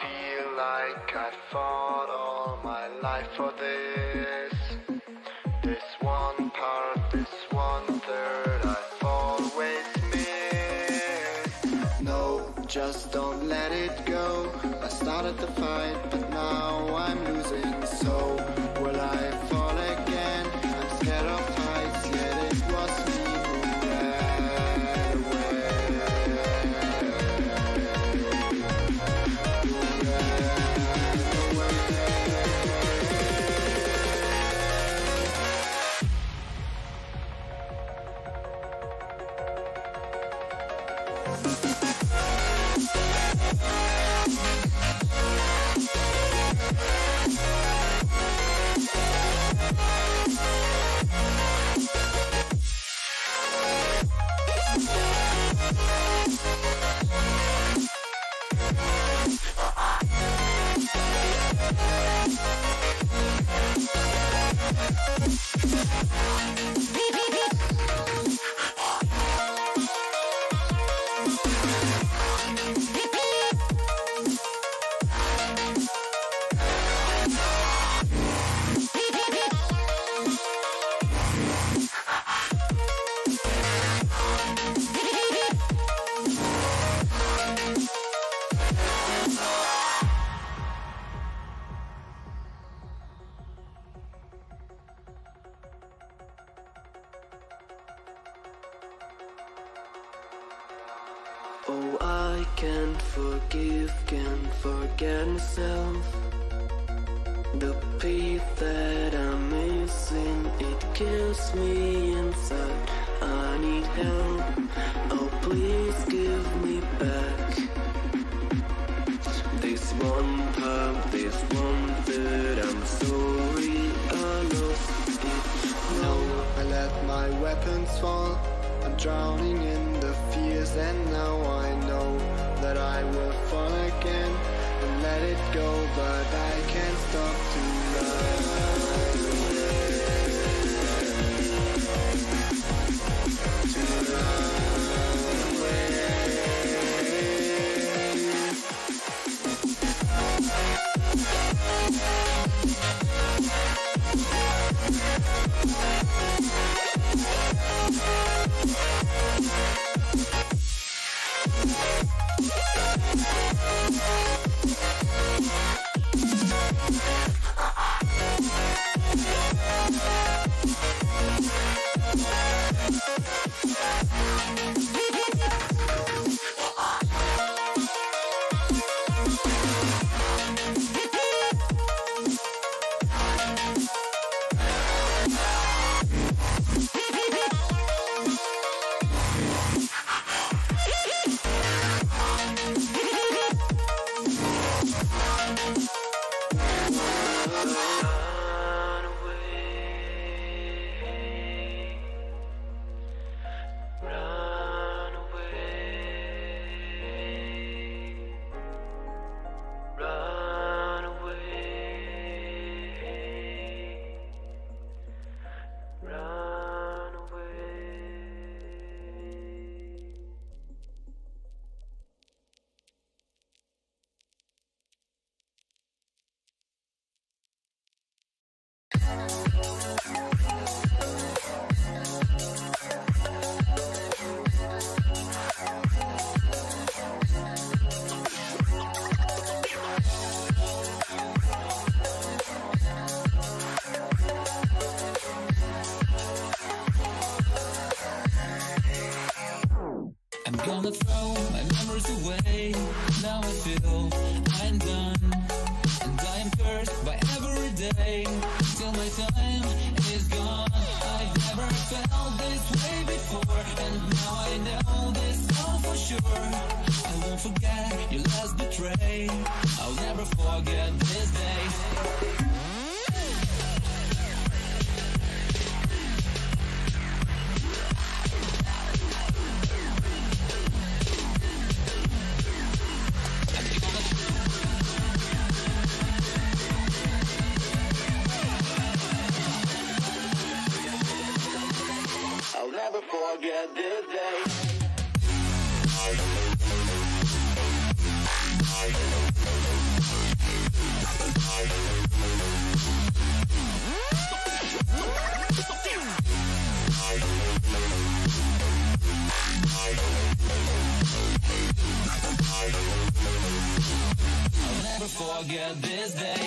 feel like I fought all my life for this. This one part, this 1/3 I've always missed. No, just don't let it go. I started the fight, but now I'm losing. So will I fall again? I'm scared of heights, yet it was me who ran away. Oh, I can't forgive, can't forget myself. The peace that I'm missing, it kills me inside. I need help, oh please give me back this one part, this 1/3. I'm sorry I lost it. No, I let my weapons fall. I'm drowning in the fears, and now I know that I will fall again and let it go, but I can't stop to run away. To run away. Gonna throw my memories away. Now I feel I'm done, and I am cursed by every day till my time is gone. I've never felt this way before, and now I know this all for sure. I won't forget your last betray. I'll never forget this day. I'll never forget this day. I'll never forget this day.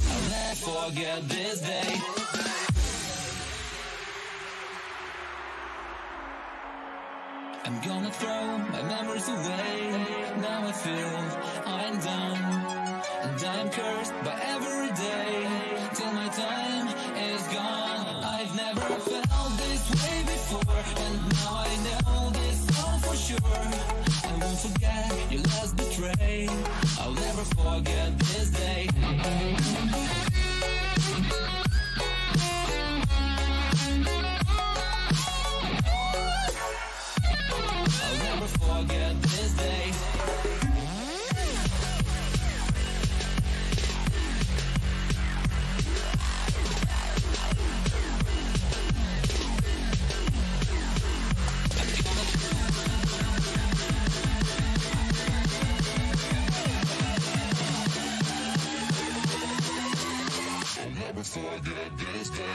I'll never forget this day. I'm gonna throw my memories away. Now I feel I'm done, and I'm cursed by every day till my time is gone. I've never felt this way before, and now I know this all for sure. I won't forget your last betray. I'll never forget this day. I'll never forget this day. I'll never forget this day.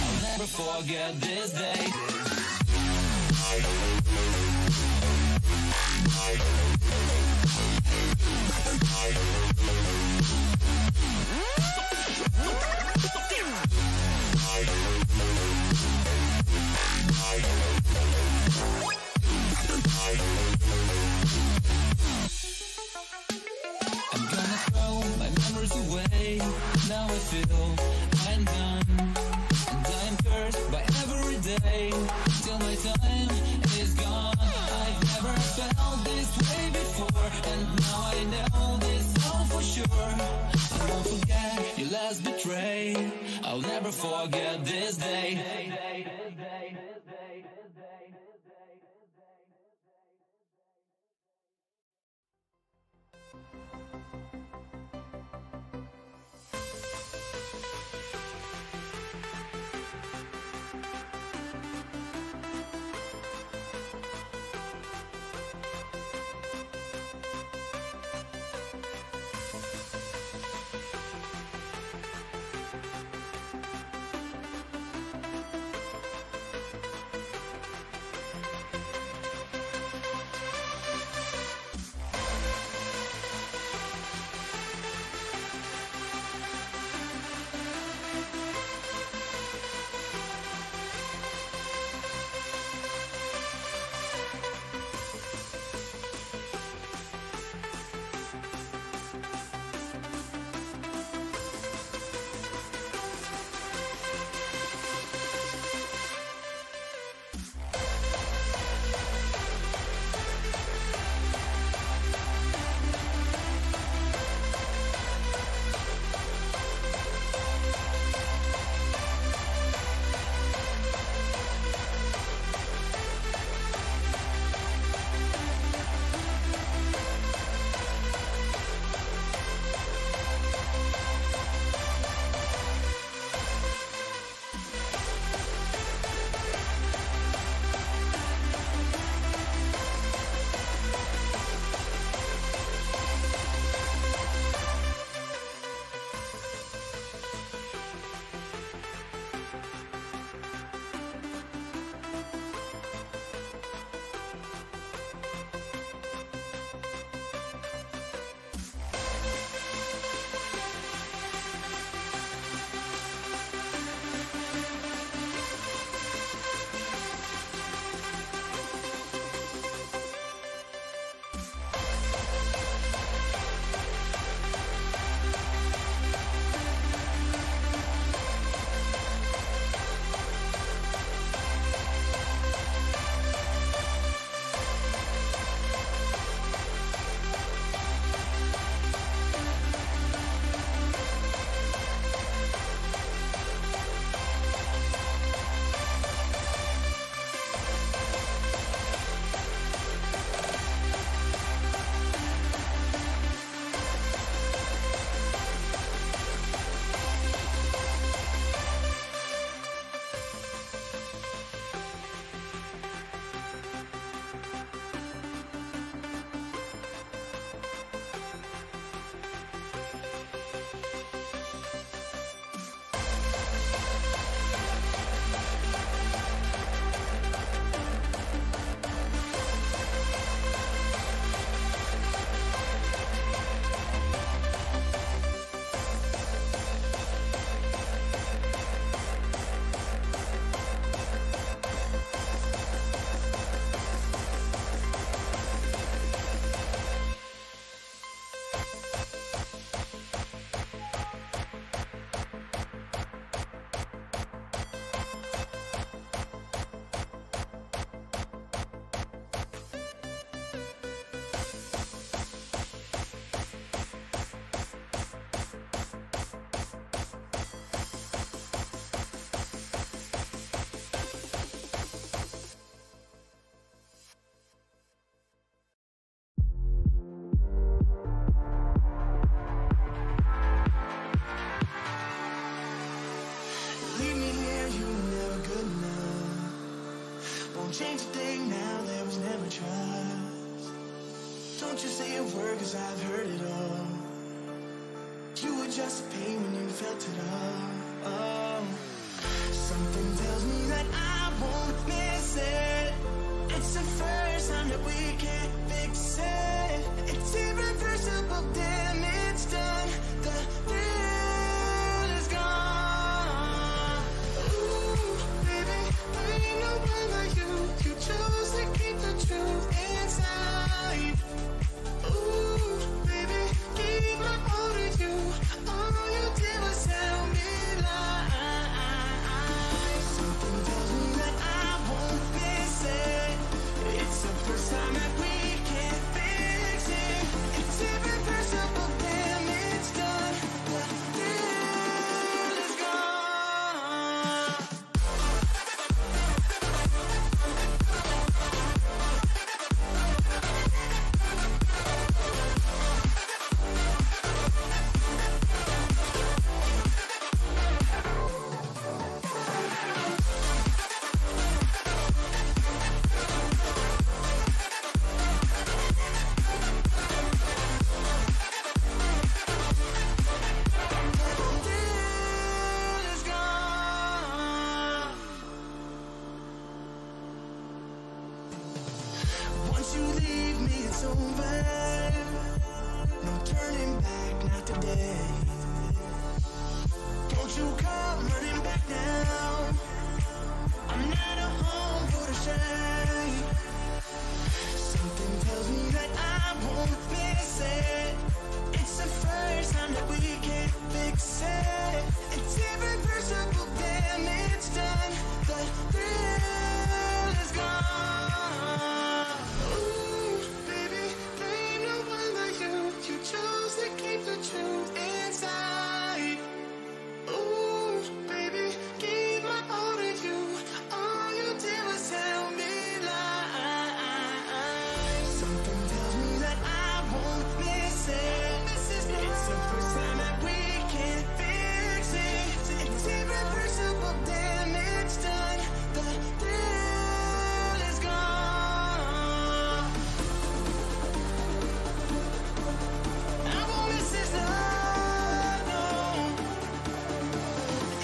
I'll never forget this day. I'm gonna throw my memories away. Now I feel I'm done, and I'm cursed by every day till my time is gone. I've never felt this way before, and now I know this all for sure. I won't forget your last betray. I'll never forget this day. change a thing now, there was never trust. Don't you say a word, cause I've heard it all. You were just a pain when you felt it all. Oh. Something tells me that I won't miss it. It's the first time that we can't fix it. It's irreversible, damn, it's done. The thrill is gone. Ooh, baby, there ain't no one like you. You chose to keep the truth inside. Ooh, baby, keep my all to you. All you did was tell me lies. Something tells me that I won't miss it. It's the first time that we can't fix it. It's irreversible, damn, it's done. The thrill is gone. Once you leave me, it's over. No turning back, not today. Don't you come running back now. I'm not a home for the shame. Something tells me that I won't miss it. It's the first time that we can't fix it. It's irreversible, damn, it's done. The thrill is gone. Ooh, baby, there ain't no one like you. You chose to keep the truth inside. Ooh, baby, keep my all to you. All you did was tell me lies. Something tells me that I won't miss it. It's the first time that we can't fix it. It's irreversible, damn, it's done. The thrill is gone. I won't miss this love, no.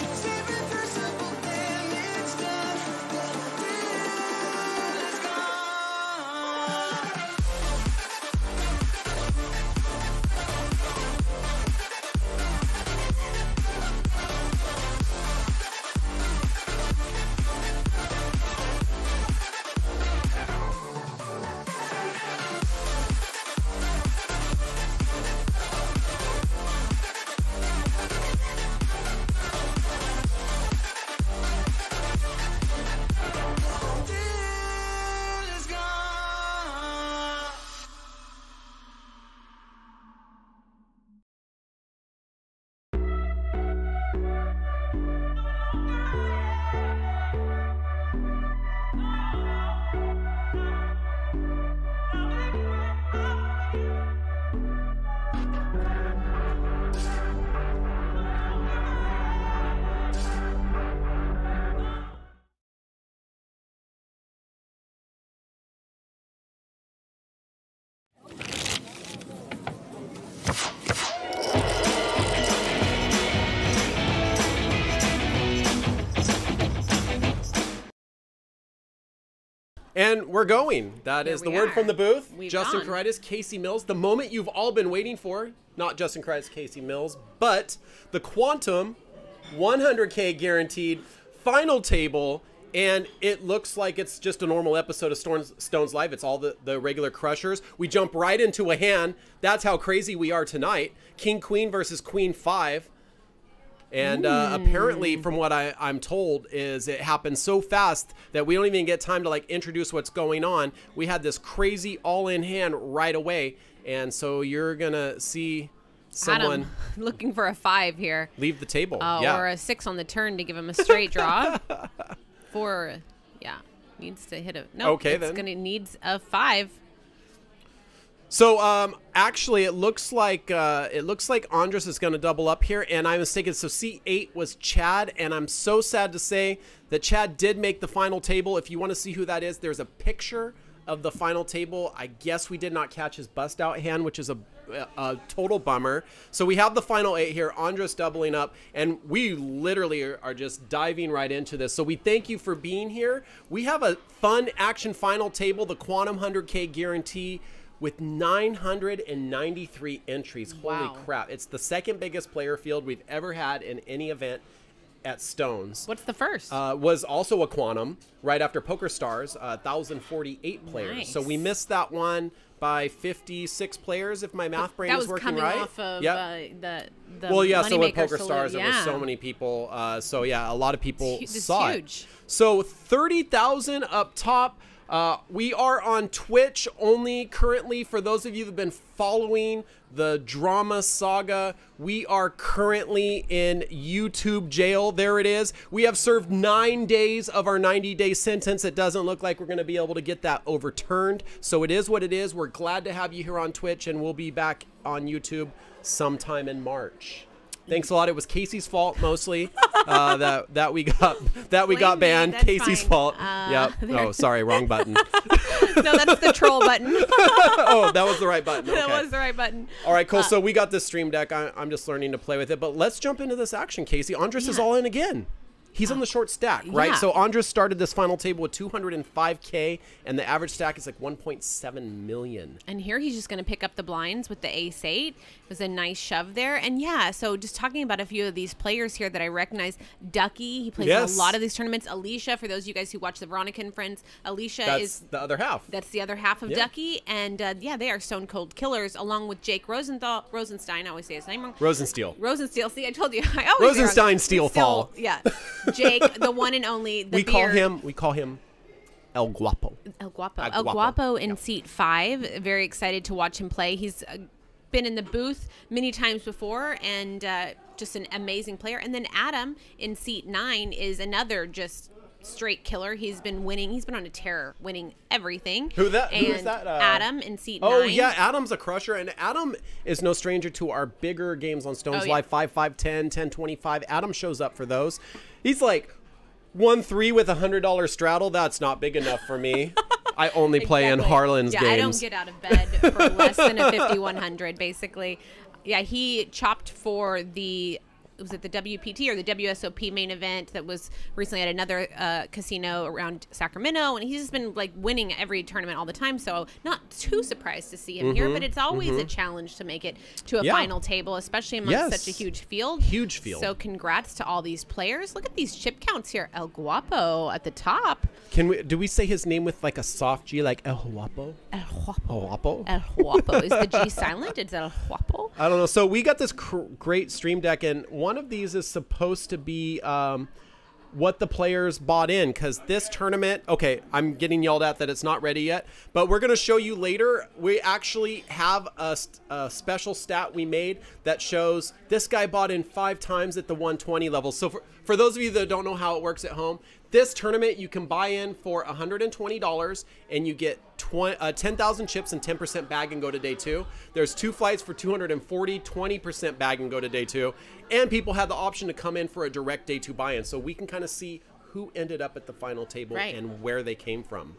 It's irreversible, damn, it's done. The thrill is gone. Thrill is gone. And we're going. That is the word from the booth. We've Justin gone. Kuraitis, Kasey Mills. The moment you've all been waiting for. Not Justin Kuraitis, Kasey Mills, but the Quantum 100K guaranteed final table. And it looks like it's just a normal episode of Stones Live. It's all the regular crushers. We jump right into a hand. That's how crazy we are tonight. King Queen versus Queen 5. And apparently, from what I'm told, is it happened so fast that we don't even get time to like introduce what's going on. We had this crazy all-in hand right away, and so you're gonna see someone Adam, looking for a 5 here. leave the table. Or a 6 on the turn to give him a straight draw. 4, yeah, needs to hit a no. Okay, it's then. gonna needs a 5. So actually, it looks like Andres is going to double up here, and I'm mistaken. So C8 was Chad, and I'm so sad to say that Chad did make the final table. If you want to see who that is, there's a picture of the final table. I guess we did not catch his bust out hand, which is a total bummer. So we have the final 8 here, Andres doubling up, and we literally are just diving right into this. So we thank you for being here. We have a fun action final table, the Quantum 100K guarantee, with 993 entries. Holy Wow. crap. It's the second biggest player field we've ever had in any event at Stones. What's the first? Was also a Quantum right after Poker Stars, 1,048 players. Nice. So we missed that one by 56 players, if my math brain is working right. That was coming off of the Well, yeah, so with Moneymaker Poker Salute, Stars, there were yeah. so many people. So, yeah, a lot of people This is saw huge. it. So 30,000 up top. We are on Twitch only currently. For those of you that have been following the drama saga, we are currently in YouTube jail. There it is. We have served 9 days of our 90-day sentence. It doesn't look like we're going to be able to get that overturned. So it is what it is. We're glad to have you here on Twitch, and we'll be back on YouTube sometime in March. Thanks a lot. It was Kasey's fault mostly that we got Blame banned. me, that's Kasey's fine. fault. Yep. Oh, sorry, wrong button. No, that's the troll button. Oh, that was the right button. Okay. That was the right button. All right, cool. So we got this stream deck. I'm just learning to play with it, but let's jump into this action, Kasey. Andres is all in again. He's on the short stack, right? Yeah. So Andres started this final table with 205K, and the average stack is like 1.7 million. And here he's just going to pick up the blinds with the ace-8. It was a nice shove there. And yeah, so just talking about a few of these players here that I recognize. Ducky, he plays in a lot of these tournaments. Alicia, for those of you guys who watch the Veronica and Friends, Alicia That's the other half. That's the other half of Ducky. And yeah, they are stone cold killers, along with Jake Rosenstein. I always say his name wrong. Rosensteel. See, I told you. I always say Rosenstein wrong. Steelfall. Yeah. Jake, the one and only. We call him El Guapo. El Guapo in seat 5. Very excited to watch him play. He's been in the booth many times before, and just an amazing player. And then Adam in seat 9 is another just straight killer. He's been winning. He's been on a tear, winning everything. Who is that? Adam in seat 9. Oh, yeah, Adam's a crusher, and Adam is no stranger to our bigger games on Stones Live, 5, 5, 10, 10, 25. Adam shows up for those. He's like 1-3 with $100 straddle. That's not big enough for me. I only play in Harlan's games. I don't get out of bed for less than a 5100, basically. Yeah, he chopped for the was it the WPT or the WSOP main event that was recently at another casino around Sacramento, and he's just been like winning every tournament all the time, so not too surprised to see him here, but it's always a challenge to make it to a final table, especially amongst such a huge field. So congrats to all these players. Look at these chip counts here. El Guapo at the top. Do we say his name with like a soft G, like El Guapo? El Guapo. El Guapo? El Guapo. Is the G silent? Is El Guapo? I don't know. So we got this great stream deck, and one of these is supposed to be what the players bought in, because this tournament, okay, I'm getting yelled at that it's not ready yet, but we're going to show you later. We actually have a special stat we made that shows this guy bought in 5 times at the 120 level. So for those of you that don't know how it works at home, this tournament you can buy in for $120 and you get 10,000 chips and 10% bag and go to day 2. There's 2 flights for $240, 20% bag and go to day 2. And people have the option to come in for a direct day 2 buy-in. So we can kind of see who ended up at the final table and where they came from.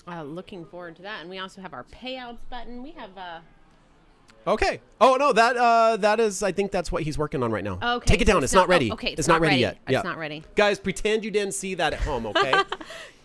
Looking forward to that. And we also have our payouts button. We have Okay. Oh no, that is. I think that's what he's working on right now. Okay. Take it down. It's not ready. Okay. It's not ready yet. It's not ready. Guys, pretend you didn't see that at home. Okay.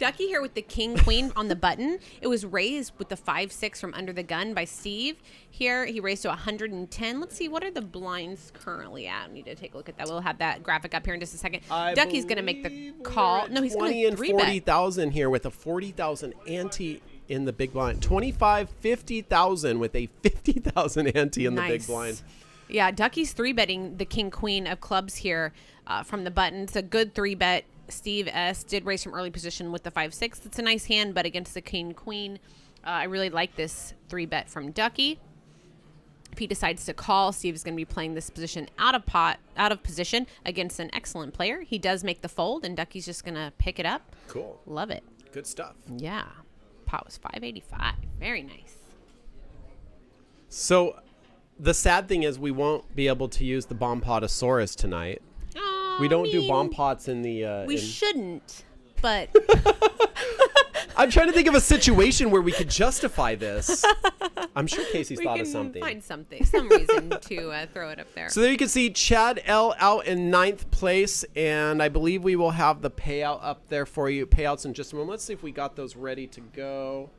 Ducky here with the king queen on the button. It was raised with the 5-6 from under the gun by Steve. Here he raised to 110. Let's see, what are the blinds currently at? We need to take a look at that. We'll have that graphic up here in just a second. Ducky's going to make the call. No, he's going to 3 bet. 40,000 here with a 40,000 ante in the big blind. 25, 50,000 with a 50,000 ante in the big blind. Yeah, Ducky's 3-betting the king queen of clubs here from the button. It's a good 3-bet. Steve S. did raise from early position with the 5-6. It's a nice hand, but against the king queen, I really like this 3-bet from Ducky. If he decides to call, Steve is going to be playing this position out of position against an excellent player. He does make the fold, and Ducky's just going to pick it up. Cool. Love it. Good stuff. Yeah. Pot was 585. Very nice. So the sad thing is we won't be able to use the Bompotosaurus tonight. Oh, We don't do bomb pots in the... We shouldn't, but... I'm trying to think of a situation where we could justify this. I'm sure Kasey's thought of something. Find something, some reason to throw it up there. So there you can see Chad L out in 9th place, and I believe we will have the payout up there for you. Payouts in just a moment. Let's see if we got those ready to go.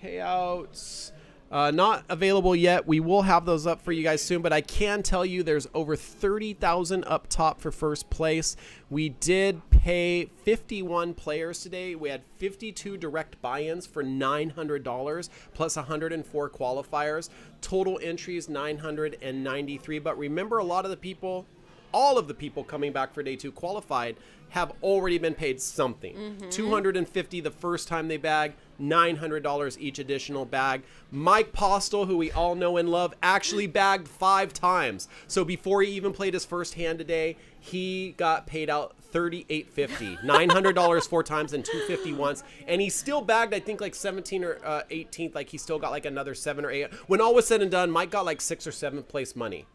Payouts. Not available yet. We will have those up for you guys soon, but I can tell you there's over 30,000 up top for first place. We did pay 51 players today. We had 52 direct buy-ins for $900 plus 104 qualifiers. Total entries 993. But remember, a lot of the people, all of the people coming back for day 2 qualified have already been paid something. $250 the first time they bag, $900 each additional bag. Mike Postel, who we all know and love, actually bagged 5 times. So before he even played his first hand today, he got paid out $38.50. $900 4 times and $250 once. And he still bagged, I think, like 17th or 18th. Like he still got like another 7 or 8. When all was said and done, Mike got like 6th or 7th place money.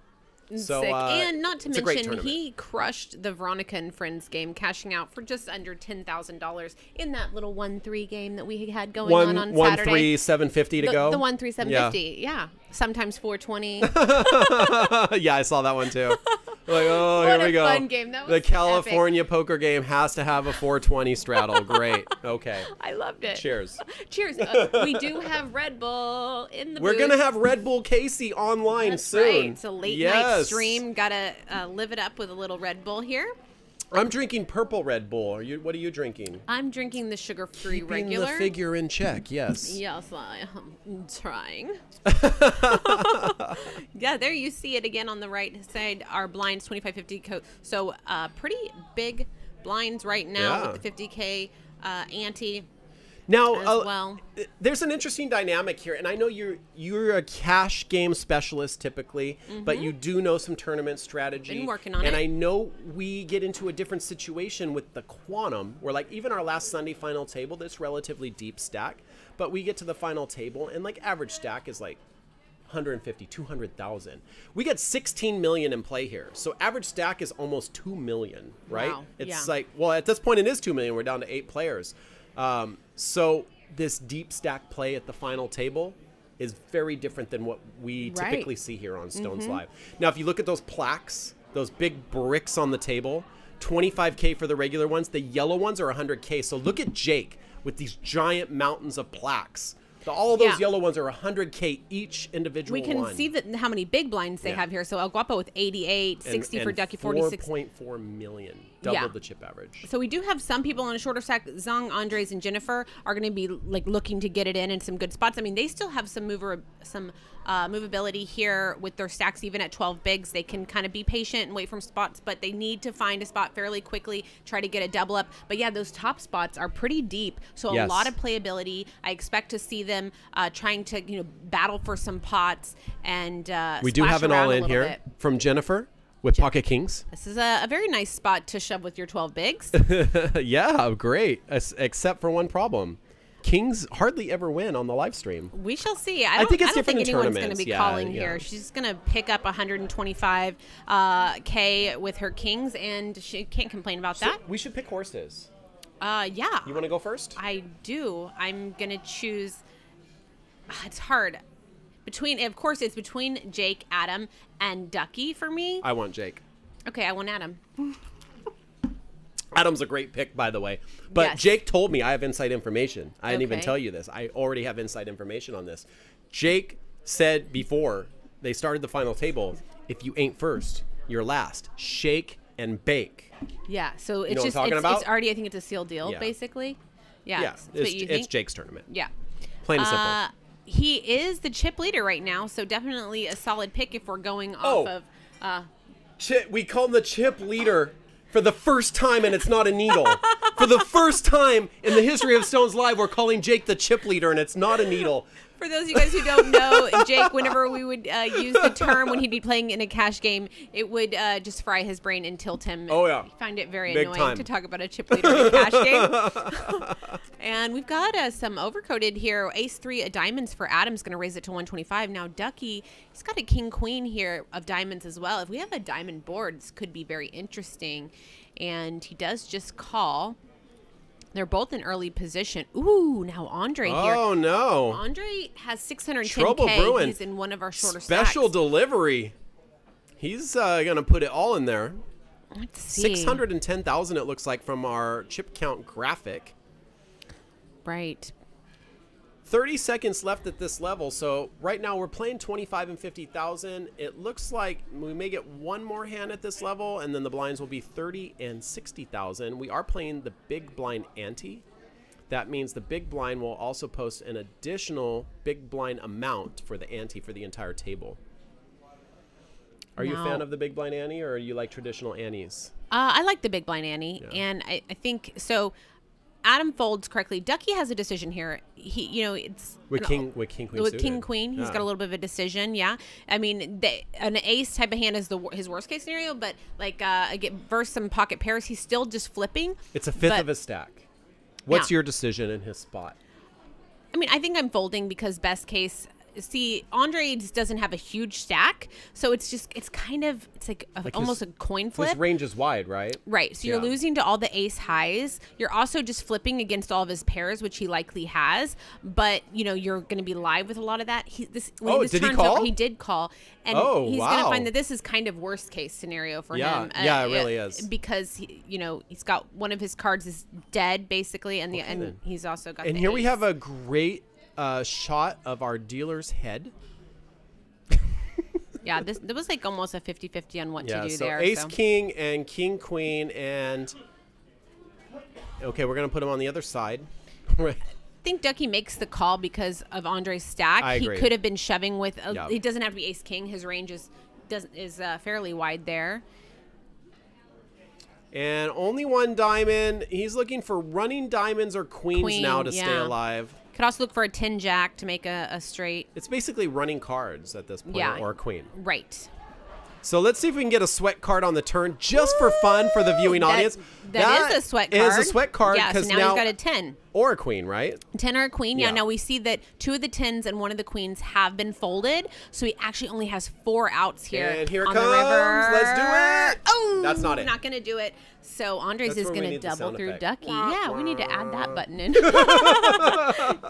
So, Sick. And not to it's a great mention, tournament. he crushed the Veronica and Friends game, cashing out for just under $10,000 in that little 1-3 game that we had going on Saturday. 1-3-750 to go. The 1-3-750, yeah. Sometimes 420. Yeah, I saw that one too. Like, oh, What here we a go. fun game. That was The California poker game has to have a 420 straddle. Great. Okay. I loved it. Cheers. Cheers. We do have Red Bull in the We're booth. going to have Red Bull Kasey online That's soon. right. It's a late night Yes. stream. Gotta live it up with a little Red Bull here. I'm drinking purple Red Bull. What are you drinking? I'm drinking the sugar-free Keeping regular. the figure in check, yes. Yes, I am trying. Yeah, there you see it again on the right side. Our blinds 25-50. So pretty big blinds right now Yeah. with the 50K ante. Now, as well. There's an interesting dynamic here, and I know you're a cash game specialist typically, but you do know some tournament strategy. Been working on and it. I know we get into a different situation with the Quantum, where like even our last Sunday final table, that's relatively deep stack, but we get to the final table, and like average stack is like 150, 200,000. We got 16 million in play here. So average stack is almost 2 million, right? Wow, It's yeah. like, well, at this point it is 2 million. We're down to 8 players. So this deep stack play at the final table is very different than what we Right. typically see here on Stones Live. Now, if you look at those plaques, those big bricks on the table, 25K for the regular ones. The yellow ones are 100K. So look at Jake with these giant mountains of plaques. All those Yeah. yellow ones are 100K each individual We can one. see that how many big blinds they Yeah. have here. So El Guapo with 88, 60 for Ducky, 46. 4.4 million. Double Yeah. the chip average. So we do have some people on a shorter stack. Zong, Andres, and Jennifer are going to be like looking to get it in some good spots. I mean, they still have some movability here with their stacks. Even at 12 bigs, they can kind of be patient and wait for spots, but they need to find a spot fairly quickly, try to get a double up. But yeah, those top spots are pretty deep, so Yes. a lot of playability. I expect to see them trying to battle for some pots and We do splash have an around all a in little here bit. from Jennifer with Pocket Kings. This is a very nice spot to shove with your 12 bigs. Yeah, great. Except for one problem. Kings hardly ever win on the live stream. We shall see. I think it's I don't different in anyone's going to tournaments. be Yeah, calling yeah. here. She's going to pick up 125K with her kings, and she can't complain about that. We should pick horses. Yeah, You want to go first? I do. I'm going to choose. It's hard. Of course, it's between Jake, Adam, and Ducky for me. I want Jake. Okay, I want Adam. Adam's a great pick, by the way. But Yes. Jake told me I have inside information. I didn't even Okay. tell you this. I already have inside information on this. Jake said before they started the final table, if you ain't first, you're last. Shake and bake. Yeah, so it's know what I'm just talking it's about? already. I think it's a sealed deal, Yeah. basically. Yeah, Yeah, that's what you it's think? Jake's tournament. Yeah. Plain and simple. He is the chip leader right now, so definitely a solid pick if we're going off of. We call him the chip leader for the first time, and it's not a needle. For the first time in the history of Stones Live, we're calling Jake the chip leader, and it's not a needle. For those of you guys who don't know, Jake, whenever we would use the term when he'd be playing in a cash game, it would just fry his brain and tilt him. Oh, yeah. I find it very Big annoying time. to talk about a chip leader in a cash game. And we've got some overcoated here. Ace-3 of diamonds for Adam's going to raise it to 125. Now, Ducky, he's got a king-queen here of diamonds as well. If we have a diamond board, this could be very interesting. And he does just call. They're both in early position. Ooh, now Andre here. Oh, no. Andre has 610K. Trouble brewing. He's in one of our shorter Special stacks. delivery. He's going to put it all in there. Let's see. 610,000 it looks like from our chip count graphic. Right. 30 seconds left at this level, so right now we're playing 25 and 50,000. It looks like we may get one more hand at this level, and then the blinds will be 30 and 60,000. We are playing the big blind ante. That means the big blind will also post an additional big blind amount for the ante for the entire table. Are you a fan of the big blind ante, or you like traditional antes? I like the big blind ante, and I think so. Adam folds correctly. Ducky has a decision here. He, it's with king queen with king suited. queen. He's got a little bit of a decision. Yeah, I mean, an ace type of hand is his worst case scenario. But like versus some pocket pairs, he's still just flipping. It's a fifth of a stack. What's your decision in his spot? I mean, I think I'm folding because best case. See, Andre just doesn't have a huge stack, so it's like almost a coin flip. His range is wide, right? Right. So you're losing to all the ace highs. You're also just flipping against all of his pairs, which he likely has. But you're going to be live with a lot of that. Did he call? He did call, and he's going to find that this is kind of worst case scenario for him. Yeah, it really is because he's got one of his cards is dead basically, and and he's also got. And the here ace. we have a great shot of our dealer's head. Yeah, there was like almost a 50-50 on what to do so there. Ace King and King Queen, and okay, we're gonna put him on the other side. I think Ducky makes the call because of Andre's stack. I agree. He could have been shoving with. He doesn't have to be Ace King. His range is fairly wide there. And only one diamond. He's looking for running diamonds or queens now to stay alive. Could also look for a 10 jack to make a straight. It's basically running cards at this point, or a queen. Right. So let's see if we can get a sweat card on the turn just for fun for the viewing audience. That is a sweat card. Is a sweat card. Yeah, so now he's got a 10. Or a queen, right? 10 or a queen. Yeah. Now we see that 2 of the 10s and 1 of the queens have been folded. So he actually only has 4 outs here. And here it on comes. The river. Let's do it. Oh, that's not it. Not going to do it. So Andres is going to double through effect. Ducky. Yeah, we need to add that button in.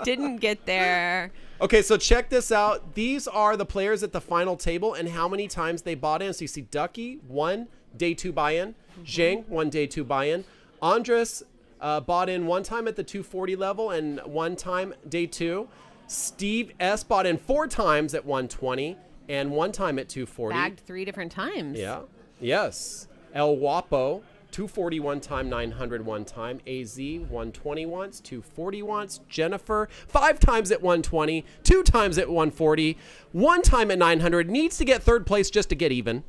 Didn't get there. Okay, so check this out. These are the players at the final table and how many times they bought in. So you see Ducky, 1 day 2 buy-in. Zhang, 1 day 2 buy-in. Andres bought in 1 time at the 240 level and 1 time day 2. Steve S bought in 4 times at 120 and 1 time at 240. Bagged 3 different times. Yeah. Yes. El Guapo, 240 1 time, 900 1 time. AZ, 120 once, 240 once. Jennifer, 5 times at 120, 2 times at 140, 1 time at 900. Needs to get 3rd place just to get even.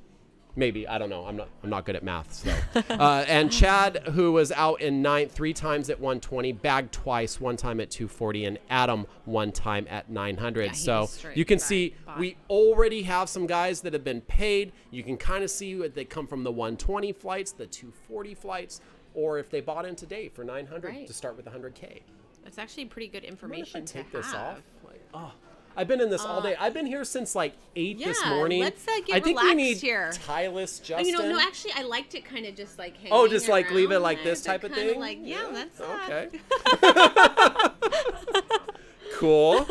Maybe, I don't know. I'm not good at math. So, and Chad, who was out in 9th, 3 times at 120, bagged twice, 1 time at 240, and Adam 1 time at 900. Yeah, so you can see we already have some guys that have been paid. You can kind of see what they come from the 120 flights, the 240 flights, or if they bought in today for 900 to start with 100K. That's actually pretty good information to take this have. off. Like, oh. I've been in this all day. I've been here since like 8 this morning. Let's get I think relaxed we need here. Tylus, Justin. No, actually, I liked it kind of just like hanging Oh, just like leave it around like this there. type of Kinda thing? Like, yeah, that's okay. Cool.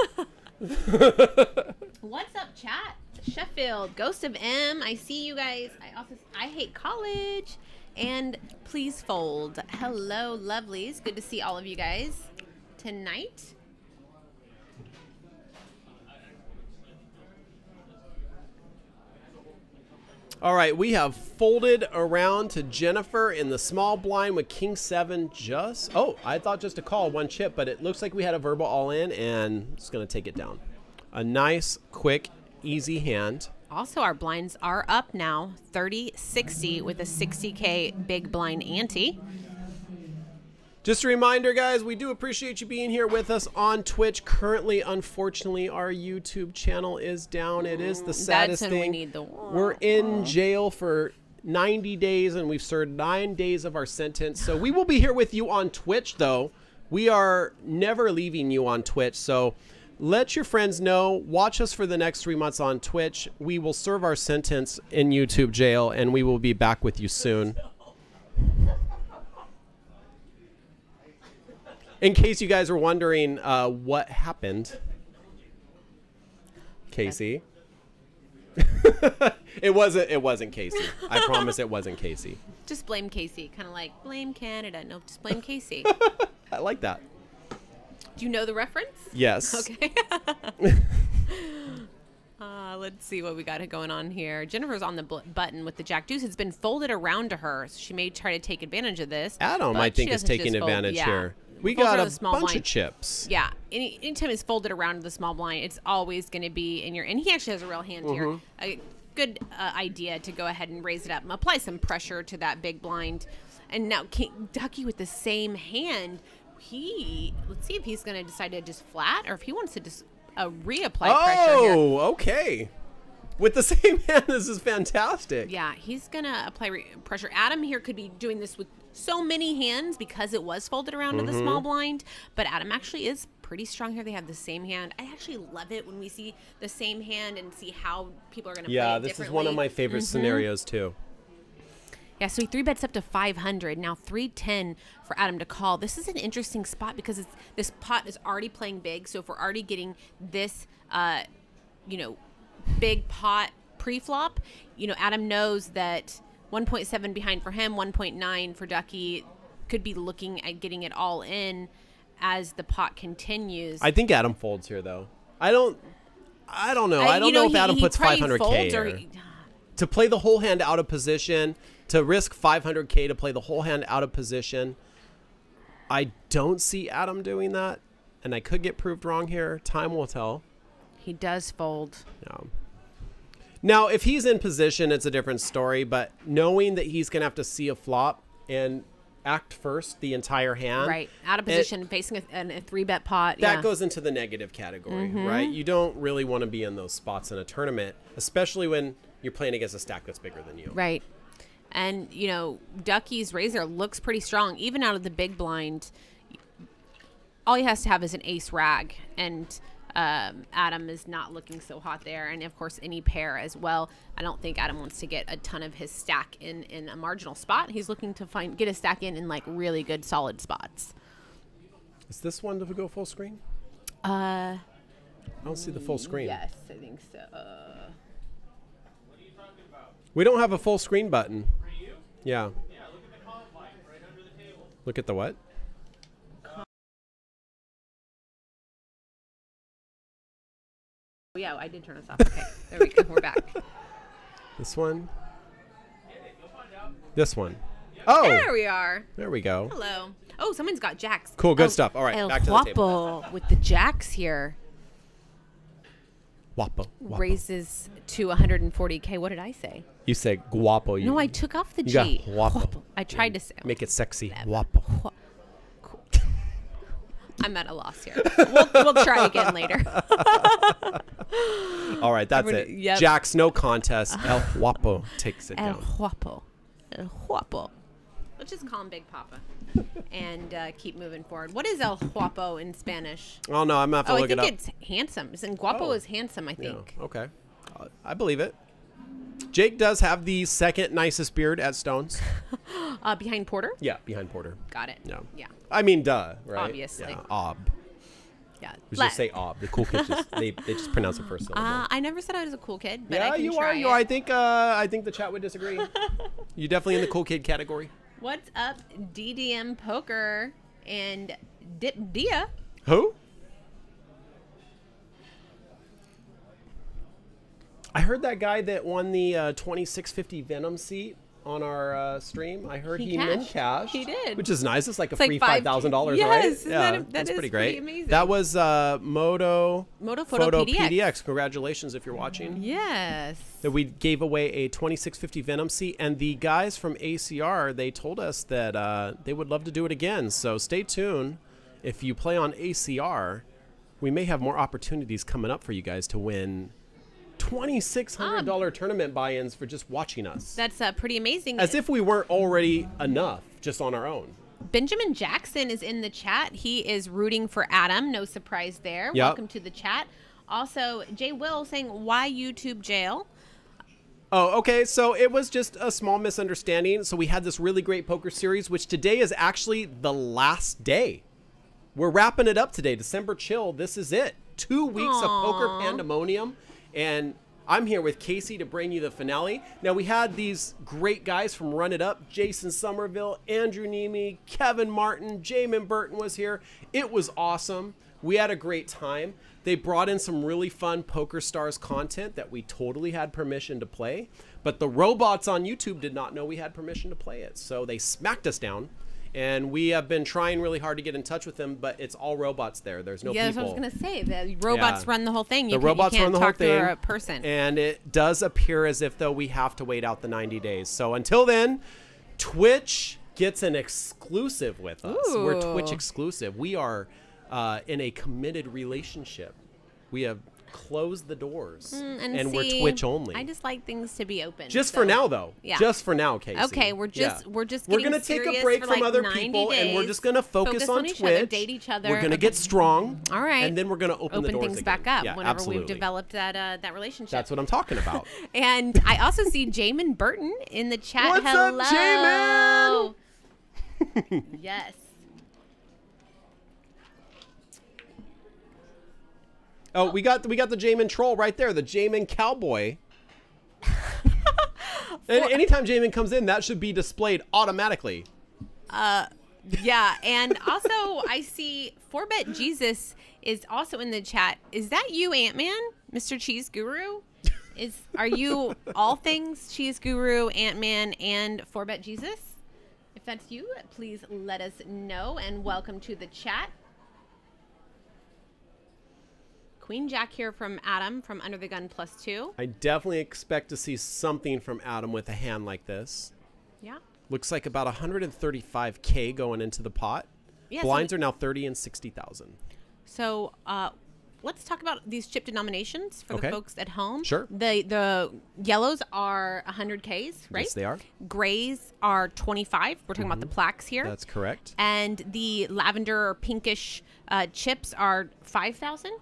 What's up, chat? Sheffield, Ghost of M. I see you guys. I hate college. And please fold. Hello, lovelies. Good to see all of you guys tonight. All right, we have folded around to Jennifer in the small blind with King 7 just... Oh, I thought just a call, 1 chip, but it looks like we had a verbal all in, and it's going to take it down. A nice, quick, easy hand. Also, our blinds are up now, 30-60 with a 60K big blind ante. Just a reminder, guys, we do appreciate you being here with us on Twitch. Currently, unfortunately, our YouTube channel is down. It is the saddest That's when thing. we need the We're in jail for 90 days, and we've served 9 days of our sentence. So we will be here with you on Twitch, though. We are never leaving you on Twitch. So let your friends know. Watch us for the next 3 months on Twitch. We will serve our sentence in YouTube jail, and we will be back with you soon. In case you guys are wondering what happened, Kasey. It wasn't Kasey. I promise it wasn't Kasey. Just blame Kasey. Kind of like blame Canada. No, just blame Kasey. I like that. Do you know the reference? Yes. Okay. Let's see what we got going on here. Jennifer's on the button with the Jack Deuce. It's been folded around to her, so she may try to take advantage of this. Adam, but I think, she is doesn't taking just fold. advantage Yeah. here. We Folds got around a the small bunch blind. of chips. Yeah. Anytime it's folded around to the small blind, it's always going to be in your. And he actually has a real hand here. A good idea to go ahead and raise it up and apply some pressure to that big blind. And now Ducky with the same hand. Let's see if he's going to decide to just flat or if he wants to just reapply pressure here. Oh, okay. With the same hand, this is fantastic. Yeah, he's going to apply pressure. Adam here could be doing this with so many hands because it was folded around to the small blind. But Adam actually is pretty strong here. They have the same hand. I actually love it when we see the same hand and see how people are going to play it differently. Yeah, this is one of my favorite scenarios, too. Yeah, so he 3-bets up to 500. Now 310 for Adam to call. This is an interesting spot because this pot is already playing big. So if we're already getting this, big pot pre-flop, Adam knows that 1.7 behind for him, 1.9 for Ducky, could be looking at getting it all in as the pot continues. I think Adam folds here, though. I don't know. I don't know if Adam puts 500K here. To play the whole hand out of position, to risk 500K to play the whole hand out of position, I don't see Adam doing that. And I could get proved wrong here. Time will tell. He does fold. Yeah. Now, if he's in position, it's a different story. But knowing that he's going to have to see a flop and act first the entire hand. Right. Out of position, facing a 3-bet pot. That goes into the negative category, right? You don't really want to be in those spots in a tournament, especially when you're playing against a stack that's bigger than you. Right. And, Ducky's razor looks pretty strong. Even out of the big blind, all he has to have is an ace rag. And Adam is not looking so hot there. And, of course, any pair as well. I don't think Adam wants to get a ton of his stack in a marginal spot. He's looking to get his stack in like really good solid spots. Is this one to go full screen? I don't see the full screen. Yes, I think so. We don't have a full screen button. Yeah. Yeah, look at the comp line right under the table. Look at the what? Oh, yeah, I did turn us off. Okay, there we go. We're back. This one? This one. Oh! There we are. There we go. Hello. Oh, someone's got jacks. Cool, good stuff. All right, El back to the table. Guapo with the jacks here. Guapo. Raises to 140K. What did I say? You say guapo. No, I took off the you G. got guapo. I tried to say. Make it sexy. Guapo. Cool. I'm at a loss here. We'll try again later. All right, that's it. Yep. Jack's no contest. El Guapo takes it El down. Guapo. El Guapo. Let's just call him Big Papa and keep moving forward. What is El Guapo in Spanish? Oh, no, I'm going to have to look it up. I think it's handsome. And Guapo is handsome, I think. Yeah, okay. I believe it. Jake does have the second nicest beard at Stones. Behind Porter? Yeah, behind Porter. Got it. Yeah. Yeah. I mean, duh, right? Obviously. Yeah, ob. Yeah. We just say ob. The cool kids they just pronounce it first syllable. I never said I was a cool kid, but Yeah, I can you try are. it. You are. I think the chat would disagree. You're definitely in the cool kid category. What's up, DDM Poker and Dia? Who? I heard that guy that won the 2650 Venom seat on our stream. I heard He he min cashed. cashed. He did. Which is nice. It's like a It's like free five- $5,000, Yes, right? isn't that that's is pretty pretty great. amazing. That was Moto Photo PDX. Congratulations if you're watching. Yes. That we gave away a 2650 Venom seat, and the guys from ACR, they told us that they would love to do it again. So stay tuned. If you play on ACR, we may have more opportunities coming up for you guys to win $2,600 tournament buy-ins for just watching us. That's pretty amazing. As if we weren't already enough just on our own. Benjamin Jackson is in the chat. He is rooting for Adam. No surprise there. Yep. Welcome to the chat. Also, Jay Will saying, why YouTube jail? Oh, okay. So it was just a small misunderstanding. So we had this really great poker series, which today is actually the last day. We're wrapping it up today. December chill. This is it. 2 weeks of poker pandemonium. And I'm here with Kasey to bring you the finale. Now, we had these great guys from Run It Up. Jason Somerville, Andrew Nemi, Kevin Martin, Jamin Burton was here. It was awesome. We had a great time. They brought in some really fun Poker Stars content that we totally had permission to play. But the robots on YouTube did not know we had permission to play it. So they smacked us down. And we have been trying really hard to get in touch with them, but it's all robots there. There's no people. Yeah, that's what I was going to say. The robots run the whole thing. The robots you can't run the whole talk thing. to a person. And it does appear as if, though, we have to wait out the 90 days. So until then, Twitch gets an exclusive with us. We're Twitch exclusive. We are in a committed relationship. We have closed the doors, and we're Twitch only. I just like things to be open. Just for now, though. Yeah. Just for now, Kasey. Okay, we're gonna take a break from other people, and we're just gonna focus on each Twitch. other, date each other. We're gonna get strong. All right, and then we're gonna open the doors things again. back up Yeah, whenever absolutely. we've developed that relationship. That's what I'm talking about. And I also see Jamin Burton in the chat. What's Hello. up, Jamin? Yes. Oh, we got the Jamin troll right there, the Jamin cowboy. And anytime Jamin comes in, that should be displayed automatically. Yeah, and also I see 4Bet Jesus is also in the chat. Is that you, Ant-Man, Mr. Cheese Guru? Are you all things Cheese Guru, Ant-Man, and 4Bet Jesus? If that's you, please let us know, and welcome to the chat. Queen Jack here from Adam from Under the Gun +2. I definitely expect to see something from Adam with a hand like this. Yeah. Looks like about 135K going into the pot. Yeah, Blinds are now 30 and 60,000. So let's talk about these chip denominations for the folks at home. Sure. The yellows are 100Ks, right? Yes, they are. Grays are 25. We're talking about the plaques here. That's correct. And the lavender or pinkish chips are 5,000.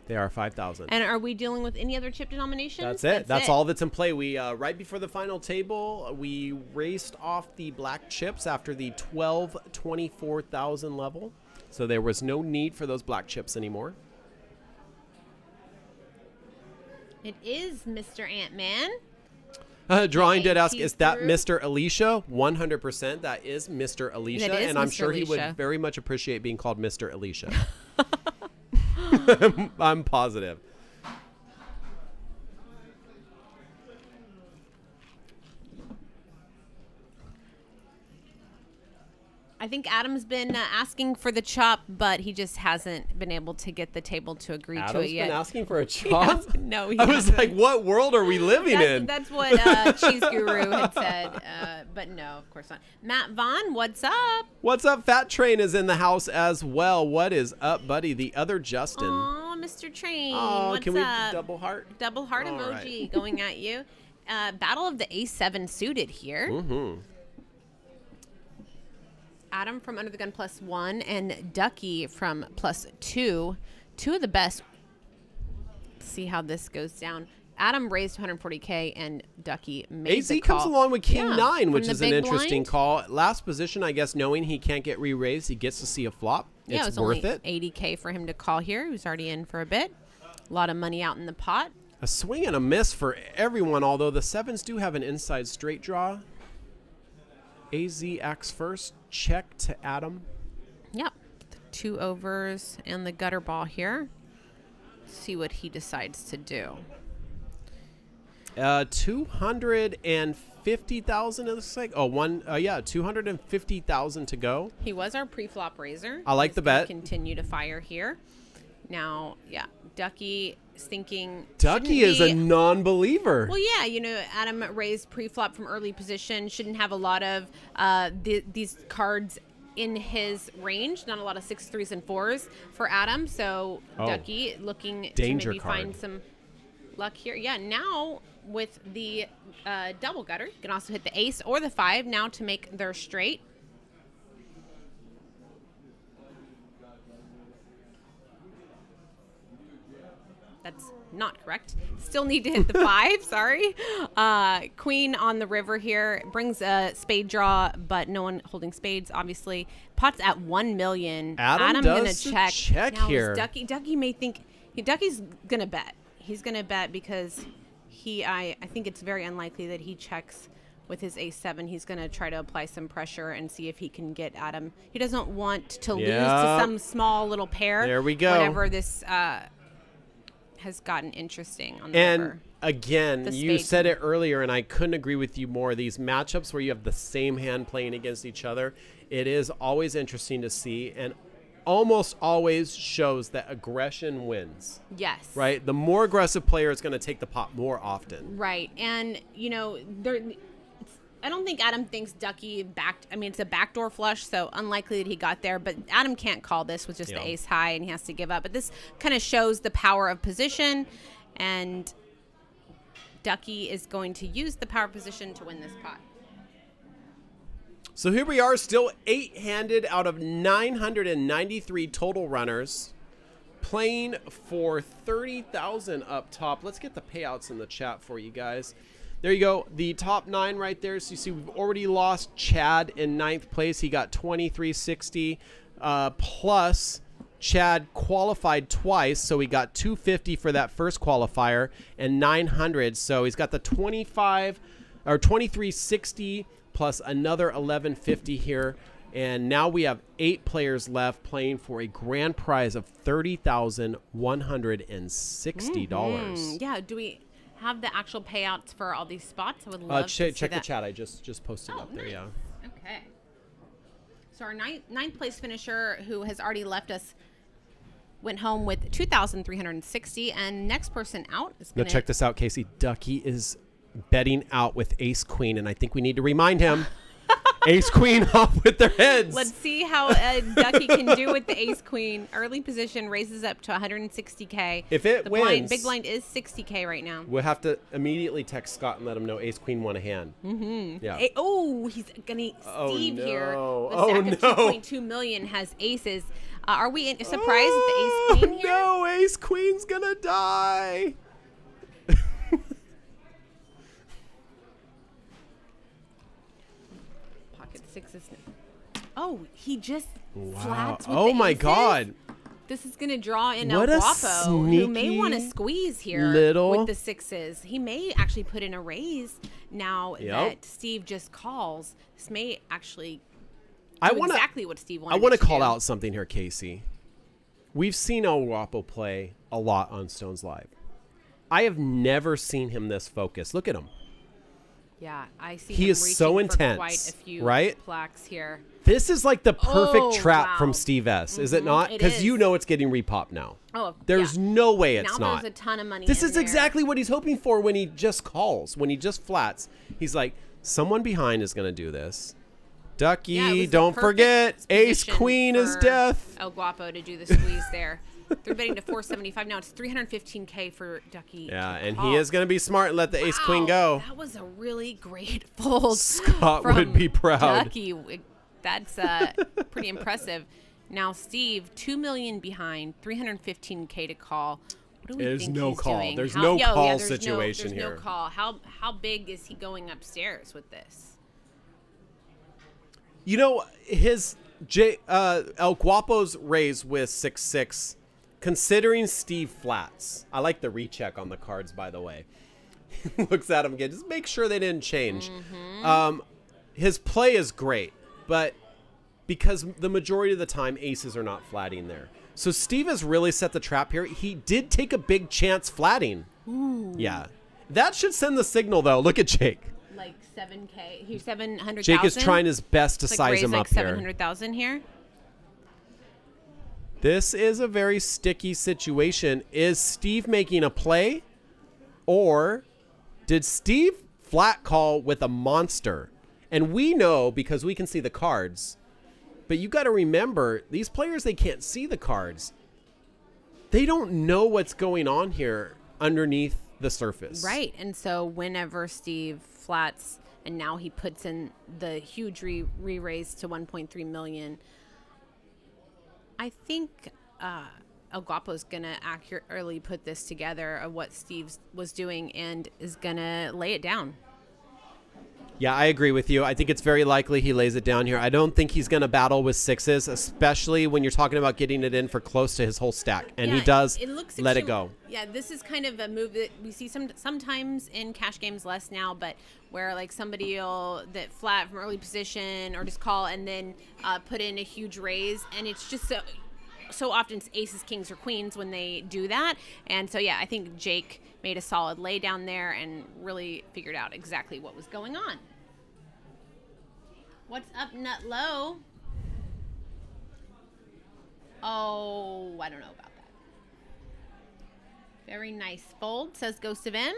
They are 5,000. And are we dealing with any other chip denominations? That's it. That's all that's in play. We right before the final table, we raced off the black chips after the 24,000 level. So there was no need for those black chips anymore. It is Mr. Ant-Man. Drawing did ask, is that Guru. Mr. Alicia? 100%. That is Mr. Alicia. That is And I'm Mr. sure he Alicia. would very much appreciate being called Mr. Alicia. I'm positive. I think Adam's been asking for the chop, but he just hasn't been able to get the table to agree to Adam's it yet. been asking for a chop? No, he I was hasn't. like, what world are we living in? That's what Cheese Guru had said, but no, of course not. Matt Vaughn, what's up? What's up? Fat Train is in the house as well. What is up, buddy? The other Justin. Aw, Mr. Train, Oh, what's can we up? double heart? Double heart All emoji right. going at you. Battle of the A7 suited here. Mm-hmm. Adam from Under the Gun +1 and Ducky from +2. Two of the best. Let's see how this goes down. Adam raised 140K and Ducky made AZ the call. comes along with King 9, from which the is an big interesting blind. call. Last position, I guess, knowing he can't get re-raised, he gets to see a flop. Yeah, it It's was worth only it. 80K for him to call here. He was already in for a bit. A lot of money out in the pot. A swing and a miss for everyone, although the sevens do have an inside straight draw. AZ acts first. Check to Adam. Yep. The 2 overs and the gutter ball here. See what he decides to do. 250,000 it looks like. Oh, yeah, 250,000 to go. He was our pre-flop raiser. I like He's the gonna bet. Continue to fire here. Now, yeah, Ducky is thinking. Ducky is a non-believer. Well, yeah, you know, Adam raised pre-flop from early position. Shouldn't have a lot of these cards in his range. Not a lot of 6s, 3s, and 4s for Adam. So Ducky looking Danger to maybe card. find some luck here. Yeah, now with the double gutter, you can also hit the ace or the 5 now to make their straight. That's not correct. Still need to hit the 5. Sorry. Queen on the river here. Brings a spade draw, but no one holding spades, obviously. Pot's at 1 million. Adam does gonna check now, here. Ducky may think Ducky's gonna bet. He's gonna bet because I think it's very unlikely that he checks with his ace-7. He's gonna try to apply some pressure and see if he can get Adam. He doesn't want to lose to some small little pair. There we go. Whenever this has gotten interesting on the river. And again, you said it earlier, and I couldn't agree with you more. These matchups where you have the same hand playing against each other, it is always interesting to see, and almost always shows that aggression wins. Yes. Right? The more aggressive player is going to take the pot more often. Right. And, you know, I don't think Adam thinks Ducky backed. I mean, it's a backdoor flush, so unlikely that he got there. But Adam can't call this with just the ace high, and he has to give up. But this kind of shows the power of position, and Ducky is going to use the power position to win this pot. So here we are, still 8-handed out of 993 total runners, playing for 30,000 up top. Let's get the payouts in the chat for you guys. There you go, the top 9 right there. So you see we've already lost Chad in 9th place. He got 2360 plus Chad qualified twice, so he got 250 for that first qualifier and 900. So he's got the 2360 plus another 1150 here. And now we have 8 players left playing for a grand prize of $30,160. Yeah, do we have the actual payouts for all these spots? I would love to see check that. the chat. I just posted up there, yeah. Okay. So our ninth place finisher, who has already left us, went home with 2,360, and next person out is going Now to check this out, Kasey. Ducky is betting out with ace queen, and I think we need to remind him. Ace queen off with their heads. Let's see how Ducky can do with the ace queen. Early position raises up to 160K. If it wins, big blind is 60K right now. We'll have to immediately text Scott and let him know ace queen won a hand. Mm-hmm. Yeah. He's gonna Steve here. Oh, The stack of 2.2 million has aces. Are we surprised at the ace queen here? No, ace queen's gonna die. Sixes. Oh, he just Wow. flats with Oh the my aces. God. This is going to draw in What El a Guapo, who may sneaky want to squeeze here little- with the sixes. He may actually put in a raise now that Steve just calls. This may actually do exactly what Steve wanted. I want to call do. out something here, Kasey. We've seen El Guapo play a lot on Stones Live. I have never seen him this focused. Look at him. Yeah, I see. He him is reaching so for intense, quite a few right? plaques here. This is like the perfect Oh, trap wow. from Steve S, is it not? It Because is. you know it's getting repopped now. Oh, There's yeah. no way it's now not. there's a ton of money. This in is there. exactly what he's hoping for when he just calls, when he just flats. He's like, someone behind is going to do this. Ducky, Yeah, it was the don't perfect forget, ace position queen is for death. El Guapo to do the squeeze there. They're betting to 475 now. It's 315K for Ducky. Yeah, to and call. he is going to be smart and let the ace queen Wow, go. That was a really great fold. Scott from would be proud. Ducky. That's pretty impressive. Now Steve, 2 million behind, 315K to call. What do we There's think no he's call. doing? There's no call there's situation there's here. No call. How big is he going upstairs with this? You know, his El Guapo's raise with 6-6, considering Steve flats. I like the recheck on the cards, by the way. Looks at him again. Just make sure they didn't change. His play is great, but because the majority of the time aces are not flatting there. So Steve has really set the trap here. He did take a big chance flatting. Ooh. Yeah. That should send the signal, though. Look at Jake. Like 7K. He's 700,000. Jake is trying his best to size him up here. 700,000 here. This is a very sticky situation. Is Steve making a play, or did Steve flat call with a monster? And we know because we can see the cards. But you got to remember, these players, they can't see the cards. They don't know what's going on here underneath the surface. Right. And so whenever Steve flats and now he puts in the huge re-raise to 1.3 million, I think El Guapo's going to accurately put this together of what Steve was doing and is going to lay it down. Yeah, I agree with you. I think it's very likely he lays it down here. I don't think he's going to battle with sixes, especially when you're talking about getting it in for close to his whole stack. And Yeah, he does it looks let it extreme- go. Yeah, this is kind of a move that we see sometimes in cash games, less now, but where like somebody will that flat from early position or just call and then put in a huge raise, and it's just so often it's aces, kings, or queens when they do that. And so yeah, I think Jake made a solid lay down there and really figured out exactly what was going on. What's up, nut low? Oh, I don't know about that. Very nice fold, says Ghost of M.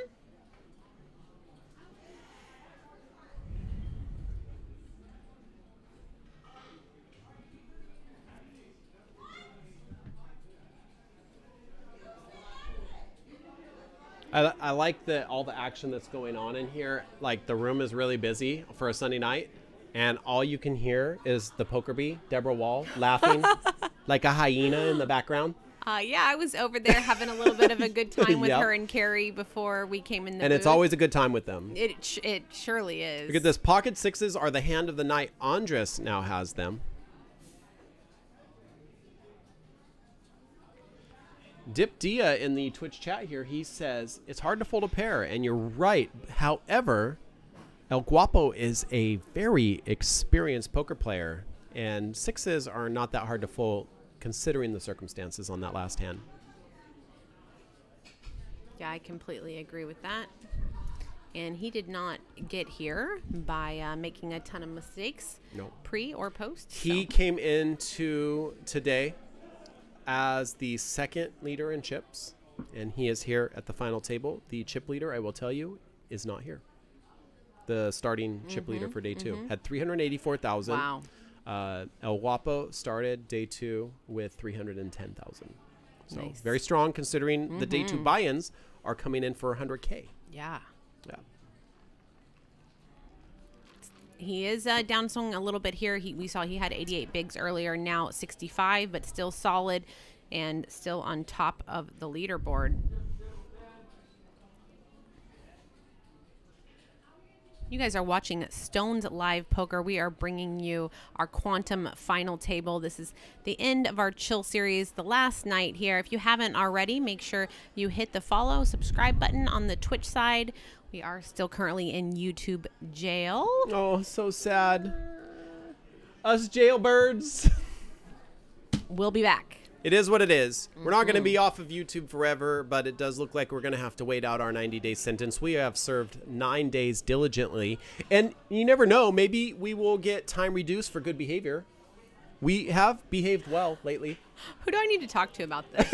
I like all the action that's going on in here. Like, the room is really busy for a Sunday night, and all you can hear is the poker bee, Deborah Wall, laughing like a hyena in the background. Yeah, I was over there having a little bit of a good time with Yep. her and Carrie before we came in the And booth. it's always a good time with them. It surely is. Look at this. Pocket sixes are the hand of the night. Andres now has them. Dip Dia in the Twitch chat here, he says, it's hard to fold a pair, and you're right. However, El Guapo is a very experienced poker player, and sixes are not that hard to fold considering the circumstances on that last hand. Yeah, I completely agree with that. And he did not get here by making a ton of mistakes, No. pre or post. He so. came into today as the second leader in chips, and he is here at the final table. The chip leader, I will tell you, is not here. The starting chip leader for day two had 384,000. Wow. El Guapo started day two with 310,000. So Nice. very strong considering the day two buy-ins are coming in for 100K. Yeah. Yeah. He is downswing a little bit here. We saw he had 88 bigs earlier, now 65, but still solid and still on top of the leaderboard. You guys are watching Stone's Live Poker. We are bringing you our Quantum Final Table. This is the end of our Chill series, the last night here. If you haven't already, make sure you hit the follow, subscribe button on the Twitch side. We are still currently in YouTube jail. Oh, so sad. Us jailbirds. We'll be back. It is what it is. We're not going to be off of YouTube forever, but it does look like we're going to have to wait out our 90-day sentence. We have served 9 days diligently, and you never know. Maybe we will get time reduced for good behavior. We have behaved well lately. Who do I need to talk to about this?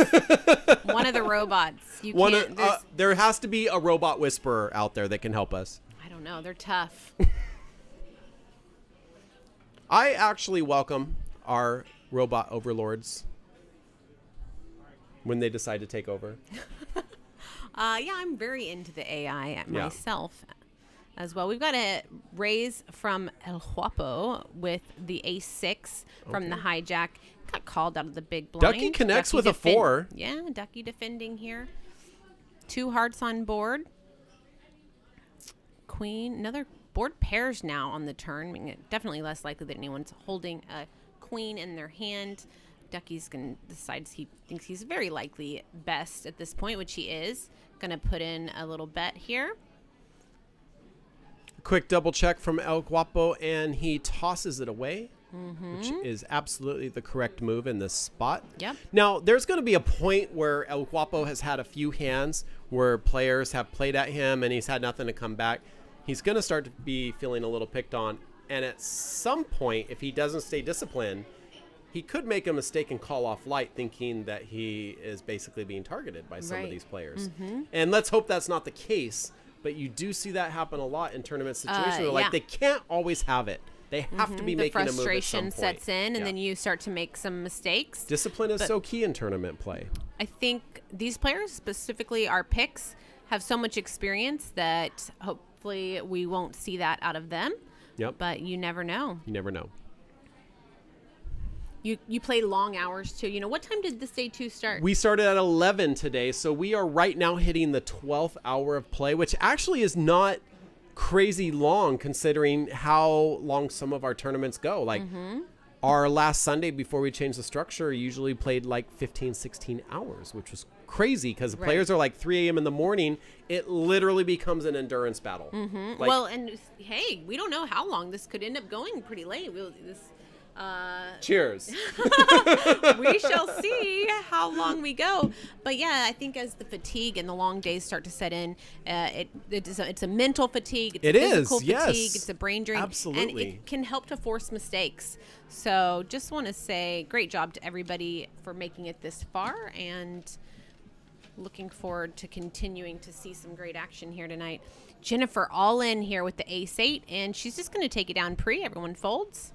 One of the robots. You One, can't. There's- there has to be a robot whisperer out there that can help us. I don't know. They're tough. I actually welcome our robot overlords when they decide to take over. Yeah, I'm very into the AI myself as well. We've got a raise from El Guapo with the ace-6 from the hijack. Got called out of the big blind. Ducky connects with a 4. Yeah, Ducky defending here. 2 hearts on board. Queen. Another board pairs now on the turn. I mean, definitely less likely that anyone's holding a queen in their hand. Ducky's going to decide he thinks he's very likely best at this point, which he is. Going to put in a little bet here. Quick double check from El Guapo, and he tosses it away, which is absolutely the correct move in this spot. Yep. Now, there's going to be a point where El Guapo has had a few hands where players have played at him and he's had nothing to come back, he's going to start to be feeling a little picked on. And at some point, if he doesn't stay disciplined, he could make a mistake and call off light, thinking that he is basically being targeted by some of these players. And let's hope that's not the case. But you do see that happen a lot in tournament situations. Where, like, they can't always have it. They have to be making a move at some point. The frustration sets in, and then you start to make some mistakes. Discipline is so key in tournament play. I think these players, specifically our picks, have so much experience that hopefully we won't see that out of them. Yep. But you never know. You never know. You play long hours too. You know, what time did this day 2 start? We started at 11 today, so we are right now hitting the 12th hour of play, which actually is not crazy long considering how long some of our tournaments go. Like our last Sunday before we changed the structure usually played like 15, 16 hours, which was crazy because the players are like 3 a.m. in the morning. It literally becomes an endurance battle. Like, well, and hey, we don't know how long this could end up going. Pretty late. Cheers. We shall see how long we go. But yeah, I think as the fatigue and the long days start to set in, it's a mental fatigue. It's a physical fatigue. It's a brain drain. Absolutely. And it can help to force mistakes. So just want to say great job to everybody for making it this far, and looking forward to continuing to see some great action here tonight. Jennifer all in here with the ace-8, and she's just going to take it down pre. Everyone folds.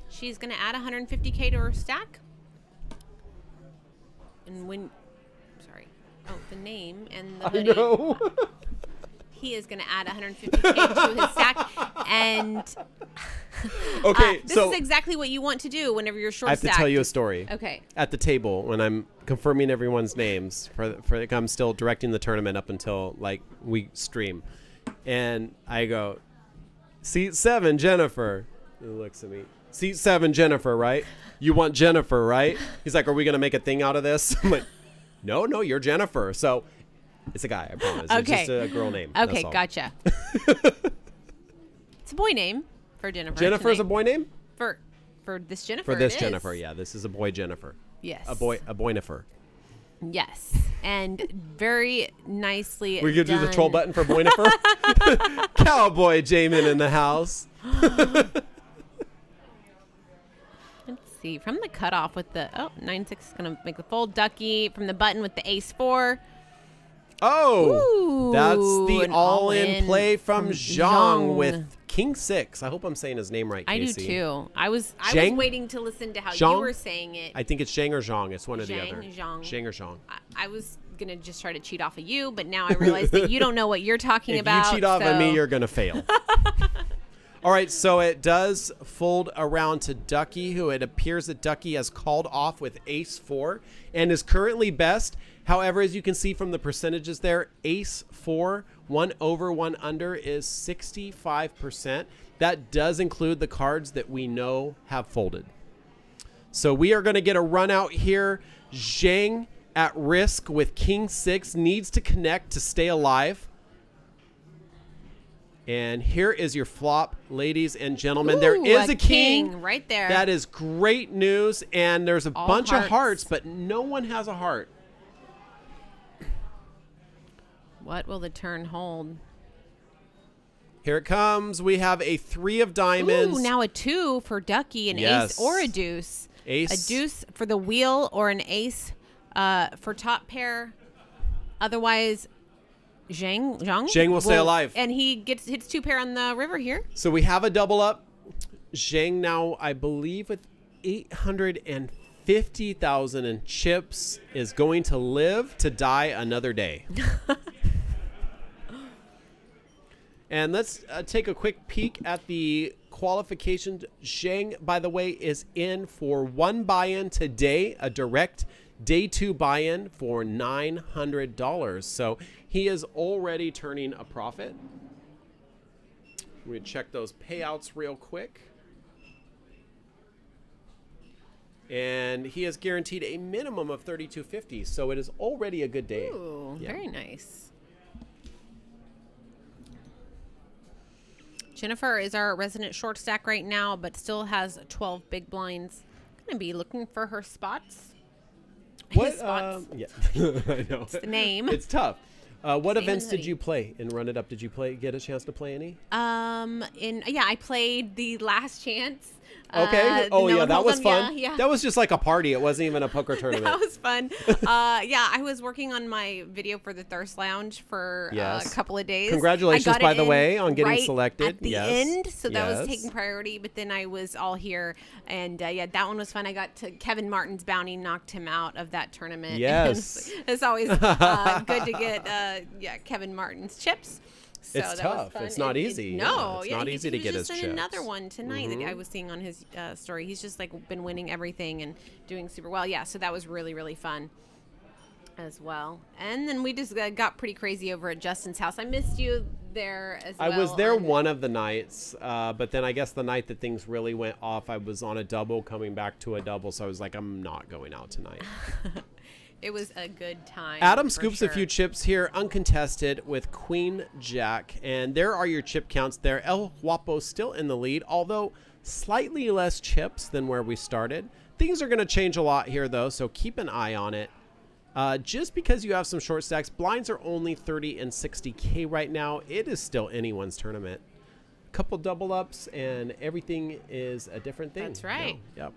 She's going to add 150K to her stack. And the name and the hoodie. I know. He is going to add 150K to his stack. And okay, this is exactly what you want to do whenever you're short stacked. I have to tell you a story. Okay. At the table, when I'm confirming everyone's names, I'm still directing the tournament up until like we stream. And I go, seat 7, Jennifer. He looks at me. Seat 7, Jennifer, right? You want Jennifer, right? He's like, are we going to make a thing out of this? I'm like, no, you're Jennifer. So it's a guy, I promise. Okay. It's just a girl name. Okay, gotcha. It's a boy name for Jennifer. Jennifer's a boy name? For this Jennifer. For this Jennifer, yeah. This is a boy Jennifer. Yes. A boynifer. Yes. And very nicely We're going to do the troll button for boynifer? Cowboy Jamin in the house. Let's see. From the cutoff with the 9-6 is going to make the fold. Ducky from the button with the ace-4. Oh, Ooh, that's the an all-in play from Zhang with Zhang. King 6. I hope I'm saying his name right, Kasey. I do too. I was waiting to listen to how Zhang? you were saying it. I think it's Zhang or Zhang. It's one or the Zhang, other. Zhang. Zhang or Zhang. I was going to just try to cheat off of you, but now I realize that you don't know what you're talking about. If you cheat off of me, you're going to fail. All right, so it does fold around to Ducky, who it appears that Ducky has called off with ace-4 and is currently best. However, as you can see from the percentages there, ace-4, 1 over, 1 under is 65%. That does include the cards that we know have folded. So we are going to get a run out here. Zhang at risk with King 6 needs to connect to stay alive. And here is your flop, ladies and gentlemen. Ooh, there is a king right there. That is great news. And there's a bunch of hearts, but no one has a heart. What will the turn hold? Here it comes. We have a 3 of diamonds. Ooh, now a 2 for Ducky, an ace or a deuce. Ace. A deuce for the wheel or an ace for top pair. Otherwise, Zhang will stay alive. And he hits 2 pair on the river here. So we have a double up. Zhang now, I believe, with 850,000 in chips is going to live to die another day. And let's take a quick peek at the qualification. Zhang, by the way, is in for 1 buy-in today, a direct day 2 buy-in for $900. So he is already turning a profit. We check those payouts real quick. And he has guaranteed a minimum of $32.50, so it is already a good day. Ooh, very nice. Jennifer is our resident short stack right now, but still has 12 big blinds. Gonna be looking for her spots. What? His spots. Yeah, I know. It's the name. It's tough. What Same events as did hoodie. you play in Run It Up? Did you get a chance to play any? I played the Last Chance. Okay. the Oh No yeah, One that was Hold'em. fun. Yeah. That was just like a party. It wasn't even a poker tournament. That was fun. I was working on my video for the Thirst Lounge for Yes. a couple of days. Congratulations, I got by it the in way, on getting right selected. at the Yes. end, so that was Yes. taking priority. But then I was all here, and that one was fun. I got to Kevin Martin's bounty, knocked him out of that tournament. Yes. It's always good to get Kevin Martin's chips. So It's that was tough. fun. It's not And easy. No, It's not easy to get his just in chips. another one tonight that I was seeing on his story. He's just like been winning everything and doing super well. Yeah, so that was really, really fun as well. And then we just got pretty crazy over at Justin's house. I missed you there as well. I was there on- one of the nights, but then I guess the night that things really went off, I was on a double coming back to a double, so I was like, I'm not going out tonight. It was a good time. Adam for scoops sure. a few chips here, uncontested, with Queen Jack. And there are your chip counts there. El Guapo still in the lead, although slightly less chips than where we started. Things are going to change a lot here, though, so keep an eye on it. Just because you have some short stacks, blinds are only 30 and 60K right now. It is still anyone's tournament. Couple double ups, and everything is a different thing. That's right. Yep.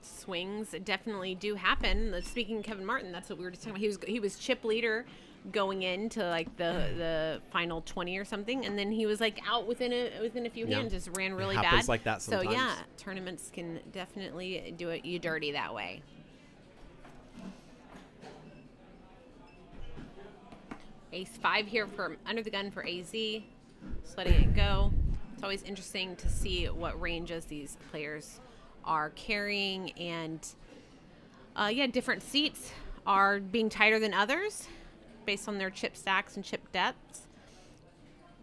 Swings definitely do happen. Speaking of Kevin Martin, that's what we were just talking about. He was chip leader going into like the final 20 or something, and then he was like out within a few Yeah. hands. Just ran really happens bad. like that So yeah, sometimes. tournaments can definitely do it you dirty that way. Ace 5 here for under the gun for AZ. Just letting it go. It's always interesting to see what ranges these players are carrying, and different seats are being tighter than others based on their chip stacks and chip depths.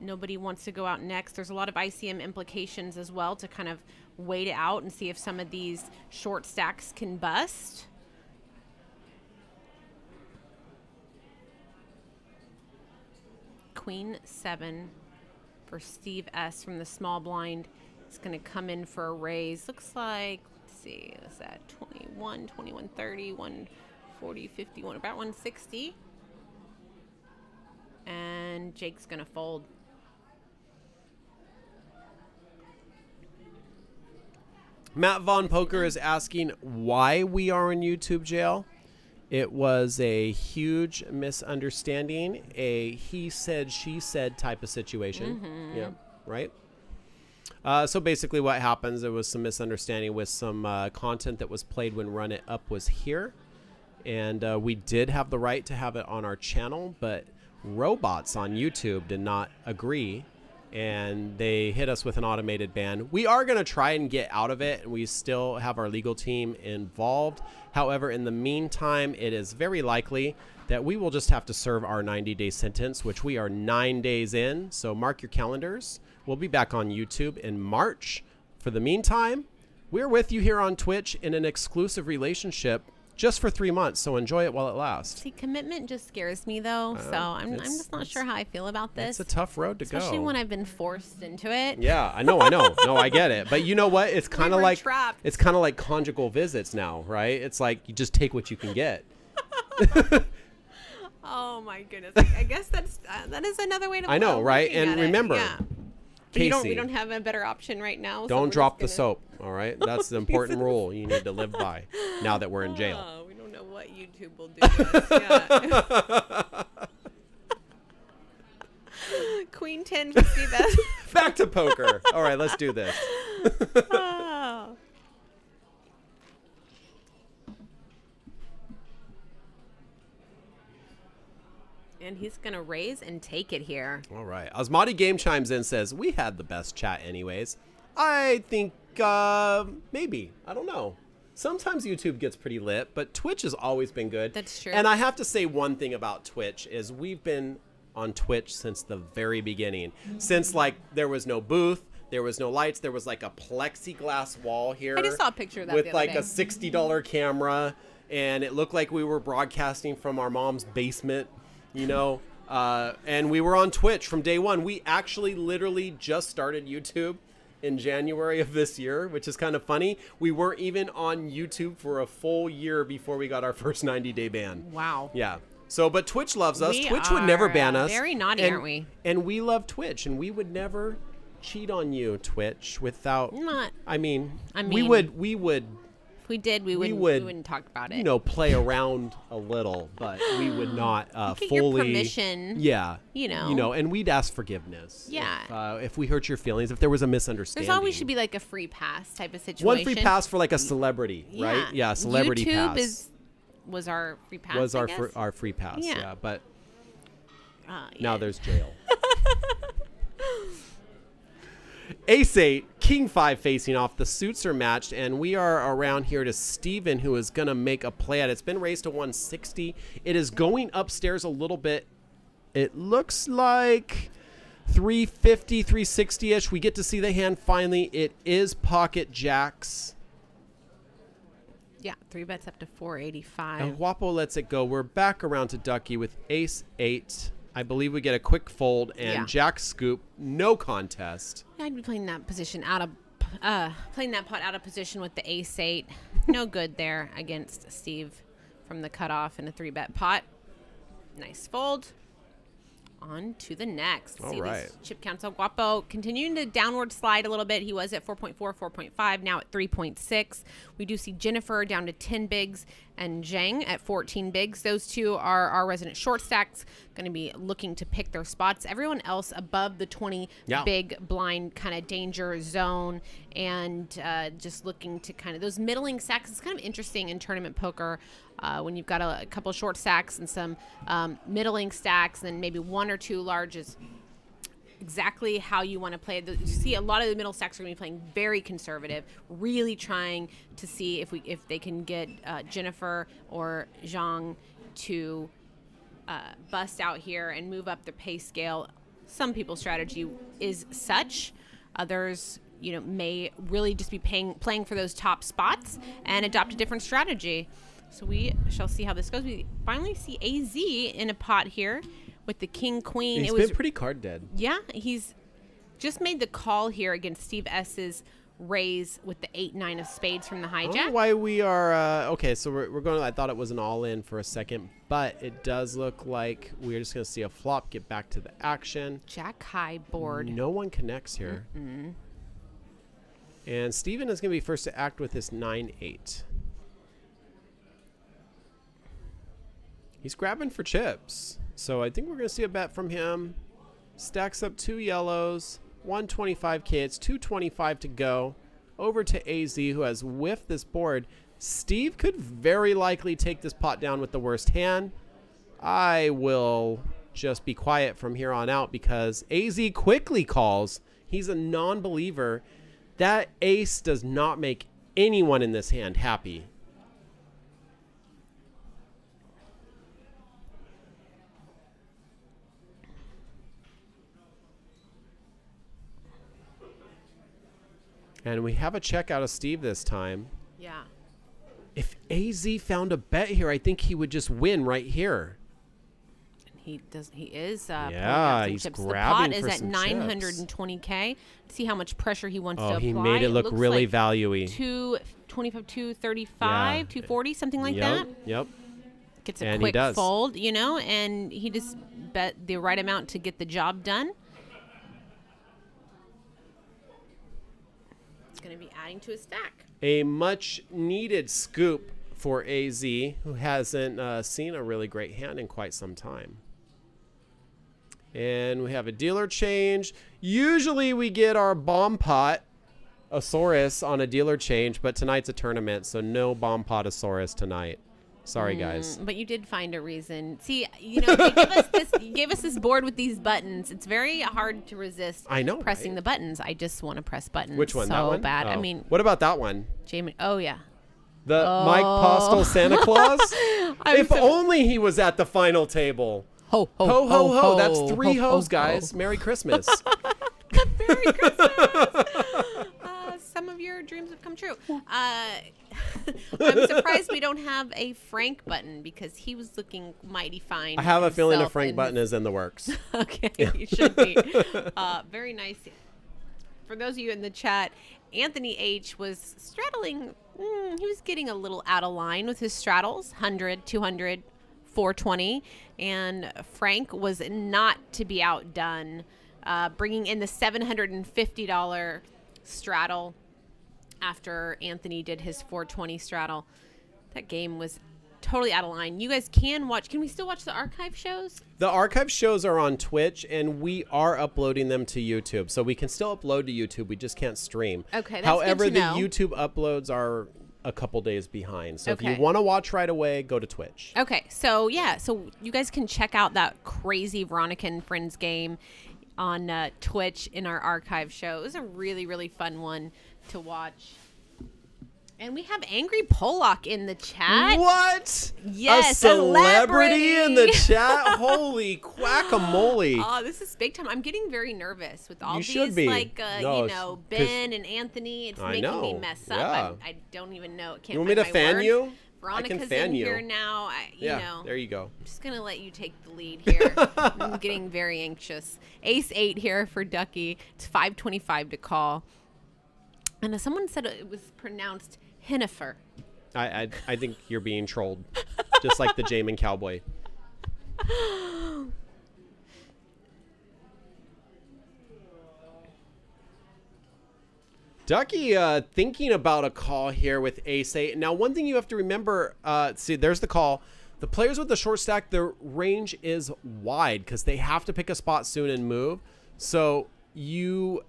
Nobody wants to go out next. There's a lot of ICM implications as well to kind of wait it out and see if some of these short stacks can bust. Queen 7 for Steve S from the small blind. It's going to come in for a raise. Looks like, let's see, what's that? 21, 21, 30, 140, 51, about 160. And Jake's going to fold. Matt Von Poker is asking why we are in YouTube jail. It was a huge misunderstanding, a he said, she said type of situation. Yeah, right? So basically what happens, there was some misunderstanding with some content that was played when Run It Up was here. And we did have the right to have it on our channel, but robots on YouTube did not agree. And they hit us with an automated ban. We are going to try and get out of it, and we still have our legal team involved. However, in the meantime, it is very likely that we will just have to serve our 90-day sentence, which we are 9 days in. So mark your calendars. We'll be back on YouTube in March. For the meantime, we're with you here on Twitch in an exclusive relationship just for 3 months, so enjoy it while it lasts. See, commitment just scares me, though, so I'm just not sure how I feel about this. It's a tough road to go. Especially when I've been forced into it. Yeah, I know. No, I get it. But you know what? It's kind of were like trapped. it's kind of like conjugal visits now, right? It's like you just take what you can get. Oh my goodness! I guess that is another way to. I know, right? looking And at it. remember, yeah. But we Casey, don't have a better option right now. so don't we're drop the just gonna- soap. All right, that's the important rule you need to live by. Now that we're in jail. Oh, we don't know what YouTube will do to us. Yeah. Queen 10 for Steve S. Back to poker. All right, let's do this. Oh. And he's gonna raise and take it here. All right. Osmati Game chimes in, says we had the best chat anyways. I think maybe. I don't know. Sometimes YouTube gets pretty lit, but Twitch has always been good. That's true. And I have to say one thing about Twitch is we've been on Twitch since the very beginning. Since like there was no booth, there was no lights, there was like a plexiglass wall here. I just saw a picture of that with the other like day. a $60 camera, and it looked like we were broadcasting from our mom's basement, you know. And we were on Twitch from day one. We actually literally just started YouTube in January of this year, which is kind of funny. We weren't even on YouTube for a full year before we got our first 90-day ban. Wow. Yeah. So, but Twitch loves us. We Twitch would never are, ban us. very naughty, aren't we? And we love Twitch, and we would never cheat on you, Twitch, without. Not. I mean, we mean, would. If we did, we wouldn't talk about it. You know, play around a little, but we would not Get fully. your permission. Yeah. You know. And we'd ask forgiveness. Yeah. If we hurt your feelings, if there was a misunderstanding. There's always should be like a free pass type of situation. One free pass for like a celebrity, right? Yeah, celebrity YouTube pass. Was our free pass. Was I our guess? our free pass, Yeah. but Yeah. now there's jail. Ace-8, King-5 facing off. The suits are matched, and we are around here to Steven, who is going to make a play at it. It's been raised to 160. It is going upstairs a little bit. It looks like 350, 360-ish. We get to see the hand finally. It is pocket jacks. Yeah, 3 bets up to 485. And Guapo lets it go. We're back around to Ducky with Ace-8. I believe we get a quick fold and Jack scoop. No contest. I'd be playing that position out of playing that pot out of position with the Ace-8. No good there against Steve from the cutoff in a 3-bet pot. Nice fold. On to the next. All See right. these chip counts. So Guapo continuing to downward slide a little bit. He was at 4.4, 4.5, now at 3.6. We do see Jennifer down to 10 bigs and Zhang at 14 bigs. Those two are our resident short stacks, going to be looking to pick their spots. Everyone else above the 20 big blind kind of danger zone, and just looking to kind of those middling stacks. It's kind of interesting in tournament poker when you've got a couple short stacks and some middling stacks, and then maybe 1 or 2 larges. Exactly how you want to play. You see a lot of the middle stacks are going to be playing very conservative, really trying to see if they can get Jennifer or Zhang to bust out here and move up the pay scale. Some people's strategy is such. Others, may really just be playing for those top spots and adopt a different strategy. So we shall see how this goes. We finally see AZ in a pot here with the king queen. He's been pretty card dead. Yeah, he's just made the call here against Steve S's raise with the 8-9 of spades from the hijack. I don't know why we are okay. So we're going. I thought it was an all-in for a second, but it does look like we're just going to see a flop. Get back to the action. Jack high board. No one connects here. And Steven is going to be first to act with his 9-8. He's grabbing for chips. So I think we're going to see a bet from him. Stacks up 2 yellows, 125K. It's 225 to go. Over to AZ, who has whiffed this board. Steve could very likely take this pot down with the worst hand. I will just be quiet from here on out because AZ quickly calls. He's a non-believer. That ace does not make anyone in this hand happy. And we have a check out of Steve this time. Yeah. If AZ found a bet here, I think he would just win right here. He does. He is. Yeah, he's chips. grabbing The pot for is at some 920K. See how much pressure he wants to apply. Oh, he made it look really like value-y. 225, 235, 240, something like that. Yep. Gets a quick fold, and he just bet the right amount to get the job done. Going to be adding to his stack. A much needed scoop for AZ, who hasn't seen a really great hand in quite some time. And we have a dealer change. Usually we get our bomb pot Asaurus on a dealer change, but tonight's a tournament, so no bomb pot Asaurus tonight. Sorry, guys. But you did find a reason. See, they gave us this board with these buttons. It's very hard to resist. I know, pressing right? the buttons. I just want to press buttons. Which one? So That one? bad. Oh. I mean, what about that one? Jamie. Oh yeah. The Mike Postel Santa Claus. If only he was at the final table. Ho ho Ho ho ho! ho. That's 3 Ho, hoes, ho, guys. Merry Christmas. Merry Christmas. Some of your dreams have come true. I'm surprised we don't have a Frank button because he was looking mighty fine. I have a feeling a himself Frank in button his- is in the works. Okay, you should be. Very nice. For those of you in the chat, Anthony H. was straddling. He was getting a little out of line with his straddles. 100, 200, 420, and Frank was not to be outdone, bringing in the $750 straddle after Anthony did his 420 straddle. That game was totally out of line. You guys can watch. Can we still watch the archive shows? The archive shows are on Twitch, and we are uploading them to YouTube. So we can still upload to YouTube. We just can't stream. Okay, that's However, good to know. the YouTube uploads are a couple days behind. So if Okay. you want to watch right away, go to Twitch. Okay, so yeah, so you guys can check out that crazy Veronica and Friends game on Twitch in our archive show. It was a really, really fun one to watch. And we have Angry Pollock in the chat. What? Yes, a celebrity in the celebrity. chat? Holy quackamole. Oh, this is big time. I'm getting very nervous with all You should these, be. like, No, you know, 'cause- Ben and Anthony. It's I making me know, mess up. yeah. I don't even know. Can't You want me to find my fan words. you? Veronica's I can fan in you. here now. You know. There you go. I'm just going to let you take the lead here. I'm getting very anxious. Ace 8 here for Ducky. It's 5:25 to call. And someone said it was pronounced Hennifer. I think you're being trolled, just like the Jamin Cowboy. Ducky thinking about a call here with Ace 8. Now, one thing you have to remember, see, there's the call. The players with the short stack, their range is wide because they have to pick a spot soon and move. So you,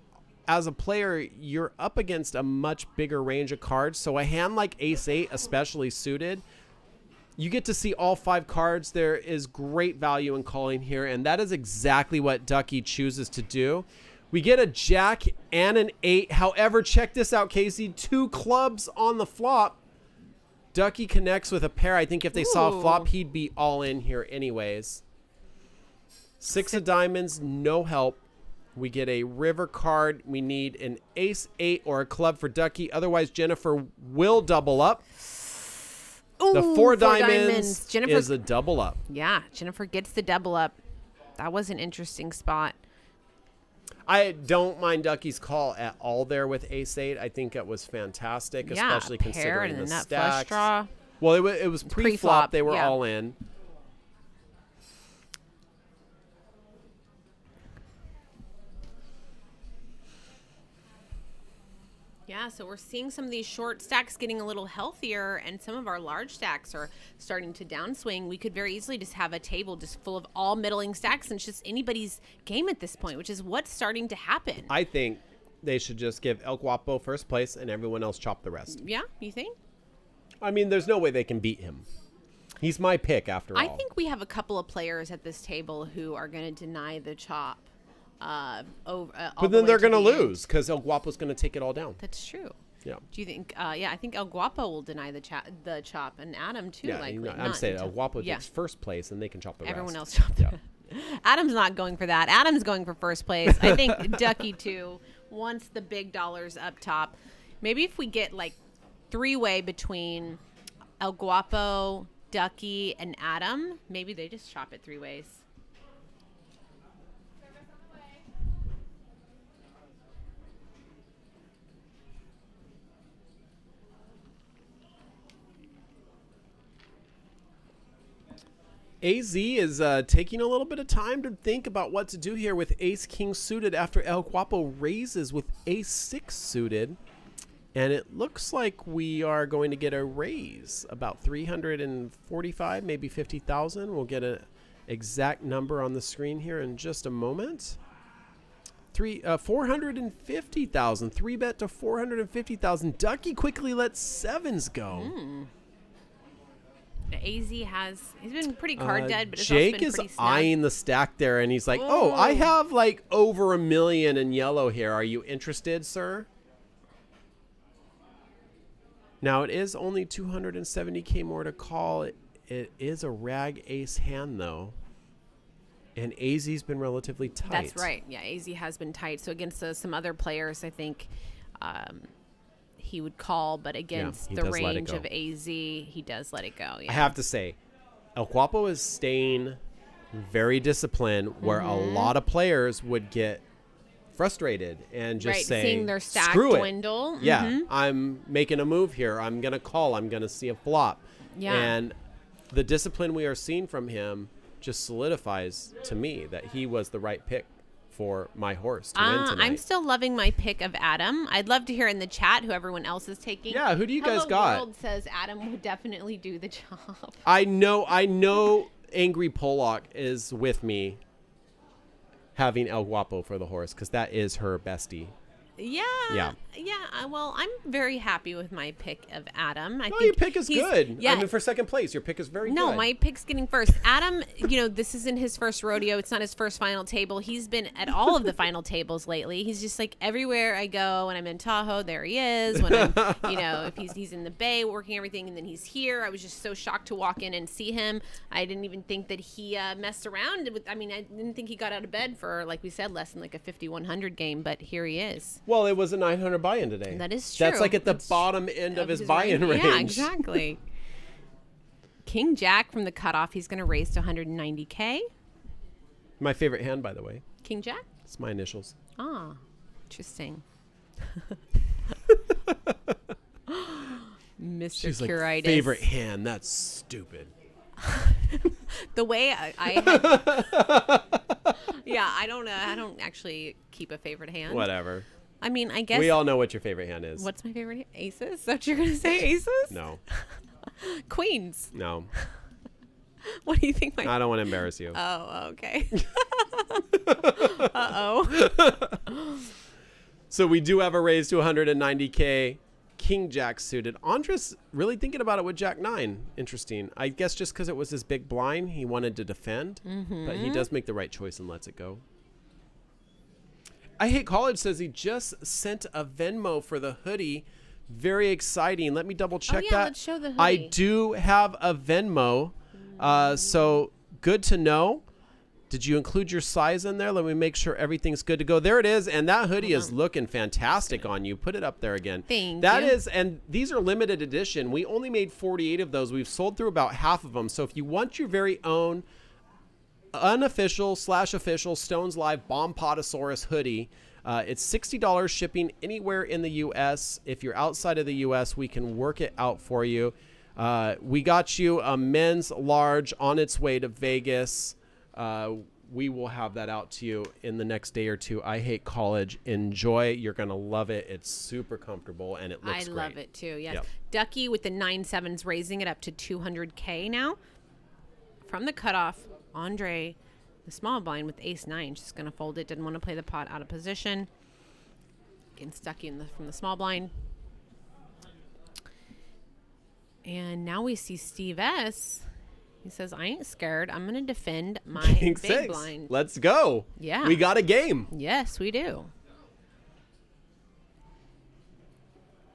as a player, you're up against a much bigger range of cards. So a hand like Ace 8, especially suited, you get to see all 5 cards. There is great value in calling here, and that is exactly what Ducky chooses to do. We get a Jack and an 8. However, check this out, Kasey. 2 clubs on the flop. Ducky connects with a pair. I think if they saw a flop, he'd be all in here anyways. 6 of diamonds, no help. We get a river card. We need an Ace 8 or a club for Ducky. Otherwise, Jennifer will double up. Ooh, The 4 diamonds Jennifer, is a double up. yeah, Jennifer gets the double up. That was an interesting spot. I don't mind Ducky's call at all there with Ace 8. I think it was fantastic, Yeah, especially a pair considering and the a nut stacks. flush draw. Well, it was pre-flop. Pre-flop, They were yeah. all in. Yeah, so we're seeing some of these short stacks getting a little healthier, and some of our large stacks are starting to downswing. We could very easily just have a table just full of all middling stacks, and it's just anybody's game at this point, which is what's starting to happen. I think they should just give El Guapo first place and everyone else chop the rest. Yeah, you think? I mean, there's no way they can beat him. He's my pick after all. I think we have a couple of players at this table who are going to deny the chop. But then they're going to lose because El Guapo's going to take it all down. That's true. Yeah. Do you think? Yeah, I think El Guapo will deny the chop, and Adam too. Yeah, likely. I'm Not saying until- El Guapo yeah. takes first place and they can chop the Everyone rest. else chopped. Yeah. Adam's not going for that. Adam's going for first place. I think Ducky too wants the big dollars up top. Maybe if we get like 3-way between El Guapo, Ducky, and Adam, maybe they just chop it 3 ways. AZ is taking a little bit of time to think about what to do here with Ace King suited after El Guapo raises with Ace 6 suited. And it looks like we are going to get a raise, about 345, maybe 50,000. We'll get an exact number on the screen here in just a moment. 450,000, 3-bet to 450,000. Ducky quickly lets 7s go. AZ he's been pretty card dead, but it's Jake also been is pretty snug. eyeing the stack there, and he's like, "Oh, I have like over $1 million in yellow here. Are you interested, sir?" Now it is only 270K more to call. It is a rag ace hand though, and AZ's been relatively tight. That's right. Yeah, AZ has been tight. So against some other players, I think he would call, but against he the does let it range go. of AZ, he does let it go. Yeah. I have to say, El Guapo is staying very disciplined, where a lot of players would get frustrated and just right, say, seeing their stack "Screw it. dwindle. Yeah, I'm making a move here. I'm going to call. I'm going to see a flop." Yeah. And the discipline we are seeing from him just solidifies to me that he was the right pick for my horse to win tonight. I'm still loving my pick of Adam. I'd love to hear in the chat who everyone else is taking. Yeah, who do you guys Hello got? World says Adam would definitely do the job. I know Angry Pollock is with me having El Guapo for the horse because that is her bestie. Yeah. Well, I'm very happy with my pick of Adam. I think Your pick is good. Yeah. I mean, for second place, your pick is very good. No, my pick's getting first. Adam, this isn't his first rodeo. It's not his first final table. He's been at all of the final tables lately. He's just like everywhere I go. When I'm in Tahoe, there he is. When I'm, if he's in the Bay working everything, and then he's here. I was just so shocked to walk in and see him. I didn't even think that he messed around with. I didn't think he got out of bed for, like we said, less than like a 5,100 game. But here he is. Well, it was a 900 buy-in today. That is true. That's like at the bottom end of his buy-in range. Yeah, exactly. King Jack from the cutoff. He's going to raise to 190K. My favorite hand, by the way. King Jack? It's my initials. Ah, interesting. Mr. She's Kuraitis. like, favorite hand. That's stupid. The way yeah, I don't actually keep a favorite hand. Whatever. I mean, I guess We all know what your favorite hand is. what's my favorite hand? Aces? Is that what you're gonna say? Aces? No. Queens. No. What do you think my I don't want to embarrass you. Oh, okay. Uh-oh. So we do have a raise to 190K. King Jack suited. Andres really thinking about it with Jack 9. Interesting. I guess just because it was his big blind, he wanted to defend. But he does make the right choice and lets it go. I Hate College says he just sent a Venmo for the hoodie. Very exciting. Let me double check that. Let's show the hoodie. I do have a Venmo. So good to know. Did you include your size in there? Let me make sure everything's good to go. There it is. And that hoodie is looking fantastic on you. Put it up there again. Thank That you. is, and these are limited edition. We only made 48 of those. We've sold through about half of them. So if you want your very own unofficial/official Stones Live Bompotosaurus hoodie, it's $60 shipping anywhere in the U.S. If you're outside of the U.S., we can work it out for you. We got you a men's large on its way to Vegas. We will have that out to you in the next day or two. I Hate College. Enjoy. You're going to love it. It's super comfortable, and it looks great. I love it, too. Yes. Yep. Ducky with the 9/7s raising it up to 200K now. From the cutoff, Andre, the small blind with ace-9, just going to fold it. Didn't want to play the pot out of position. Getting stuck from the small blind. And now we see Steve S. He says, I ain't scared. I'm going to defend my King big 6. blind. Let's go. Yeah. We got a game. Yes, we do.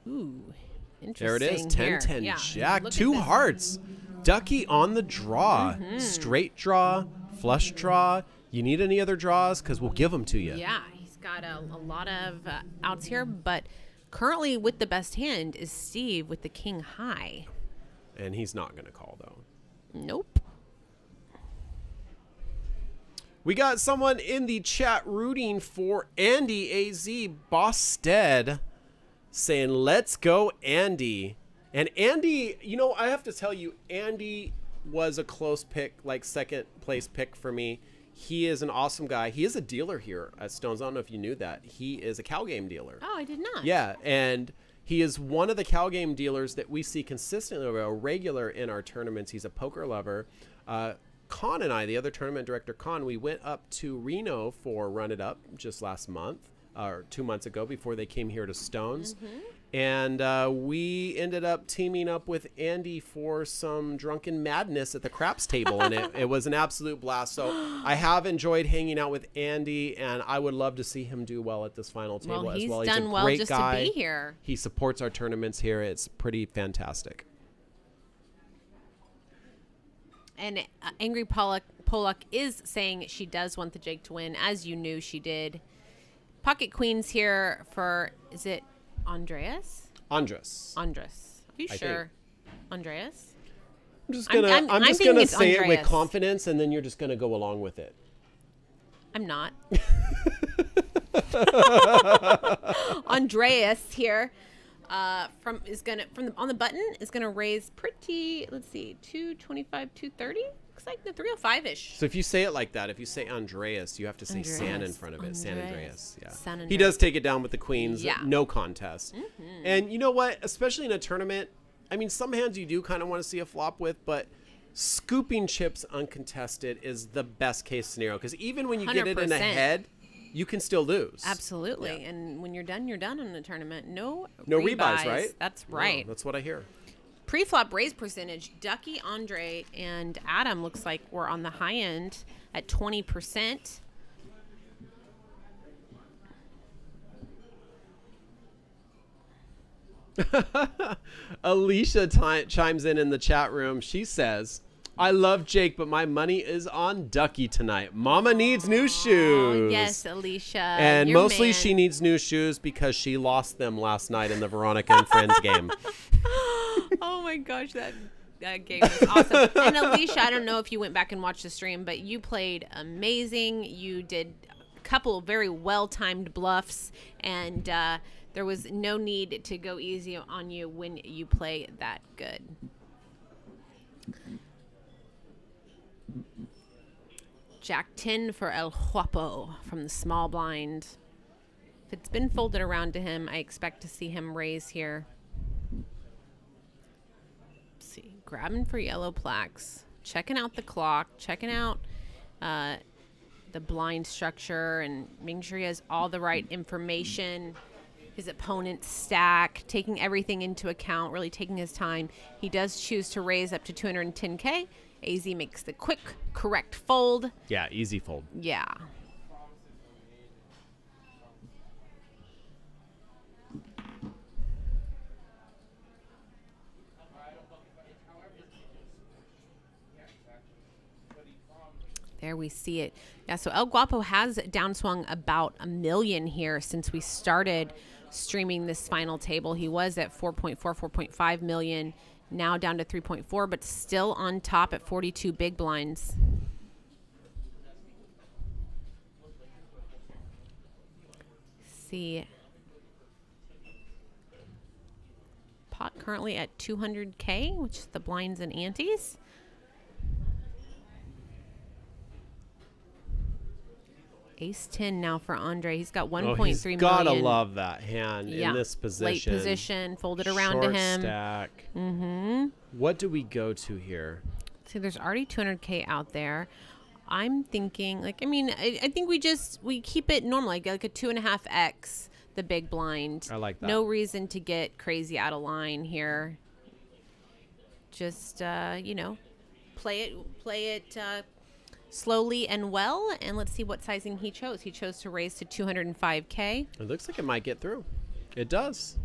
Ooh, There interesting. it is. 10-10 Yeah. Jack. Look at 2 this. hearts. Ducky on the draw. Straight draw. Flush draw. You need any other draws? Because we'll give them to you. Yeah, he's got a lot of outs here, but currently with the best hand is Steve with the king high. And he's not going to call, though. Nope. We got someone in the chat rooting for Andy AZ Bosted saying, let's go, Andy. And Andy, I have to tell you, Andy was a close pick, like second place pick for me. He is an awesome guy. He is a dealer here at Stones. I don't know if you knew that. He is a cow game dealer. Oh, I did not. Yeah, and he is one of the cow game dealers that we see consistently, a regular in our tournaments. He's a poker lover. Con and I, the other tournament director, Con, we went up to Reno for Run It Up just last month, or 2 months ago before they came here to Stones. And we ended up teaming up with Andy for some drunken madness at the craps table, and it was an absolute blast. So I have enjoyed hanging out with Andy, and I would love to see him do well at this final table Well, as well. he's He's done a well great just guy. to be here. He supports our tournaments here. It's pretty fantastic. And Angry Pollock is saying she does want the Jake to win, as you knew she did. Pocket Queens here for, is it Andres? Andres. Andres. Are you I sure? Andreas? I'm just I'm gonna thinking it's say it with Andreas. confidence, and then you're just gonna go along with it. I'm not. Andreas here. on the button is gonna raise pretty. Let's see, 225, 230. Looks like the 305-ish. So if you say it like that, if you say Andreas, you have to say San in Andreas. front of it. San Andreas. Yeah. San He Andreas. does take it down with the queens. Yeah. No contest. And you know what? Especially in a tournament, I mean, some hands you do kind of want to see a flop with, but scooping chips uncontested is the best case scenario, because even when you get it in a 100%. head, you can still lose. Absolutely. Yeah. And when you're done in the tournament. No rebuys, rebuys, right? That's No, right. that's what I hear. Pre-flop raise percentage, Ducky, Andre, and Adam looks like we're on the high end at 20%. Alicia chimes in the chat room. She says, I love Jake, but my money is on Ducky tonight. Mama needs new shoes. Oh, yes, Alicia. And your mostly man. she needs new shoes because she lost them last night in the Veronica and Friends game. Oh my gosh, that game was awesome. And Alicia, I don't know if you went back and watched the stream, but you played amazing. You did a couple of very well-timed bluffs, and there was no need to go easy on you when you play that good. Jack 10 for El Guapo from the small blind. If it's been folded around to him, I expect to see him raise here. Let's see, grabbing for yellow plaques, checking out the clock, checking out the blind structure, and making sure he has all the right information. His opponent's stack, taking everything into account, really taking his time. He does choose to raise up to 210K. AZ makes the quick, correct fold. Yeah, easy fold. Yeah. There we see it. Yeah, so El Guapo has downswung about $1 million here since we started streaming this final table. He was at 4.4, 4.5 million, now down to 3.4, but still on top at 42 big blinds. See. Pot currently at 200K, which is the blinds and antes. Ace 10 now for Andre. He's got 1.3 million. Gotta love that hand Yeah. in this position. Late position, folded around Short to him. stack. Mm-hmm. What do we go to here? See, there's already 200K out there. I'm thinking, like, I mean, I think we keep it normal, like a 2.5x, the big blind. I like that. No reason to get crazy out of line here. Just, you know, play it slowly and well, and let's see what sizing he chose. He chose to raise to 205K. It looks like it might get through. It does.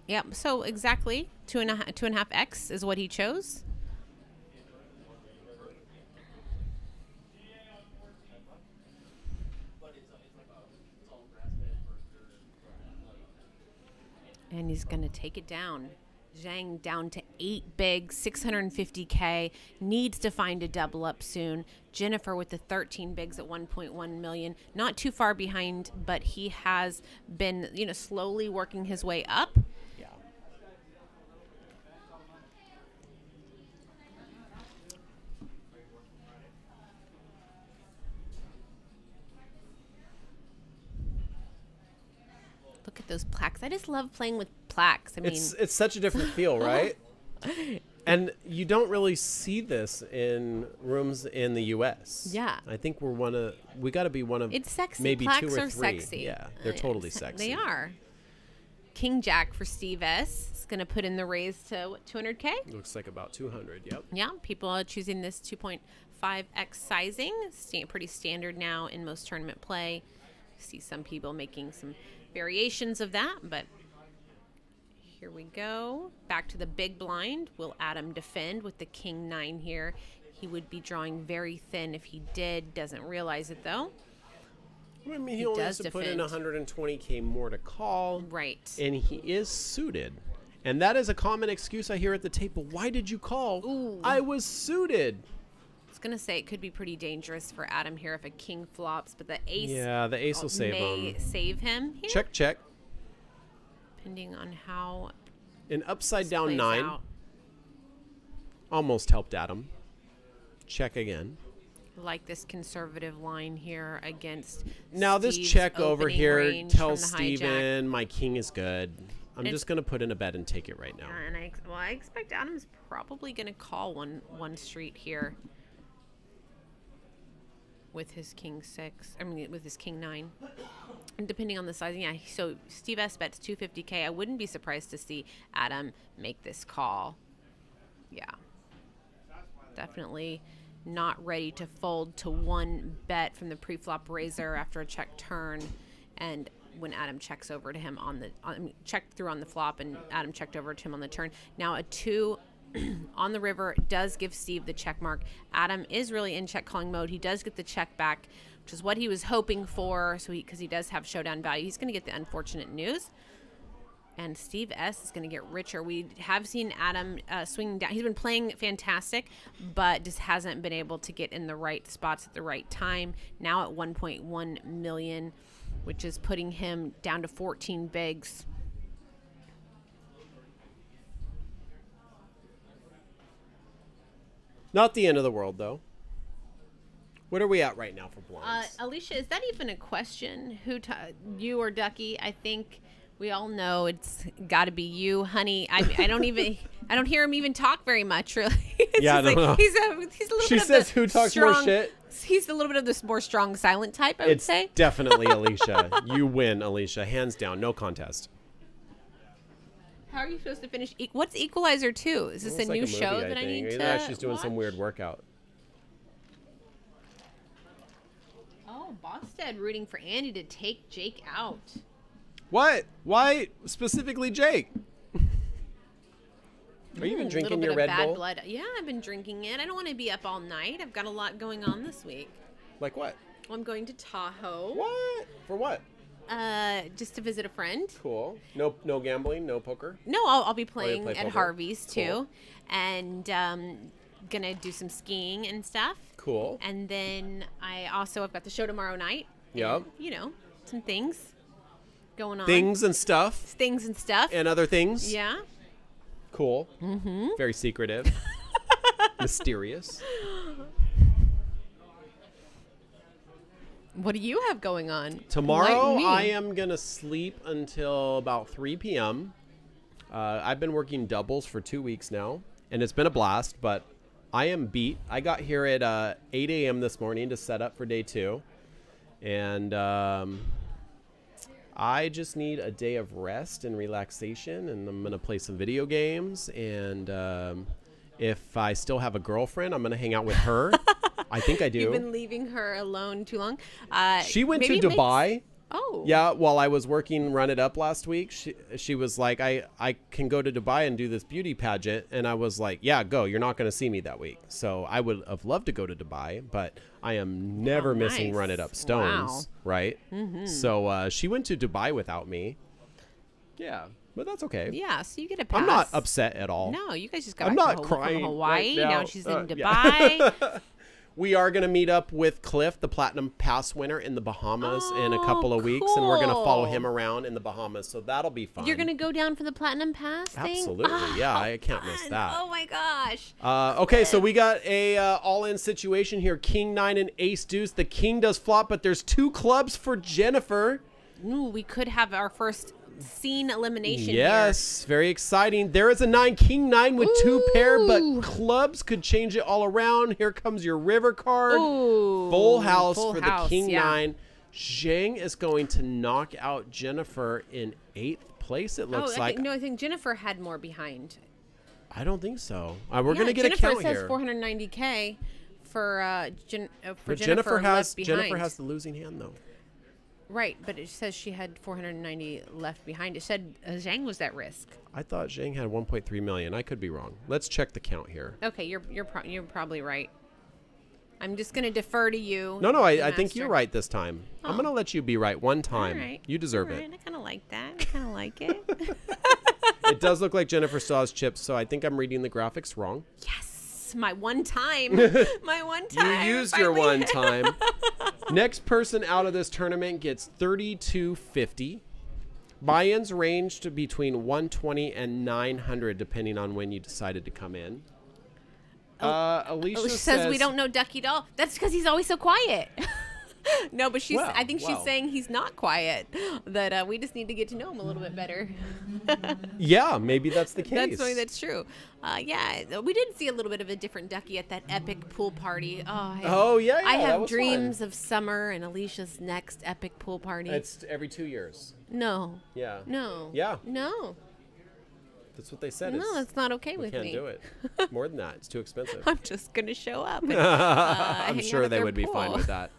Yep. So exactly 2.5x is what he chose. And he's going to take it down. Zhang down to 8 big, 650K, needs to find a double up soon. Jennifer with the 13 bigs at 1.1 million, not too far behind, but he has been, you know, slowly working his way up. Yeah. Look at those plaques. I just love playing with plaques. I mean, It's such a different feel, right? And you don't really see this in rooms in the U.S. Yeah. I think we got to be one of it's sexy. maybe Plaques 2 or 3. are sexy. Yeah, they're totally sexy. They are. King Jack for Steve S. is going to put in the raise to what, 200K? Looks like about 200. Yep. Yeah, people are choosing this 2.5x sizing. Pretty standard now in most tournament play. See some people making some variations of that, but here we go. Back to the big blind. Will Adam defend with the King 9 here? He would be drawing very thin if he did. Doesn't realize it, though. I mean, he only has does to put in defend. 120K more to call. Right. And he is suited. And that is a common excuse I hear at the table. Why did you call? Ooh. I was suited. I was going to say it could be pretty dangerous for Adam here if a king flops, but the ace Yeah, the ace will save may him. save him here. Check, check. Depending on how An upside this down plays 9. out. Almost helped Adam. Check again. Like this conservative line here against Now this Steve's check over opening here range tells from the hijack. Steven my king is good. I'm It's- just going to put in a bet and take it right now. And I expect Adam's probably going to call one street here with his king 6. I mean, with his king 9. And depending on the sizing, yeah. So Steve S bets 250K. I wouldn't be surprised to see Adam make this call. Yeah. Definitely not ready to fold to one bet from the pre-flop raiser after a check turn, and when Adam checks over to him checked through on the flop, and Adam checked over to him on the turn. Now a 2 on the river does give Steve the check mark. Adam is really in check calling mode. He does get the check back, which is what he was hoping for. So because he does have showdown value, he's going to get the unfortunate news. And Steve S is going to get richer. We have seen Adam swinging down. He's been playing fantastic, but just hasn't been able to get in the right spots at the right time. Now at 1.1 million, which is putting him down to 14 bigs. Not the end of the world, though. What are we at right now for blinds? Alicia, is that even a question? You or Ducky? I think we all know it's got to be you, honey. I don't hear him even talk very much, really. It's Yeah, I just don't know. He's a little She bit of says the who talks more strong- shit? He's a little bit of the more strong, silent type, I would It's say. definitely Alicia. You win, Alicia. Hands down. No contest. How are you supposed to finish? What's Equalizer 2? Is this Looks a like new movie, show that I think. need Either to that, she's doing some watch? weird workout. Oh, Bosted rooting for Andy to take Jake out. What? Why specifically Jake? Are you even drinking your Little bit Red of bad Bull? blood. Yeah, I've been drinking it. I don't want to be up all night. I've got a lot going on this week. Like what? Well, I'm going to Tahoe. What? For what? Just to visit a friend. Cool. No gambling, no poker. No, I'll be playing play at poker? Harvey's too, Cool. and gonna do some skiing and stuff. Cool. And then I also have got the show tomorrow night. Yep. And, you know, some things going on. Things and stuff Things and stuff. and other things. Yeah. Cool. Mm-hmm. Very secretive. Mysterious. What do you have going on? Tomorrow, Like me. I am going to sleep until about 3 p.m. I've been working doubles for 2 weeks now, and it's been a blast, but I am beat. I got here at 8 a.m. this morning to set up for day 2, and I just need a day of rest and relaxation, and I'm going to play some video games, and if I still have a girlfriend, I'm going to hang out with her. I think I do. You've been leaving her alone too long. She went to maybe it Dubai. makes- Oh. Yeah, while I was working Run It Up last week, she was like, I can go to Dubai and do this beauty pageant. And I was like, yeah, go. You're not going to see me that week. So I would have loved to go to Dubai, but I am never missing nice. Run It Up stones, Wow. right? Mm-hmm. So she went to Dubai without me. Yeah, but that's okay. Yeah, so you get a pass. I'm not upset at all. No, you guys just got I'm back not from crying Hawaii. right now. Now she's in Yeah. Dubai. We are going to meet up with Cliff, the Platinum Pass winner in the Bahamas in a couple of weeks, and we're going to follow cool. him around in the Bahamas. So that'll be fun. You're going to go down for the Platinum Pass thing? Absolutely. Yeah, I can't miss fun. that. Oh, my gosh. Okay, so we got a all-in situation here. King 9 and Ace Deuce. The king does flop, but there's 2 clubs for Jennifer. Ooh, we could have our first scene elimination Yes, very exciting. There is a 9, King 9 with 2 pair, but Ooh. clubs could change it all around. Here comes your river card. Ooh, Full house full for house, the King yeah. 9. Zhang is going to knock out Jennifer in 8th place, it here. looks I like. think Jennifer had more behind. I don't think so. We're going to get Jennifer a count says here. 490K for But Jennifer left behind. Jennifer has the losing hand, though. Right, but it says she had 490 left behind. It said Zhang was at risk. I thought Zhang had 1.3 million. I could be wrong. Let's check the count here. Okay, you're probably right. I'm just gonna defer to you. No, the I think master. you're right this time. I'm Oh. going to let you be right one All time. right. You deserve All it. right, I kind of like that. I kind of like it. It does look like Jennifer still has chips, so I think I'm reading the graphics wrong. Yes, my one time. My one time. You used your finally. one time. Next person out of this tournament gets $32.50. Buy-ins ranged between 120 and 900 depending on when you decided to come in. Alicia says we don't know Ducky at all. That's because he's always so quiet. No, but I think she's saying he's not quiet. That we just need to get to know him a little bit better. Yeah, maybe that's the case. That's true. Yeah, we did see a little bit of a different Ducky at that epic pool party. Yeah, I that have was dreams fun. of summer and Alicia's next epic pool party. It's every 2 years. No. Yeah. No. Yeah. No. That's what they said. No, that's not okay with can't me. do it. More than that. It's too expensive. I'm just going to show up. And, I'm hang sure out at they their would be fine pool. with that.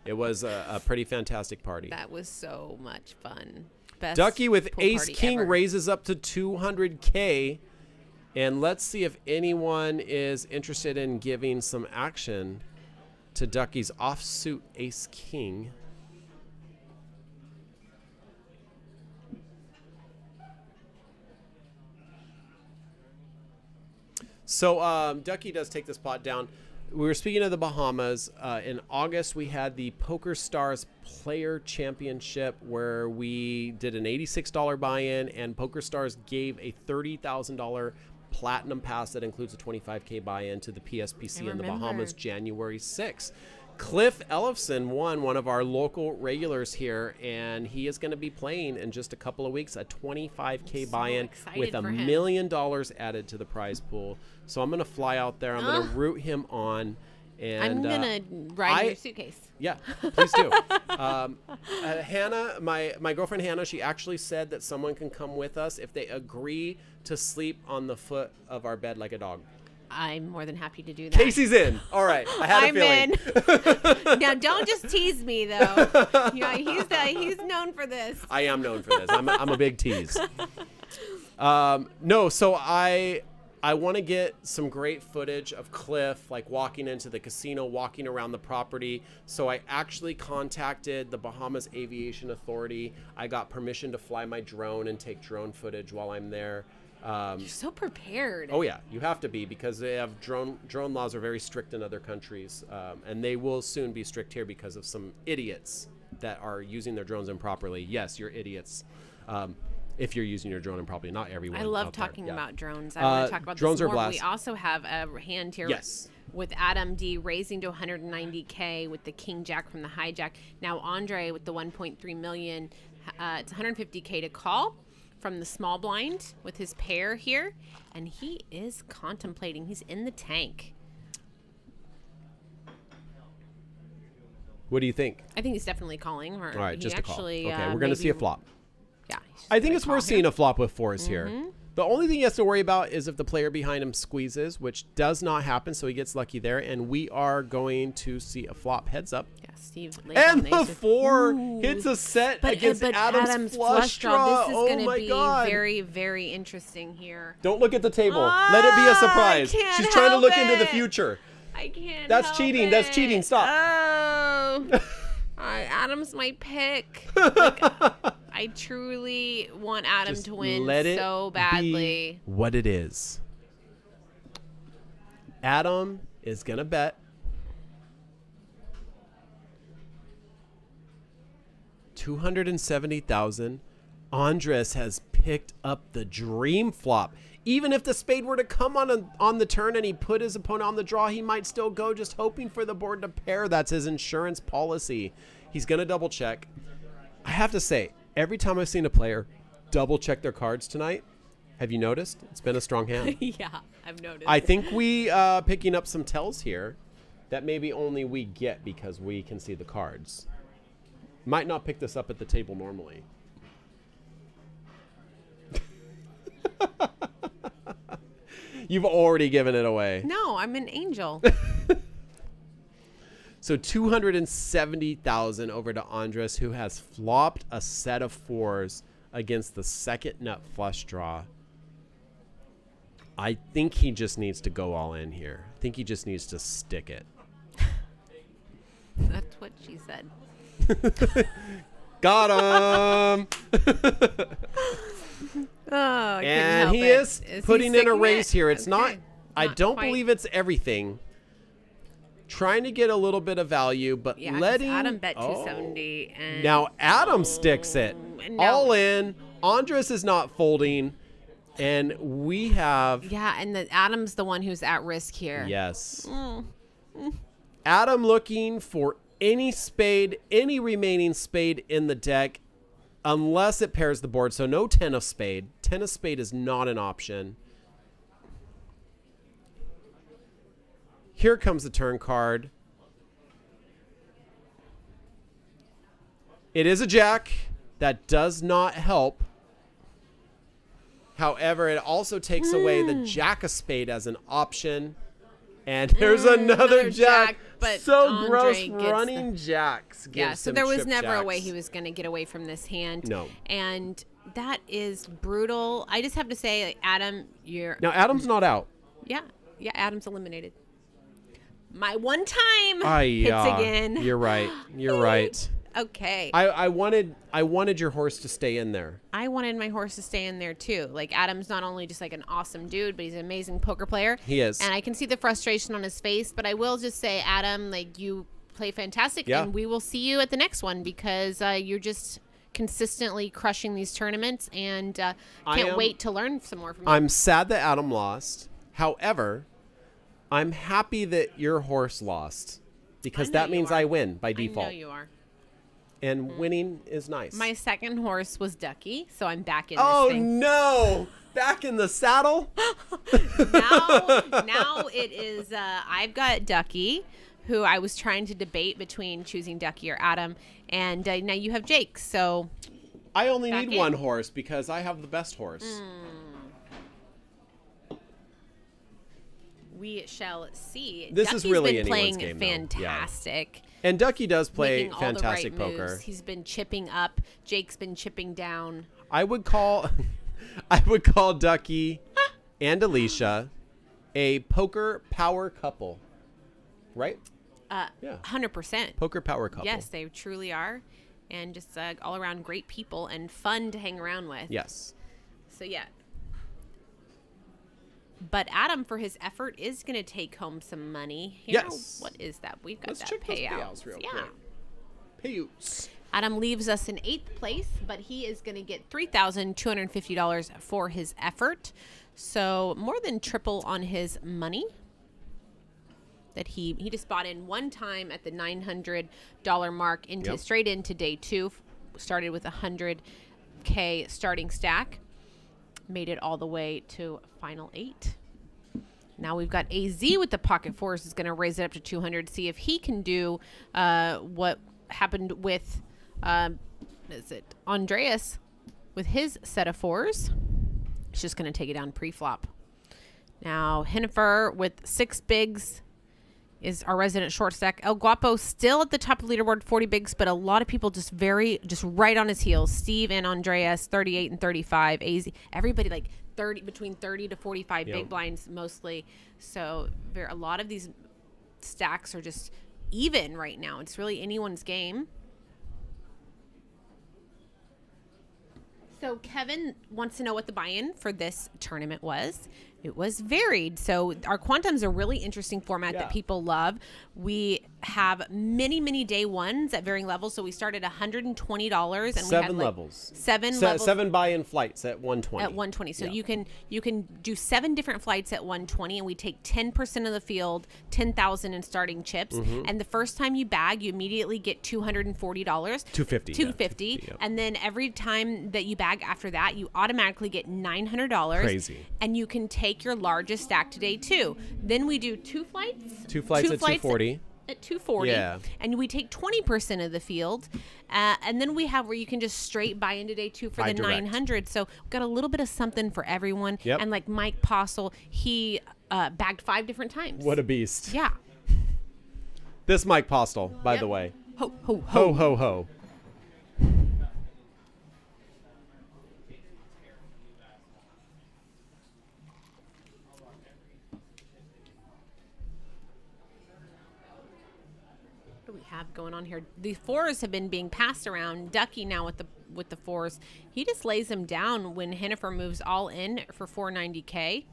It was a pretty fantastic party. That was so much fun. Best Ducky with pool Ace party King ever. raises up to 200K. And let's see if anyone is interested in giving some action to Ducky's offsuit Ace King. So Ducky does take this pot down. We were speaking of the Bahamas. In August, we had the Poker Stars Player Championship where we did an $86 buy-in, and Poker Stars gave a $30,000 platinum pass that includes a $25K buy-in to the PSPC in the Bahamas January 6th. Cliff Ellefson won, one of our local regulars here, and he is going to be playing in just a couple of weeks a $25K buy-in with $1 million added to the prize pool. So I'm going to fly out there. I'm going to root him on. And I'm going to ride in your suitcase. Yeah, please do. Hannah, my girlfriend Hannah, she actually said that someone can come with us if they agree to sleep on the foot of our bed like a dog. I'm more than happy to do that. Casey's in. All right. I had a feeling. In. Now, don't just tease me, though. Yeah, he's known for this. I am known for this. I'm a big tease. No, so I want to get some great footage of Cliff, like walking into the casino, walking around the property. So I actually contacted the Bahamas Aviation Authority. I got permission to fly my drone and take drone footage while I'm there. You're so prepared. Oh yeah, you have to be, because they have drone laws are very strict in other countries, and they will soon be strict here because of some idiots that are using their drones improperly. Yes, you're idiots. If you're using your drone improperly, not everyone. I love out there. talking Yeah. about drones. I want to talk about drones this are more. blast. We also have a hand here. Yes. With Adam D raising to 190K with the King Jack from the hijack. Now Andre with the 1.3 million. It's 150K to call from the small blind with his pair here, and he is contemplating. He's in the tank. What do you think? I think he's definitely calling. Or All right, just a call. Okay, we're going to see a flop. Yeah. I think it's worth seeing a flop with fours here. The only thing he has to worry about is if the player behind him squeezes, which does not happen, so he gets lucky there. And we are going to see a flop. Heads up. Yeah, Steve. And the 4 hits a set against Adam's flush draw. This is going to be very, very interesting here. Don't look at the table. Let it be a surprise. She's trying to look into the future. I can't. That's cheating. That's cheating. Stop. Oh. Adam's my pick. Like, I truly want Adam Just to win let it so badly. be what it is. Adam is going to bet $270,000. Andres has picked up the dream flop. Even if the spade were to come on the turn and he put his opponent on the draw, he might still go, just hoping for the board to pair. That's his insurance policy. He's going to double check. I have to say, every time I've seen a player double check their cards tonight, have you noticed? It's been a strong hand. Yeah, I've noticed. I think we picking up some tells here that maybe only we get because we can see the cards. Might not pick this up at the table normally. You've already given it away. No, I'm an angel. So $270,000 over to Andres, who has flopped a set of 4s against the second nut flush draw. I think he just needs to go all in here. I think he just needs to stick it. That's what she said. Got him! Oh, I And couldn't he help is it. putting in a sticking raise it? here. It's not, Okay. I Not don't quite. believe it's everything. trying to get a little bit of value, but Yeah, 'cause letting Adam bet 270. And now Adam sticks it and now- all in. Andres is not folding, and we have Yeah, and Adam's the one who's at risk here. yes. Adam looking for any spade, any remaining spade in the deck, unless it pairs the board. So no 10 of spade. 10 of spade is not an option. Here comes the turn card. It is a jack. That does not help. However, it also takes away the jack of spade as an option. And there's another jack. but So Andre gross. gets Running jacks. Yeah, gives so him there was trip never a jacks. way he was going to get away from this hand. No. And that is brutal. I just have to say, like, Adam, you're... Now, Adam's not out. Yeah, Adam's eliminated. My one time Ay, hits again. You're right. You're right. Okay. I wanted your horse to stay in there. I wanted my horse to stay in there too. Like, Adam's not only just like an awesome dude, but he's an amazing poker player. He is. And I can see the frustration on his face, but I will just say, Adam, like, you play fantastic, Yeah. and we will see you at the next one because you're just consistently crushing these tournaments, and can't wait to learn some more from you. I'm sad that Adam lost. However, I'm happy that your horse lost because I know that you means are. I win by I default. know you are. And winning is nice. My second horse was Ducky, so I'm back in oh this thing. no! Back in the saddle? Now it is, I've got Ducky, who I was trying to debate between choosing Ducky or Adam, and now you have Jake, so... I only Back need in. one horse because I have the best horse. We shall see. This Ducky's is really been anyone's playing game, though. Yeah. fantastic. And Ducky does play Making all fantastic the right poker. moves. He's been chipping up. Jake's been chipping down. I would call Ducky and Alicia a poker power couple. Right? Yeah. 100%. Poker power couple. Yes, they truly are. And just all around great people and fun to hang around with. Yes. So, yeah. But Adam, for his effort, is going to take home some money. Here, Yes. What is that? We've got Let's that check those payout. payouts real Yeah. quick. Payouts. Adam leaves us in 8th place, but he is going to get $3,250 for his effort. So more than triple on his money that he just bought in one time at the $900 mark into Yep. straight into day 2. Started with $100K starting stack. Made it all the way to final 8. Now we've got AZ with the pocket fours is going to raise it up to 200. See if he can do what happened with Andreas with his set of fours. He's just going to take it down pre-flop. Now Hennifer with 6 bigs is our resident short stack. El Guapo still at the top of the leaderboard, 40 bigs, but a lot of people just right on his heels. Steve and Andreas, 38 and 35. AZ, everybody like between 30 to 45 Yep. big blinds mostly. So a lot of these stacks are just even right now. It's really anyone's game. So Kevin wants to know what the buy-in for this tournament was. It was varied. So our Quantum's a really interesting format that people love. We have many, many day ones at varying levels. So we started at $120 and we had 7 like levels. levels 7 buy-in flights at 120. at 120. So Yeah. you can do 7 different flights at 120, and we take 10% of the field, 10,000 in starting chips. And the first time you bag, you immediately get $240. $250. $250. Yeah. And then every time that you bag after that, you automatically get $900. Crazy. And you can take your largest stack to day 2. Then we do 2 flights. 2 flights at 240. At 240. Yeah. And we take 20% of the field. And then we have where you can just straight buy into day 2 for Buy the direct. 900. So we've got a little bit of something for everyone. Yep. And like Mike Postle, he bagged 5 different times. What a beast. Yeah. This Mike Postle, by Yep. the way. Ho, ho, ho. Ho, ho, ho. What do we have going on here? The 4s have been being passed around. Ducky now with the 4s. He just lays them down when Hennifer moves all in for 490K.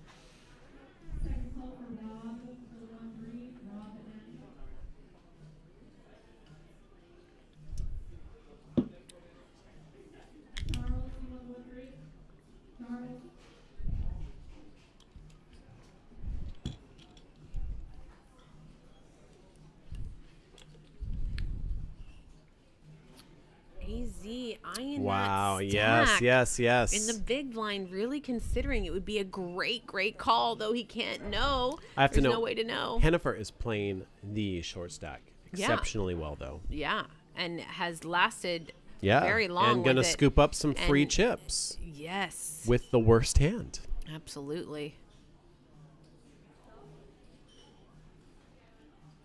eyeing Wow. that Yes. stack Yes. Yes. in the big blind, really considering it would be a great call, though he can't know. I have There's to know. no way to know. Hennifer is playing the short stack exceptionally well, though. Yeah, and has lasted Yeah. very long. And gonna with it. scoop up some free And- chips Yes, with the worst hand. absolutely.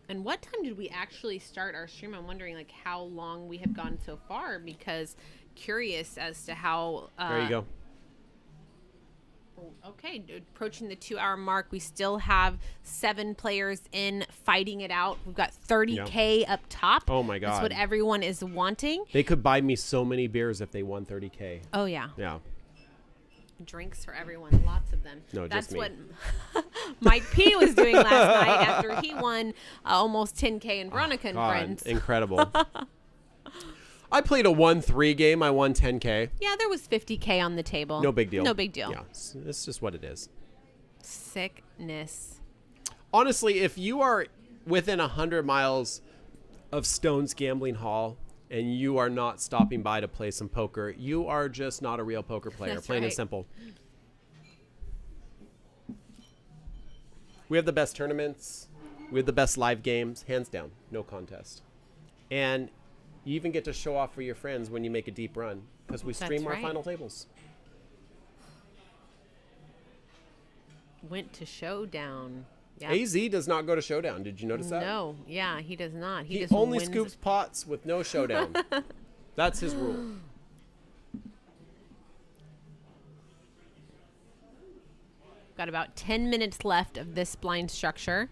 And what time did we actually start our stream? I'm wondering like how long we have gone so far, because curious as to how. There you go. Okay, approaching the 2-hour mark. We still have 7 players in fighting it out. We've got 30K up top. Oh my That's God. what everyone is wanting. They could buy me so many beers if they won 30K. Oh yeah. Yeah. Drinks for everyone, lots of them. No, That's just me. what Mike P was doing last night after he won almost 10K in Veronica and God, Friends. incredible. I played a 1-3 game. I won 10K. Yeah, there was 50K on the table. No big deal. No big deal. Yeah, it's just what it is. Sickness. Honestly, if you are within 100 miles of Stone's Gambling Hall and you are not stopping by to play some poker, you are just not a real poker player. That's Plain and right. simple. We have the best tournaments. We have the best live games, hands down, no contest. And you even get to show off for your friends when you make a deep run, because we stream our right. final tables. Went to Showdown. Yeah. AZ does not go to Showdown. Did you notice that? No, yeah, he does not. He just only wins. scoops pots with no Showdown. That's his rule. Got about 10 minutes left of this blind structure,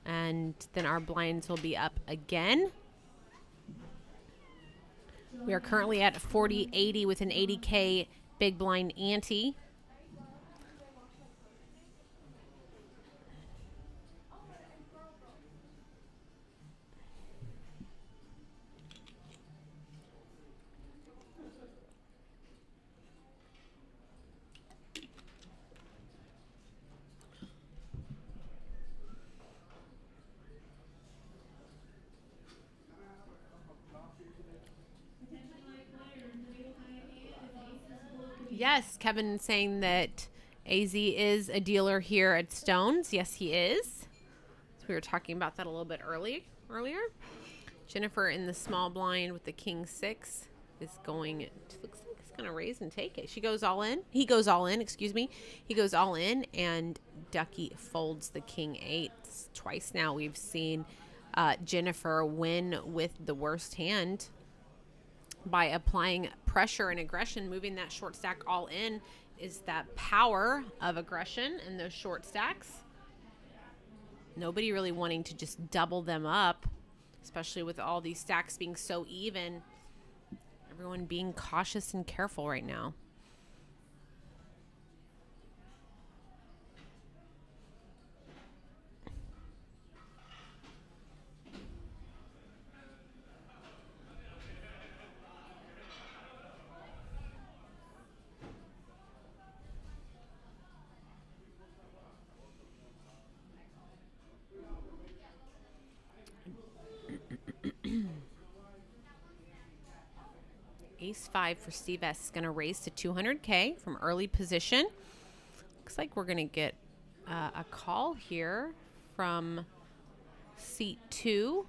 and then our blinds will be up again. We are currently at 40-80 with an 80K big blind ante. Yes, Kevin saying that AZ is a dealer here at Stones. Yes, he is. So we were talking about that a little bit earlier. Jennifer in the small blind with the king 6 is going. It looks like it's going to raise and take it. She goes all in. He goes all in. Excuse me. He goes all in, and Ducky folds the king 8. Twice now we've seen Jennifer win with the worst hand by applying pressure and aggression. Moving that short stack all in is that power of aggression in those short stacks. Nobody really wanting to just double them up, especially with all these stacks being so even. Everyone being cautious and careful right now. Ace 5 for Steve S is going to raise to 200K from early position. Looks like we're going to get a call here from seat 2,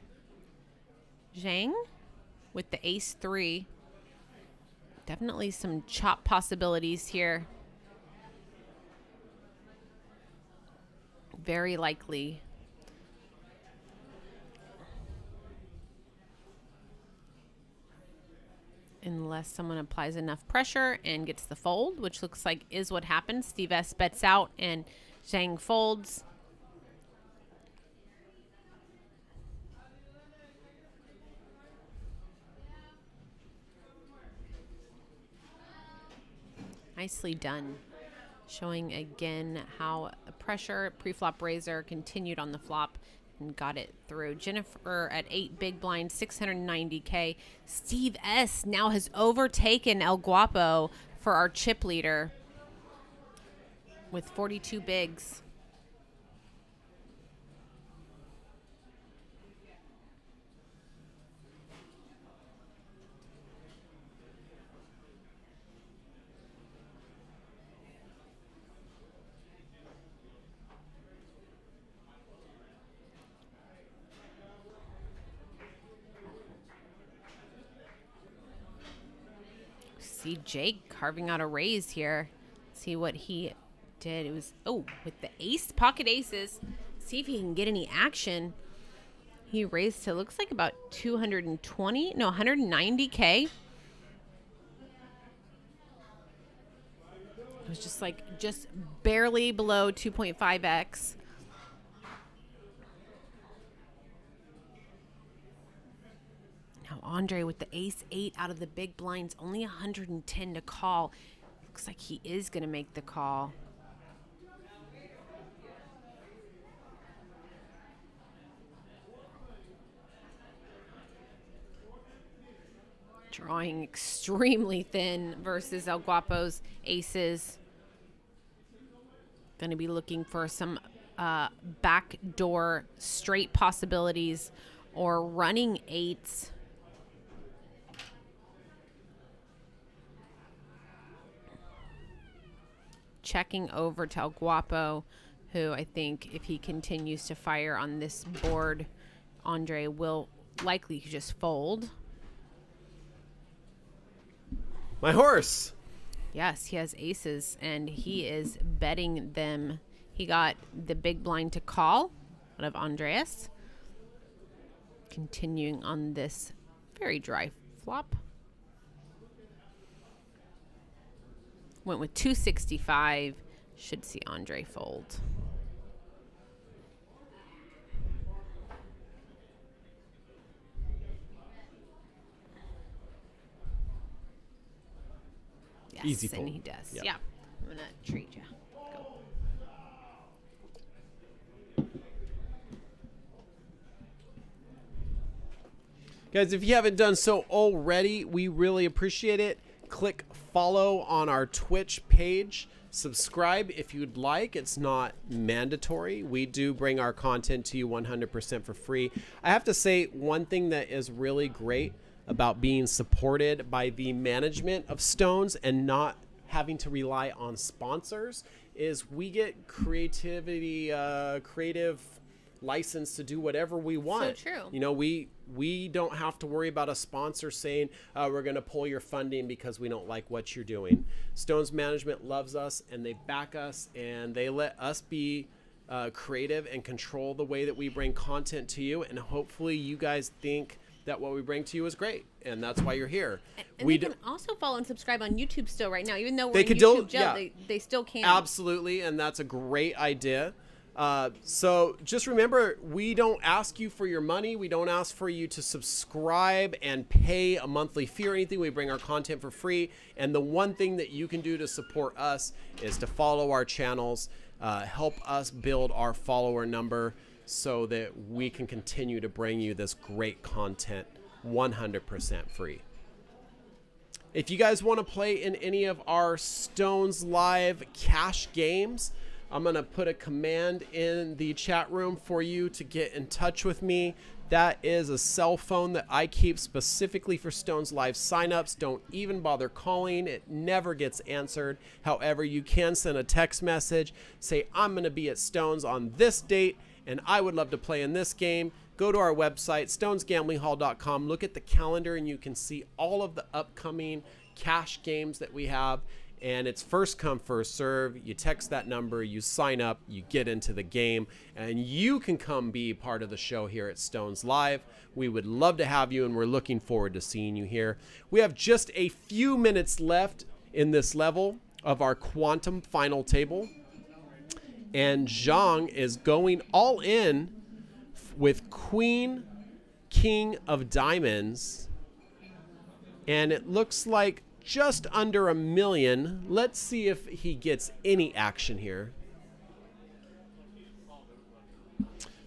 Zhang, with the Ace 3. Definitely some chop possibilities here. Very likely. Unless someone applies enough pressure and gets the fold, which looks like is what happens. Steve S bets out and Zhang folds. Nicely done. Showing again how pressure, pre-flop raiser continued on the flop and got it through. Jennifer at 8 big blind, 690K. Steve S now has overtaken El Guapo for our chip leader with 42 bigs. See Jake carving out a raise here. See what he did. It was, oh, with the ace, pocket aces. See if he can get any action. He raised to, looks like about 220, no, 190K. It was just like, just barely below 2.5x. Now Andre with the ace-8 out of the big blinds, only 110 to call. Looks like he is going to make the call. Drawing extremely thin versus El Guapo's aces. Going to be looking for some backdoor straight possibilities or running eights. Checking over to El Guapo, who I think if he continues to fire on this board, Andre will likely just fold. My horse. Yes, he has aces, and he is betting them. He got the big blind to call out of Andreas. Continuing on this very dry flop. Went with 265. Should see Andre fold. Yes, Easy fold. and he does. Yep. Yeah. I'm going to treat you. Go. Guys, if you haven't done so already, we really appreciate it. Click follow on our Twitch page. Subscribe if you'd like. It's not mandatory. We do bring our content to you 100% for free. I have to say, one thing that is really great about being supported by the management of Stones and not having to rely on sponsors is we get creative license to do whatever we want. So true. You know, we don't have to worry about a sponsor saying we're going to pull your funding because we don't like what you're doing. Stones management loves us and they back us and they let us be creative and control the way that we bring content to you, and hopefully you guys think that what we bring to you is great, and that's why you're here. And they can also follow and subscribe on YouTube still right now, even though we're They in could YouTube do- jail, yeah. they still can. Absolutely, and that's a great idea. So just remember, we don't ask you for your money. We don't ask for you to subscribe and pay a monthly fee or anything. We bring our content for free. And the one thing that you can do to support us is to follow our channels, help us build our follower number so that we can continue to bring you this great content 100% free. If you guys want to play in any of our Stones Live cash games, I'm going to put a command in the chat room for you to get in touch with me. That is a cell phone that I keep specifically for Stones Live signups. Don't even bother calling. It never gets answered. However, you can send a text message. Say, I'm going to be at Stones on this date, and I would love to play in this game. Go to our website, stonesgamblingHall.com. Look at the calendar, and you can see all of the upcoming cash games that we have. And it's first come, first serve. You text that number, you sign up, you get into the game, and you can come be part of the show here at Stones Live. We would love to have you, and we're looking forward to seeing you here. We have just a few minutes left in this level of our Quantum final table. And Zhang is going all in with Queen, King of Diamonds. And it looks like just under $1 million. Let's see if he gets any action here.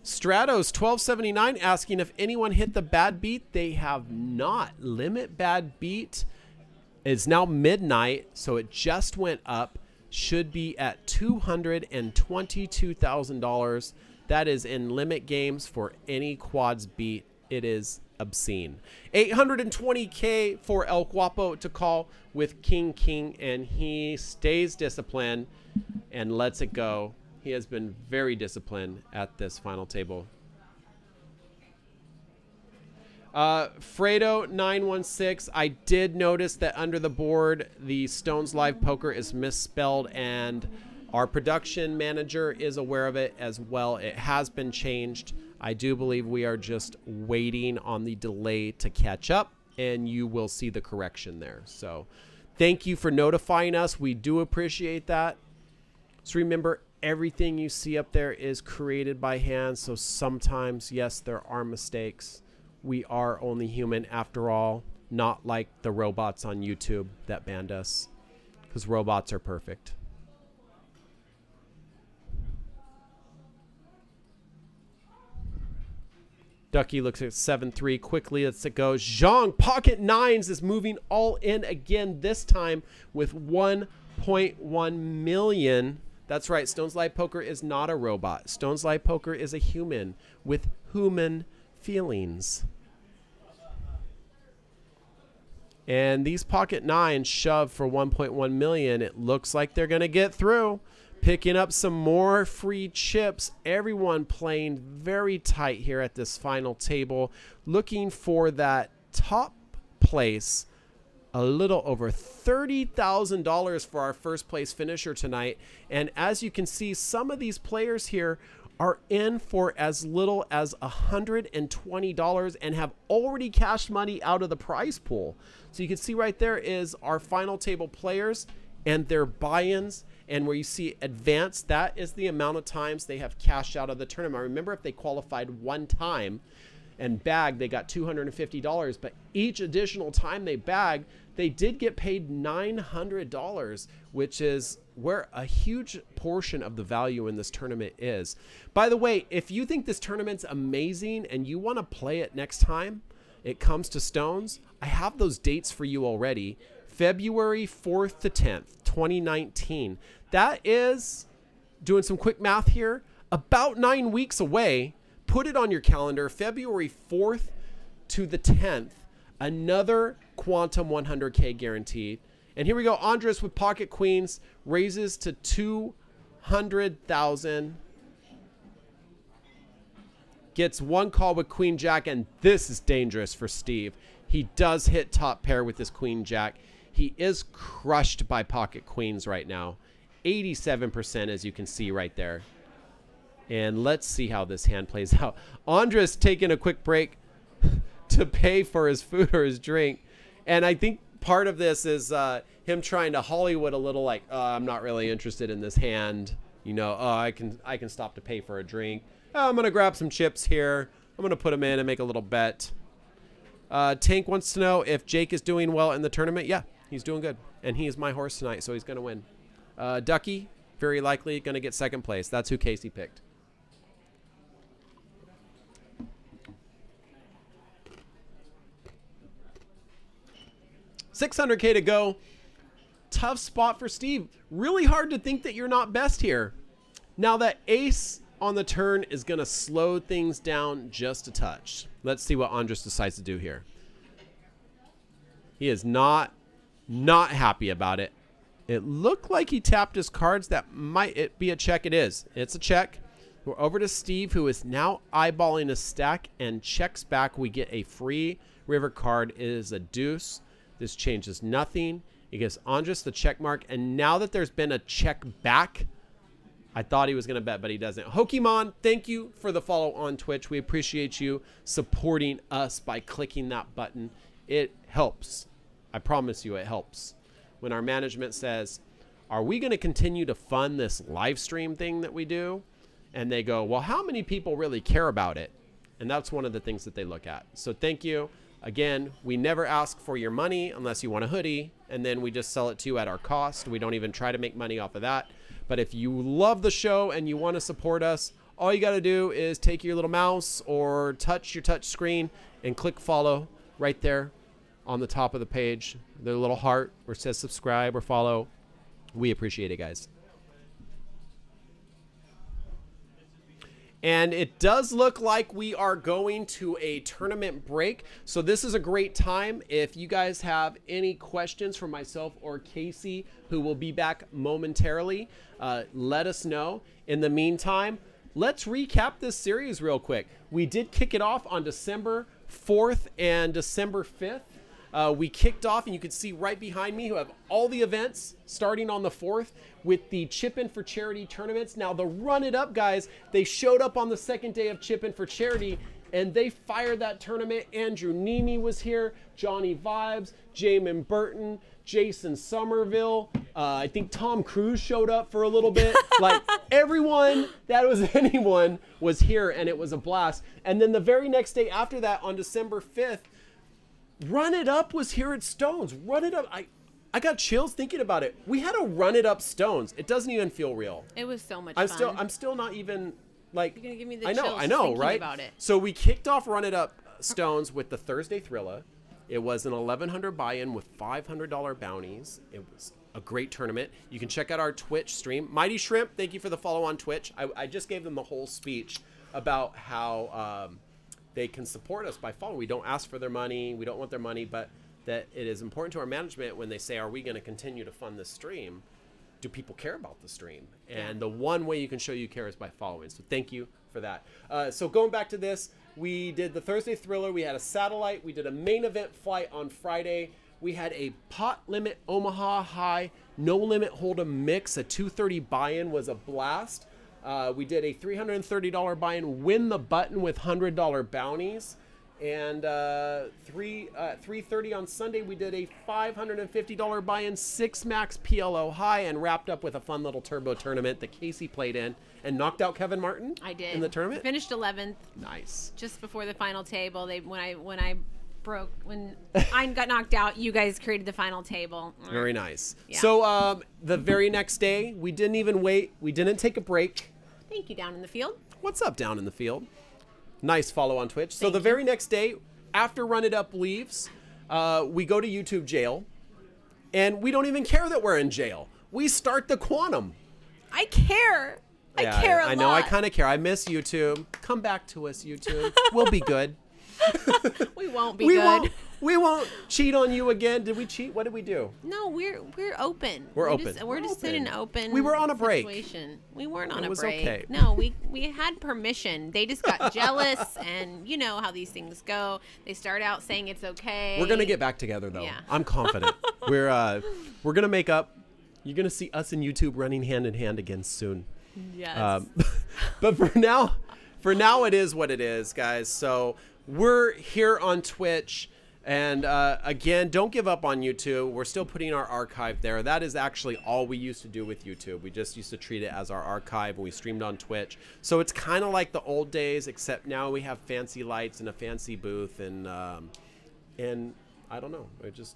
Stratos 1279 asking if anyone hit the bad beat. They have not. Limit bad beat is now midnight, so it just went up. Should be at $222,000. That is in limit games for any quads beat. It is obscene. 820K for El Guapo to call with King, and he stays disciplined and lets it go. He has been very disciplined at this final table. Fredo916, I did notice that under the board, the Stones Live Poker is misspelled, and our production manager is aware of it as well. It has been changed. I do believe we are just waiting on the delay to catch up, and you will see the correction there. So thank you for notifying us. We do appreciate that. So remember, everything you see up there is created by hand. So sometimes, yes, there are mistakes. We are only human after all, not like the robots on YouTube that banned us, because robots are perfect. Ducky looks at 7-3 quickly. Let's go. Zhang, pocket nines, is moving all in again, this time with 1.1 million. That's right. Stones Live Poker is not a robot. Stones Live Poker is a human with human feelings. And these pocket nines shove for 1.1 million. It looks like they're going to get through. Picking up some more free chips. Everyone playing very tight here at this final table. Looking for that top place. A little over $30,000 for our first place finisher tonight. And as you can see, some of these players here are in for as little as $120 and have already cashed money out of the prize pool. So you can see right there is our final table players and their buy-ins. And where you see advanced, that is the amount of times they have cashed out of the tournament. Remember, if they qualified one time and bagged, they got $250. But each additional time they bagged, they did get paid $900, which is where a huge portion of the value in this tournament is. By the way, if you think this tournament's amazing and you want to play it next time it comes to Stones, I have those dates for you already. February 4th to 10th, 2019. That is, doing some quick math here, about 9 weeks away. Put it on your calendar, February 4th to the 10th. Another Quantum 100K guaranteed. And here we go. Andres with pocket queens raises to 200,000. Gets one call with queen jack, and this is dangerous for Steve. He does hit top pair with this queen jack. He is crushed by pocket queens right now. 87%, as you can see right there. And let's see how this hand plays out. Andres taking a quick break to pay for his food or his drink. And I think part of this is him trying to Hollywood a little, like, I'm not really interested in this hand. You know, I can stop to pay for a drink. I'm going to grab some chips here. I'm going to put them in and make a little bet. Tank wants to know if Jake is doing well in the tournament. Yeah, he's doing good. And he is my horse tonight, so he's going to win. Ducky, very likely going to get second place. That's who Kasey picked. $600K to go. Tough spot for Steve. Really hard to think that you're not best here. Now that ace on the turn is going to slow things down just a touch. Let's see what Andres decides to do here. He is not happy about it. It looked like he tapped his cards. That might be a check. It is. It's a check. We're over to Steve, who is now eyeballing a stack and checks back. We get a free river card. It is a deuce. This changes nothing. It gives Andres the check mark. And now that there's been a check back, I thought he was going to bet, but he doesn't. Hokemon, thank you for the follow on Twitch. We appreciate you supporting us by clicking that button. It helps. I promise you it helps. When our management says, are we going to continue to fund this live stream thing that we do? And they go, well, how many people really care about it? And that's one of the things that they look at. So thank you. Again, we never ask for your money unless you want a hoodie, and then we just sell it to you at our cost. We don't even try to make money off of that. But if you love the show and you want to support us, all you got to do is take your little mouse or touch your touch screen and click follow right there on the top of the page. The little heart where it says subscribe or follow. We appreciate it, guys. And it does look like we are going to a tournament break. So this is a great time. If you guys have any questions for myself or Kasey, who will be back momentarily, let us know. In the meantime, let's recap this series real quick. We did kick it off on December 4th and December 5th. We kicked off, and you can see right behind me who have all the events starting on the 4th with the Chip In for Charity tournaments. Now, the Run It Up guys, they showed up on the second day of Chip In for Charity, and they fired that tournament. Andrew Nemi was here, Johnny Vibes, Jamin Burton, Jason Somerville. I think Tom Cruise showed up for a little bit. Like, everyone that was anyone was here, and it was a blast. And then the very next day after that, on December 5th, Run It Up was here at Stones. Run It Up. I got chills thinking about it. We had a Run It Up Stones. It doesn't even feel real. It was so much fun. I'm still not even like. You're gonna give me the I know, chills right? thinking about it. So we kicked off Run It Up Stones with the Thursday Thrilla. It was an 1,100 buy-in with $500 bounties. It was a great tournament. You can check out our Twitch stream. Mighty Shrimp, thank you for the follow on Twitch. I just gave them the whole speech about how they can support us by following. We don't ask for their money. We don't want their money, but that it is important to our management when they say, are we going to continue to fund this stream? Do people care about the stream? And the one way you can show you care is by following. So thank you for that. So going back to this, we did the Thursday Thriller. We had a satellite. We did a main event flight on Friday. We had a pot limit Omaha High, no limit Hold'em mix. A 230 buy-in was a blast. We did a $330 buy-in, win the button with $100 bounties. And 3:30 on Sunday, we did a $550 buy-in, 6 max PLO high, and wrapped up with a fun little turbo tournament that Kasey played in and knocked out Kevin Martin. I did. In the tournament. Finished 11th. Nice. Just before the final table, when I got knocked out, you guys created the final table. Very nice. Yeah. So the very next day, we didn't even wait. We didn't take a break. Thank you, Down in the Field. What's up, Down in the Field? Nice follow on Twitch. So the very next day, after Run It Up leaves, we go to YouTube jail, and we don't even care that we're in jail. We start the Quantum. I care. I care a lot. I know. I kind of care. I miss YouTube. Come back to us, YouTube. We'll be good. We won't be good. We won't cheat on you again. Did we cheat? What did we do? No, we're open. We're open. We're just in an open. We were on a break. Situation. We weren't on a was break. okay. No, we had permission. They just got jealous, and you know how these things go. They start out saying it's okay. We're gonna get back together though. Yeah. I'm confident. We're gonna make up. You're gonna see us and YouTube running hand in hand again soon. Yes. But for now it is what it is, guys. So we're here on Twitch. And again, don't give up on YouTube. We're still putting our archive there. That is actually all we used to do with YouTube. We just used to treat it as our archive, and we streamed on Twitch. So it's kind of like the old days, except now we have fancy lights and a fancy booth, and I don't know. We're just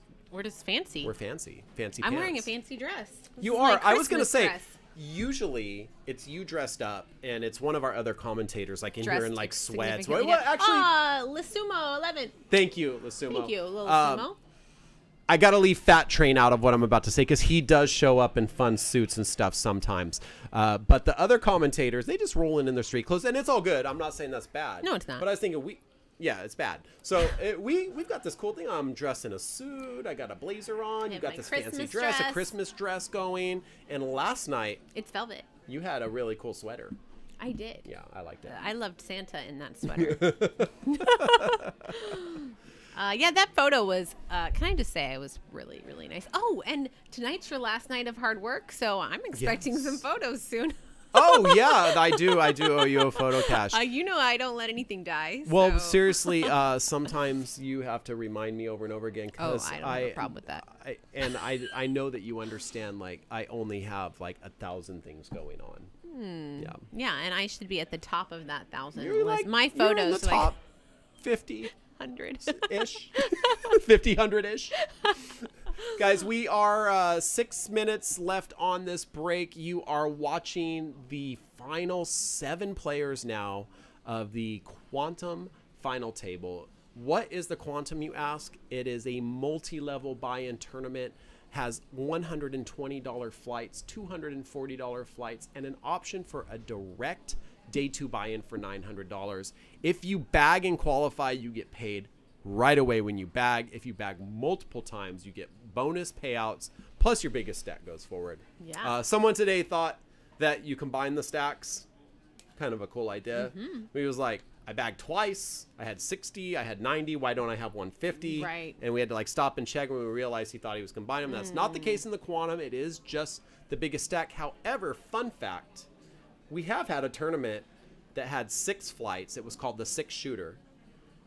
fancy. We're fancy. Fancy. I'm pants. wearing a fancy dress. This You is are. my I was gonna Christmas say. dress. Usually it's you dressed up, and it's one of our other commentators, like in here Dressed in like sweats. significantly Well, actually, Lasumo 11. thank you, Lasumo. Thank you, little Sumo. I gotta leave Fat Train out of what I'm about to say because he does show up in fun suits and stuff sometimes. But the other commentators, they just roll in their street clothes, and it's all good. I'm not saying that's bad. No, it's not. But I was thinking yeah, it's bad. So we've got this cool thing. I'm dressed in a suit. I got a blazer on. You got my this fancy Christmas dress, a dress. Christmas dress going. And last night It's velvet. you had a really cool sweater. I did. Yeah, I liked it. I loved Santa in that sweater. Yeah, that photo was, can I just say, it was really, really nice. Oh, and tonight's your last night of hard work, so I'm expecting Yes. some photos soon. Oh yeah, I do owe you a photo cache. You know I don't let anything die. Well, so. seriously, sometimes you have to remind me over and over again Oh, because I don't have a problem with that. I know that you understand. Like I only have like 1,000 things going on. Yeah. Yeah, and I should be at the top of that 1,000 You're list. like My you're in photos the top 50 100. ish, 50, 100 ish. Guys, we are 6 minutes left on this break. You are watching the final 7 players now of the Quantum final table. What is the Quantum, you ask? It is a multi-level buy-in tournament, has $120 flights, $240 flights, and an option for a direct day 2 buy-in for $900. If you bag and qualify, you get paid right away when you bag. If you bag multiple times, you get bonus payouts, plus your biggest stack goes forward. Yeah. Someone today thought that you combine the stacks. kind of a cool idea. He was like, I bagged twice. I had 60. I had 90. Why don't I have 150? Right. And we had to like stop and check when we realized he thought he was combining them. That's not the case in the Quantum. It is just the biggest stack. However, fun fact, we have had a tournament that had 6 flights. It was called the 6 shooter,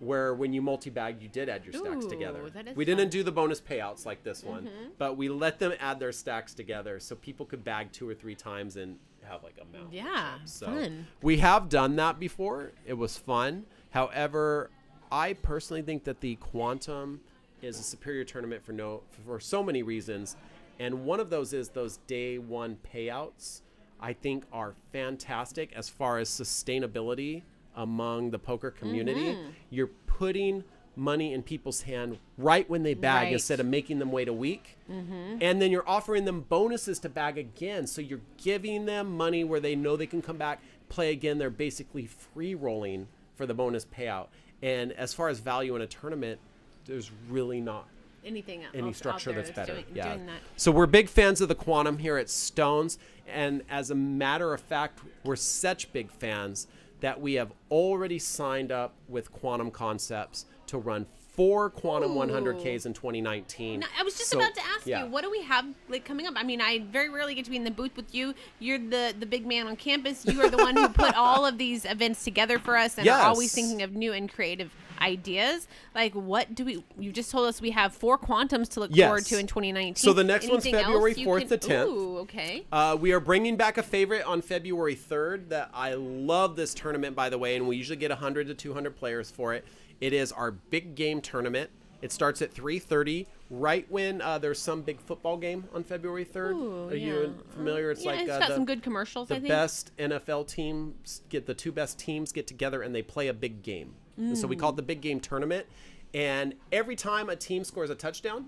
where when you multi-bagged, you did add your stacks Ooh, together. that is We fun. didn't do the bonus payouts like this one, but we let them add their stacks together so people could bag 2 or 3 times and have like a mount. Yeah, So fun. we have done that before. It was fun. However, I personally think that the Quantum is a superior tournament for so many reasons. And one of those is those day one payouts, I think are fantastic as far as sustainability among the poker community. You're putting money in people's hand right when they bag Right. instead of making them wait a week. And then you're offering them bonuses to bag again. So you're giving them money where they know they can come back, play again. They're basically free rolling for the bonus payout. And as far as value in a tournament, there's really not Anything else any out structure there that's better. doing that. So we're big fans of the Quantum here at Stones. And as a matter of fact, we're such big fans that we have already signed up with Quantum Concepts to run 4 Quantum 100Ks in 2019. No, I was just So, about to ask yeah. you, what do we have like coming up? I mean, I very rarely get to be in the booth with you. You're the big man on campus. You are the one who put all of these events together for us and are always Yes. thinking of new and creative ideas. Like, what do we? You just told us we have 4 Quantums to look Yes. forward to in 2019. So the next one's Anything February else you 4th to 10th. Ooh, okay. We are bringing back a favorite on February 3rd that I love this tournament, by the way, and we usually get 100 to 200 players for it. It is our big game tournament. It starts at 3:30, right when there's some big football game on February 3rd. Ooh, Are you familiar? It's yeah, like it's got some good commercials, I the think. best NFL teams the 2 best teams get together and they play a big game. And so we call it the big game tournament. And every time a team scores a touchdown,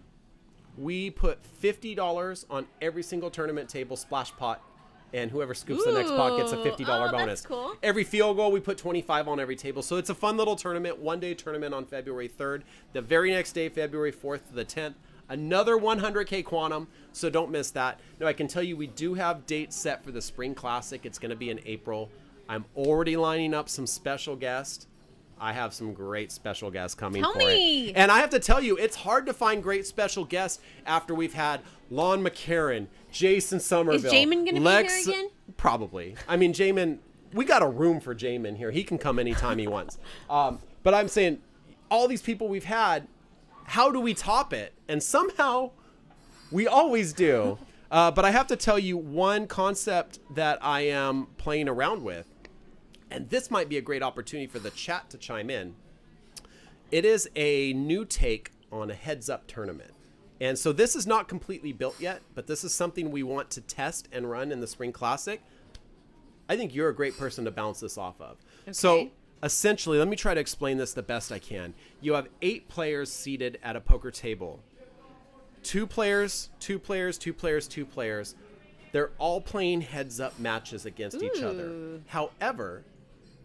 we put $50 on every single tournament table splash pot, and whoever scoops the next pot gets a $50 Ooh, oh, bonus. that's cool. Every field goal, we put 25 on every table. So it's a fun little tournament, 1-day tournament on February 3rd. The very next day, February 4th to the 10th, another 100K Quantum, so don't miss that. Now, I can tell you we do have dates set for the Spring Classic. It's going to be in April. I'm already lining up some special guests. I have some great special guests coming Tell for me. it. And I have to tell you, it's hard to find great special guests after we've had Lon McCarran, Jason Somerville. Jamin gonna be here again? Probably. I mean, Jamin, we got a room for Jamin here. He can come anytime he wants. But I'm saying, all these people we've had, how do we top it? And somehow, we always do. But I have to tell you one concept that I am playing around with. And this might be a great opportunity for the chat to chime in. It is a new take on a heads-up tournament. And so this is not completely built yet, but this is something we want to test and run in the Spring Classic. I think you're a great person to bounce this off of. So essentially, let me try to explain this the best I can. You have 8 players seated at a poker table. 2 players, 2 players, 2 players, 2 players. They're all playing heads-up matches against each other. However,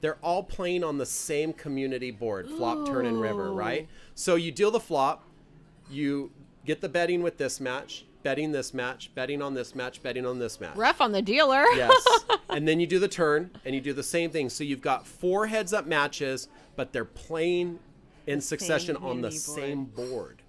they're all playing on the same community board, flop, turn, and river, right? So you deal the flop, you get the betting with this match, betting this match, betting on this match, betting on this match. Rough on the dealer. Yes. And then you do the turn, and you do the same thing. So you've got 4 heads-up matches, but they're playing in succession on the community same board.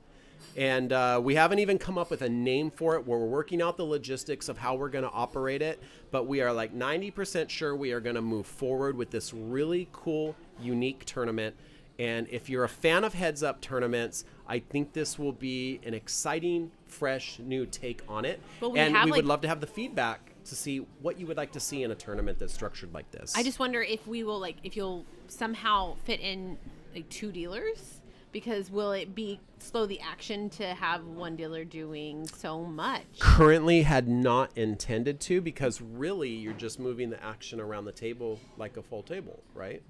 And we haven't even come up with a name for it. We're working out the logistics of how we're going to operate it. But we are like 90% sure we are going to move forward with this really cool, unique tournament. And if you're a fan of heads-up tournaments, I think this will be an exciting, fresh, new take on it. But we and have, we would like- love to have the feedback to see what you would like to see in a tournament that's structured like this. I just wonder if we will if you'll somehow fit in like 2 dealers, because will it be slow the action to have one dealer doing so much? Currently had not intended to, because really you're just moving the action around the table like a full table, right?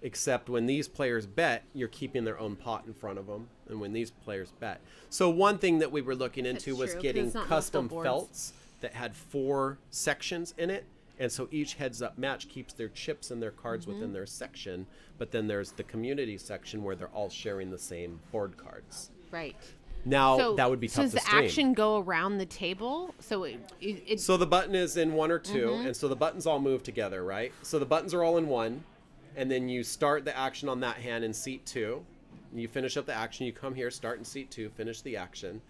Except when these players bet, you're keeping their own pot in front of them, and when these players bet. So one thing that we were looking into That's was true, 'cause getting it's not custom multiple boards. felts that had 4 sections in it. And so each heads-up match keeps their chips and their cards within their section, but then there's the community section where they're all sharing the same board cards. Right. Now that would be So tough does to the stream. action go around the table? So it's So the button is in 1 or 2, and so the buttons all move together, right? So the buttons are all in 1, and then you start the action on that hand in seat 2. You finish up the action, you come here, start in seat 2, finish the action,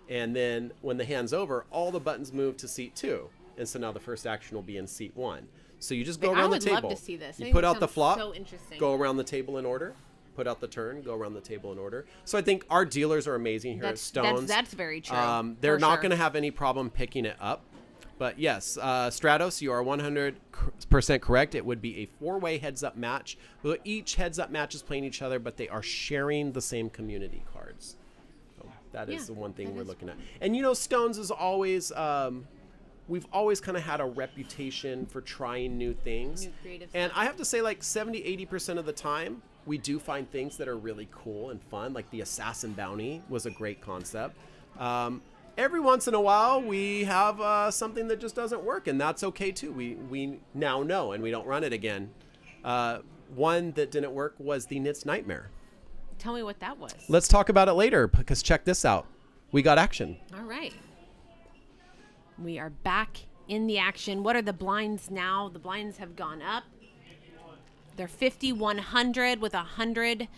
and then when the hand's over, all the buttons move to seat 2, and so now the first action will be in seat 1. So you just go I around the would table. love to see this. I You think put this out the sounds flop, so interesting. go around the table in order. Put out the turn, go around the table in order. So I think our dealers are amazing here at Stones. That's very true. They're for not sure. going to have any problem picking it up. But yes, Stratos, you are 100% correct. It would be a 4-way heads-up match. Well, each heads-up match is playing each other, but they are sharing the same community cards. So that is the one thing we're looking at. And you know, Stones is always... we've always kind of had a reputation for trying new things. New creative And stuff. I have to say, like 70-80% of the time, we do find things that are really cool and fun. Like the Assassin Bounty was a great concept. Every once in a while, we have something that just doesn't work, and that's okay too. We now know, and we don't run it again. One that didn't work was the Knits Nightmare. Tell me what that was. Let's talk about it later, because check this out. We got action. All right. We are back in the action. What are the blinds now? The blinds have gone up. They're 50-100 with 100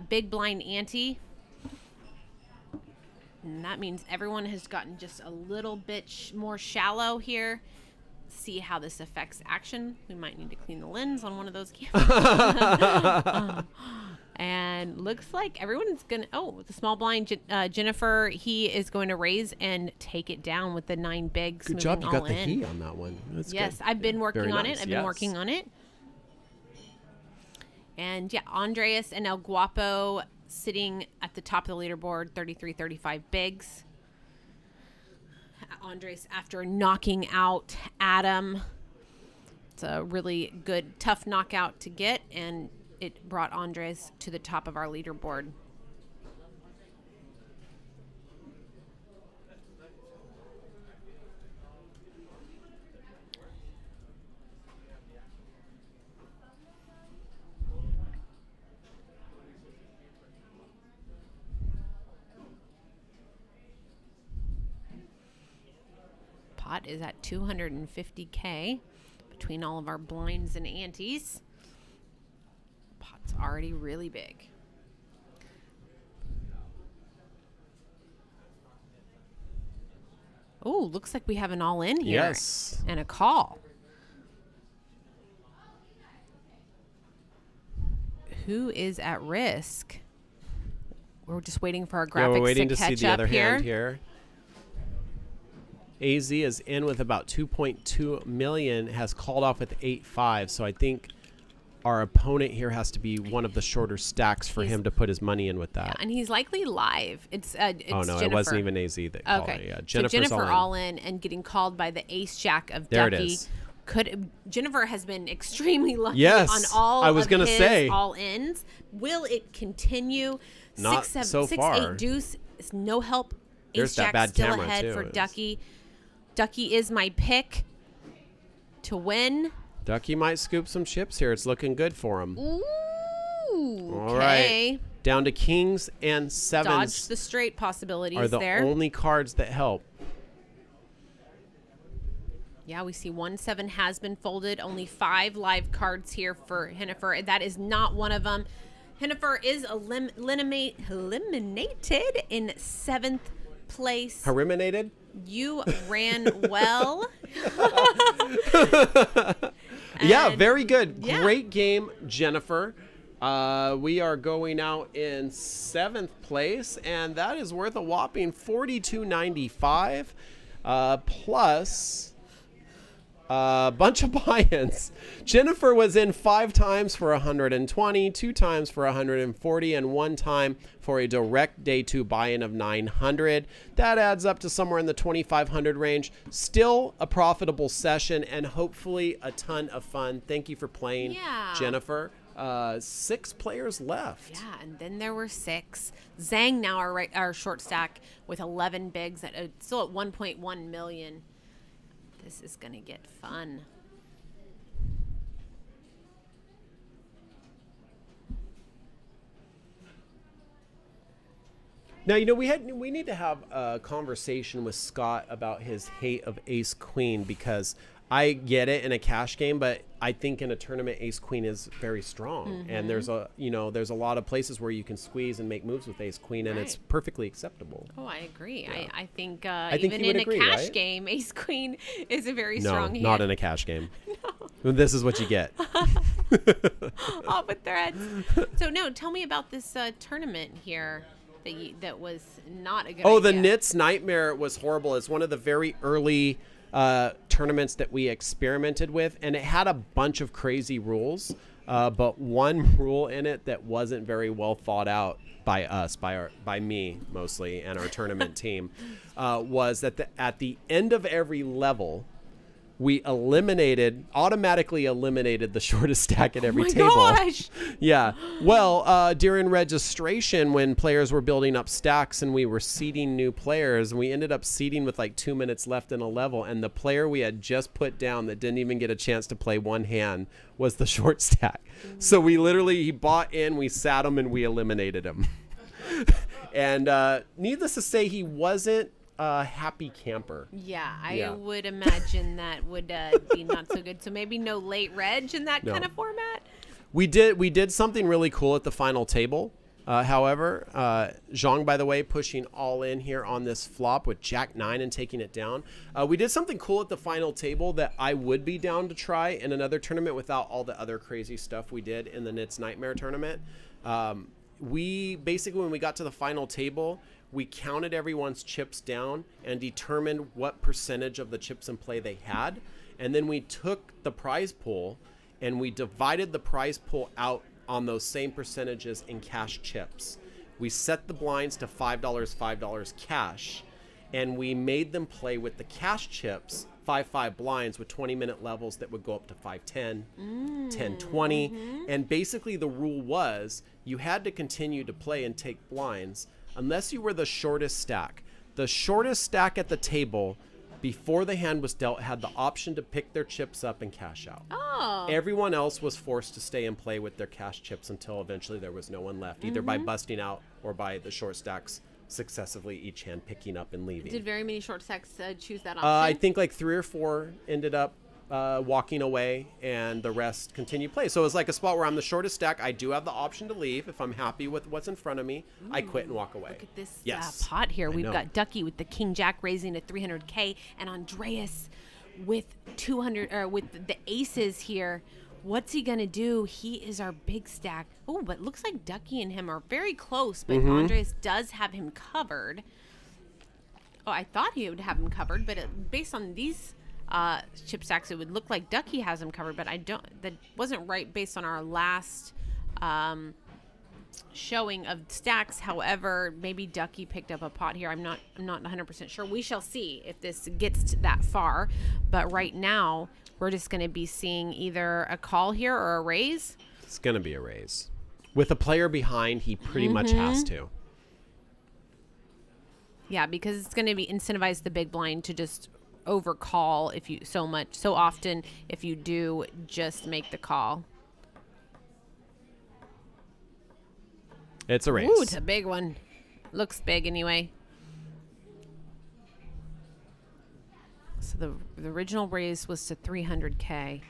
big blind ante. And that means everyone has gotten just a little bit more shallow here. See how this affects action. We might need to clean the lens on one of those cameras. And looks like everyone's going to... Oh, the small blind Jennifer, he is going to raise and take it down with the 9 bigs. Good job. You got the in. he on that one. That's Yes, good. I've been working Very on nice. it. I've been working on it. And yeah, Andreas and El Guapo sitting at the top of the leaderboard, 33-35 bigs. Andres after knocking out Adam. It's a really good, tough knockout to get, and it brought Andres to the top of our leaderboard. Pot is at 250K between all of our blinds and antes. Pot's already really big. Oh, looks like we have an all-in here. Yes. And a call. Who is at risk? We're just waiting for our graphics Yeah, we're waiting to to see catch the up other here. hand here. AZ is in with about 2.2 million, has called off with 8.5. So I think our opponent here has to be one of the shorter stacks for him to put his money in with that. And he's likely live. It's oh no, Jennifer. it wasn't even AZ that called Okay. it. Yeah, So Jennifer's Jennifer all all in and getting called by the ace jack of There it Ducky. is. Jennifer has been extremely lucky Yes, on all I was of gonna his say. all ins. Will it continue? Not 6, 7, so 6, far. 8 deuce is no help. There's Ace that jack bad still camera, ahead too. for It's- Ducky. Ducky is my pick to win. Ducky might scoop some chips here. It's looking good for him. Ooh. All Okay. right. Down to kings and sevens Dodge the straight possibilities are the there. only cards that help. Yeah, we see 1-7 has been folded. Only 5 live cards here for Hennifer. That is not one of them. Hennifer is eliminated in 7th place. Eliminated? You ran well. Yeah, And- very good. yeah. Great game, Jennifer. We are going out in 7th place, and that is worth a whopping $42.95 plus a bunch of buy-ins. Jennifer was in 5 times for 120, 2 times for 140, and 1 time for a direct day 2 buy-in of 900. That adds up to somewhere in the 2,500 range. Still a profitable session and hopefully a ton of fun. Thank you for playing, Yeah. Jennifer. 6 players left. Yeah, and then there were 6. Zhang now our short stack with 11 bigs at still at 1.1 million. This is gonna get fun. Now, we need to have a conversation with Scott about his hate of ace queen, because I get it in a cash game, but I think in a tournament ace queen is very strong, and there's a lot of places where you can squeeze and make moves with ace queen, and it's perfectly acceptable. Oh, I agree. Yeah. I think think even you would in agree, a cash right? game, ace queen is a very No, strong hand. not in a cash game. This is what you get. Off with threads. So no, tell me about this tournament here that was not a good Oh, idea. the Nits Nightmare was horrible. It's one of the very early tournaments that we experimented with, and it had a bunch of crazy rules, but one rule in it that wasn't very well thought out by us, by me mostly, and our tournament team, was that at the end of every level, we automatically eliminated the shortest stack at every table. Gosh. Yeah. Well, during registration, when players were building up stacks and we were seeding new players, and we ended up seeding with like 2 minutes left in a level, and the player we had just put down that didn't even get a chance to play one hand was the short stack. So he bought in, we sat him, and we eliminated him. And needless to say, he wasn't a happy camper. Yeah, I would imagine that would be not so good. So maybe no late reg in that kind of format. We did something really cool at the final table. However, Zhang, by the way, pushing all in here on this flop with Jack 9 and taking it down. We did something cool at the final table that I would be down to try in another tournament without all the other crazy stuff we did in the Nits Nightmare tournament. We basically, when we got to the final table, we counted everyone's chips down and determined what percentage of the chips in play they had. And then we took the prize pool and we divided the prize pool out on those same percentages in cash chips. We set the blinds to $5 cash, and we made them play with the cash chips, 5-5 blinds with 20-minute levels that would go up to 5-10, 10-20. And basically the rule was you had to continue to play and take blinds unless you were the shortest stack. The shortest stack at the table before the hand was dealt had the option to pick their chips up and cash out. Oh. Everyone else was forced to stay and play with their cash chips until eventually there was no one left, either by busting out or by the short stacks successively each hand picking up and leaving. Did very many short stacks choose that option? I think like 3 or 4 ended up walking away, and the rest continue play. So it was like a spot where I'm the shortest stack. I do have the option to leave if I'm happy with what's in front of me. I quit and walk away. Look at this Yes. pot here. We've know. got Ducky with the King Jack raising to 300K, and Andreas with 200 or with the aces here. What's he gonna do? He is our big stack. Oh, but looks like Ducky and him are very close, but Andreas does have him covered. Oh, I thought he would have him covered, but based on these chip stacks, it would look like Ducky has him covered, but I don't. That wasn't right based on our last showing of stacks. However, maybe Ducky picked up a pot here. I'm not 100% sure. We shall see if this gets to that far. But right now, we're just going to be seeing either a call here or a raise. It's going to be a raise. With a player behind, he pretty much has to. Yeah, because it's going to be incentivize the big blind to just overcall so often if you do just make the call. It's a raise. Ooh, it's a big one. Looks big anyway. So the original raise was to 300K.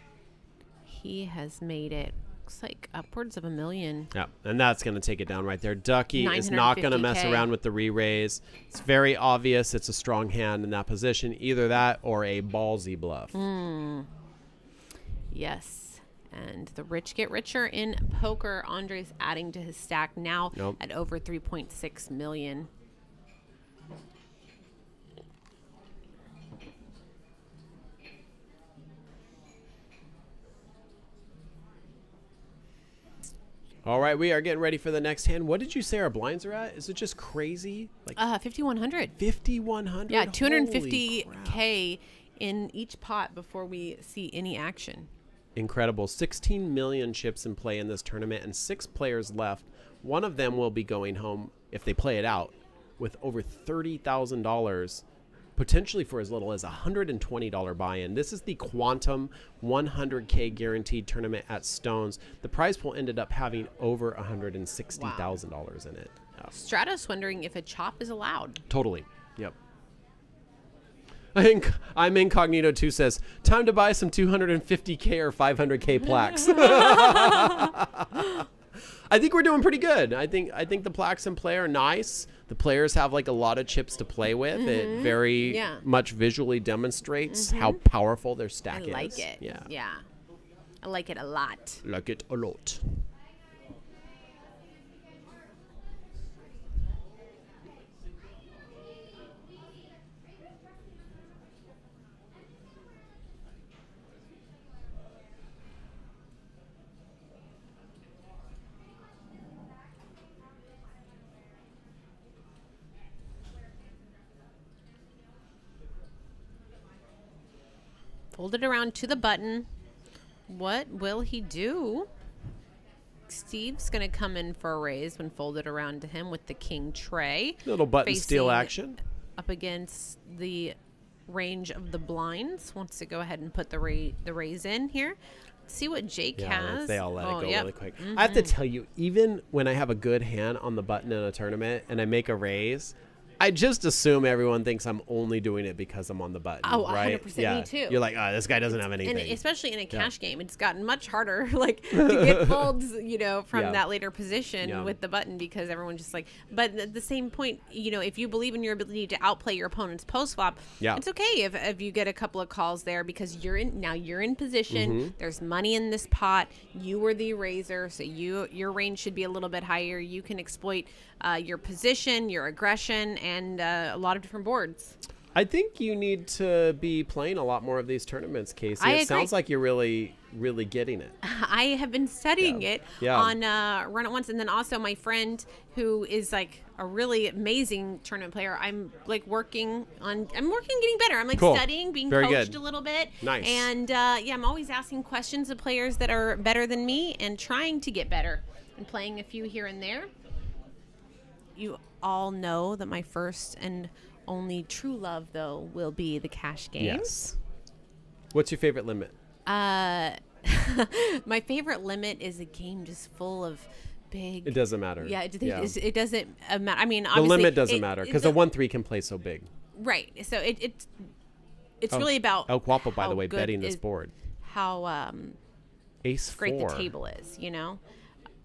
He has made it, looks like upwards of $1 million. Yeah, and that's going to take it down right there. Ducky is not going to mess 950K. around with the re-raise. It's very obvious it's a strong hand in that position. Either that or a ballsy bluff. Yes. And the rich get richer in poker. Andre's adding to his stack now at over 3.6 million. All right, we are getting ready for the next hand. What did you say our blinds are at? Is it just crazy? Like 5,100. 5,100? Yeah, Holy 250K in each pot before we see any action. Incredible. 16 million chips in play in this tournament and 6 players left. One of them will be going home, if they play it out, with over $30,000 potentially for as little as $120 buy-in. This is the Quantum 100K guaranteed tournament at Stones. The prize pool ended up having over $160,000 in it. Yeah. Stratos wondering if a chop is allowed. Totally. Yep. I think I'm Incognito too says, time to buy some 250K or 500K plaques. I think we're doing pretty good. I think the plaques in play are nice. The players have like a lot of chips to play with. It very much visually demonstrates how powerful their stack is. I like it. Yeah. Yeah. I like it a lot. Like it a lot. Fold it around to the button. What will he do? Steve's going to come in for a raise when folded around to him with the king tray. Little button steal action. Up against the range of the blinds. Wants to go ahead and put the raise in here. Let's see what Jake has. They all let it go really quick. I have to tell you, even when I have a good hand on the button in a tournament and I make a raise, I just assume everyone thinks I'm only doing it because I'm on the button. Oh, right? 100%. Me too. You're like, oh, this guy doesn't have anything. And especially in a cash game, it's gotten much harder, like to get folds, from that later position with the button because everyone's just like. But at the same point, if you believe in your ability to outplay your opponent's post flop, it's okay if you get a couple of calls there because you're in position. There's money in this pot. You were the raiser, so your range should be a little bit higher. You can exploit your position, your aggression, and a lot of different boards. I think you need to be playing a lot more of these tournaments, Kasey. I agree. Sounds like you're really, really getting it. I have been studying it on Run It Once, and then also my friend who is like a really amazing tournament player. I'm working getting better. I'm studying, being coached a little bit. Nice. And I'm always asking questions of players that are better than me and trying to get better and playing a few here and there. You all know that my first and only true love, though, will be the cash games. Yes. What's your favorite limit? My favorite limit is a game just full of big. It doesn't matter. Yeah, it doesn't matter. I mean, the obviously, limit doesn't matter because the 1-3 can play so big. Right. So it's really about El Guapo, by the way, betting this board. How Ace great 4. the table is,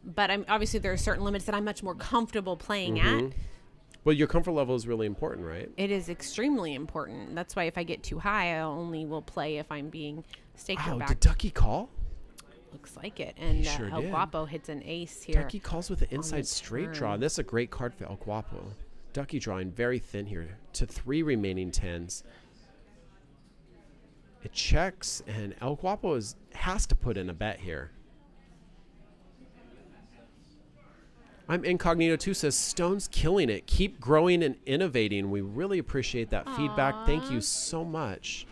But obviously there are certain limits that I'm much more comfortable playing at. Well, your comfort level is really important, right? It is extremely important. That's why if I get too high, I only will play if I'm being staked or back. Did Ducky call? Looks like it. And sure El did. Guapo hits an ace here. Ducky calls with the inside straight draw. This is a great card for El Guapo. Ducky drawing very thin here to 3 remaining 10s. It checks, and El Guapo has to put in a bet here. I'm Incognito too says, Stone's killing it. Keep growing and innovating. We really appreciate that feedback. Thank you so much.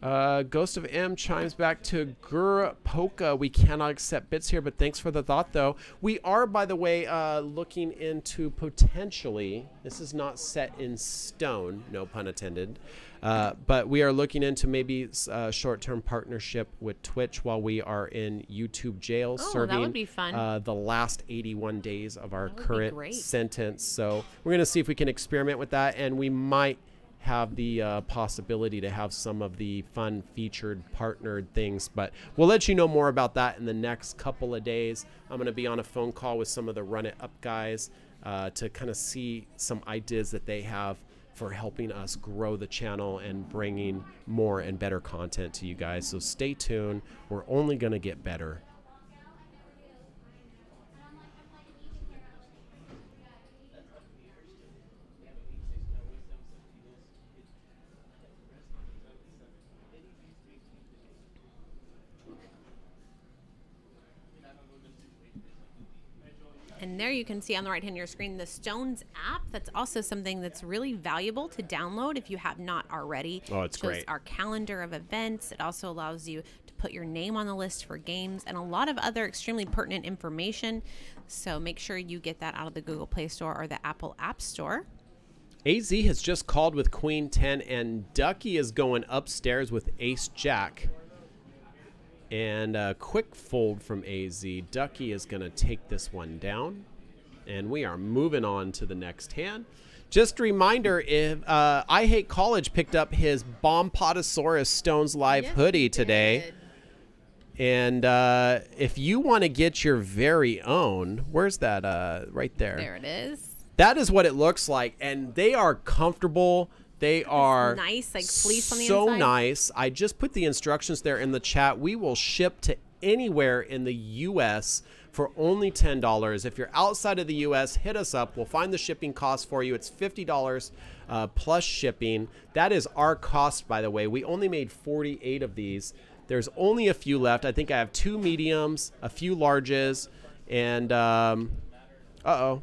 Ghost of M chimes back to Gur Polka. We cannot accept bits here, but thanks for the thought, though. We are, by the way, looking into potentially, this is not set in stone, no pun intended, but we are looking into maybe a short-term partnership with Twitch while we are in YouTube jail serving that would be fun. the last 81 days of our current sentence. So we're going to see if we can experiment with that, and we might have the possibility to have some of the fun featured partnered things, but we'll let you know more about that in the next couple of days. I'm going to be on a phone call with some of the Run It Up guys to kind of see some ideas that they have for helping us grow the channel and bringing more and better content to you guys. So stay tuned. We're only going to get better. And there you can see on the right hand of your screen the Stones app. That's also something that's really valuable to download if you have not already. Oh, it's great. It shows our calendar of events. It also allows you to put your name on the list for games and a lot of other extremely pertinent information. So make sure you get that out of the Google Play Store or the Apple App Store. AZ has just called with Queen 10, and Ducky is going upstairs with Ace Jack. And a quick fold from AZ. Ducky is going to take this one down. And we are moving on to the next hand. Just a reminder, if I Hate College picked up his Bompotosaurus Stones Live hoodie today. And if you want to get your very own, where's that? Right there. There it is. That is what it looks like. And they are comfortable. They are nice, like fleece on the so inside. nice. I just put the instructions there in the chat. We will ship to anywhere in the U.S. for only $10. If you're outside of the U.S., hit us up. We'll find the shipping cost for you. It's $50 plus shipping. That is our cost, by the way. We only made 48 of these. There's only a few left. I think I have 2 mediums, a few larges, and uh-oh.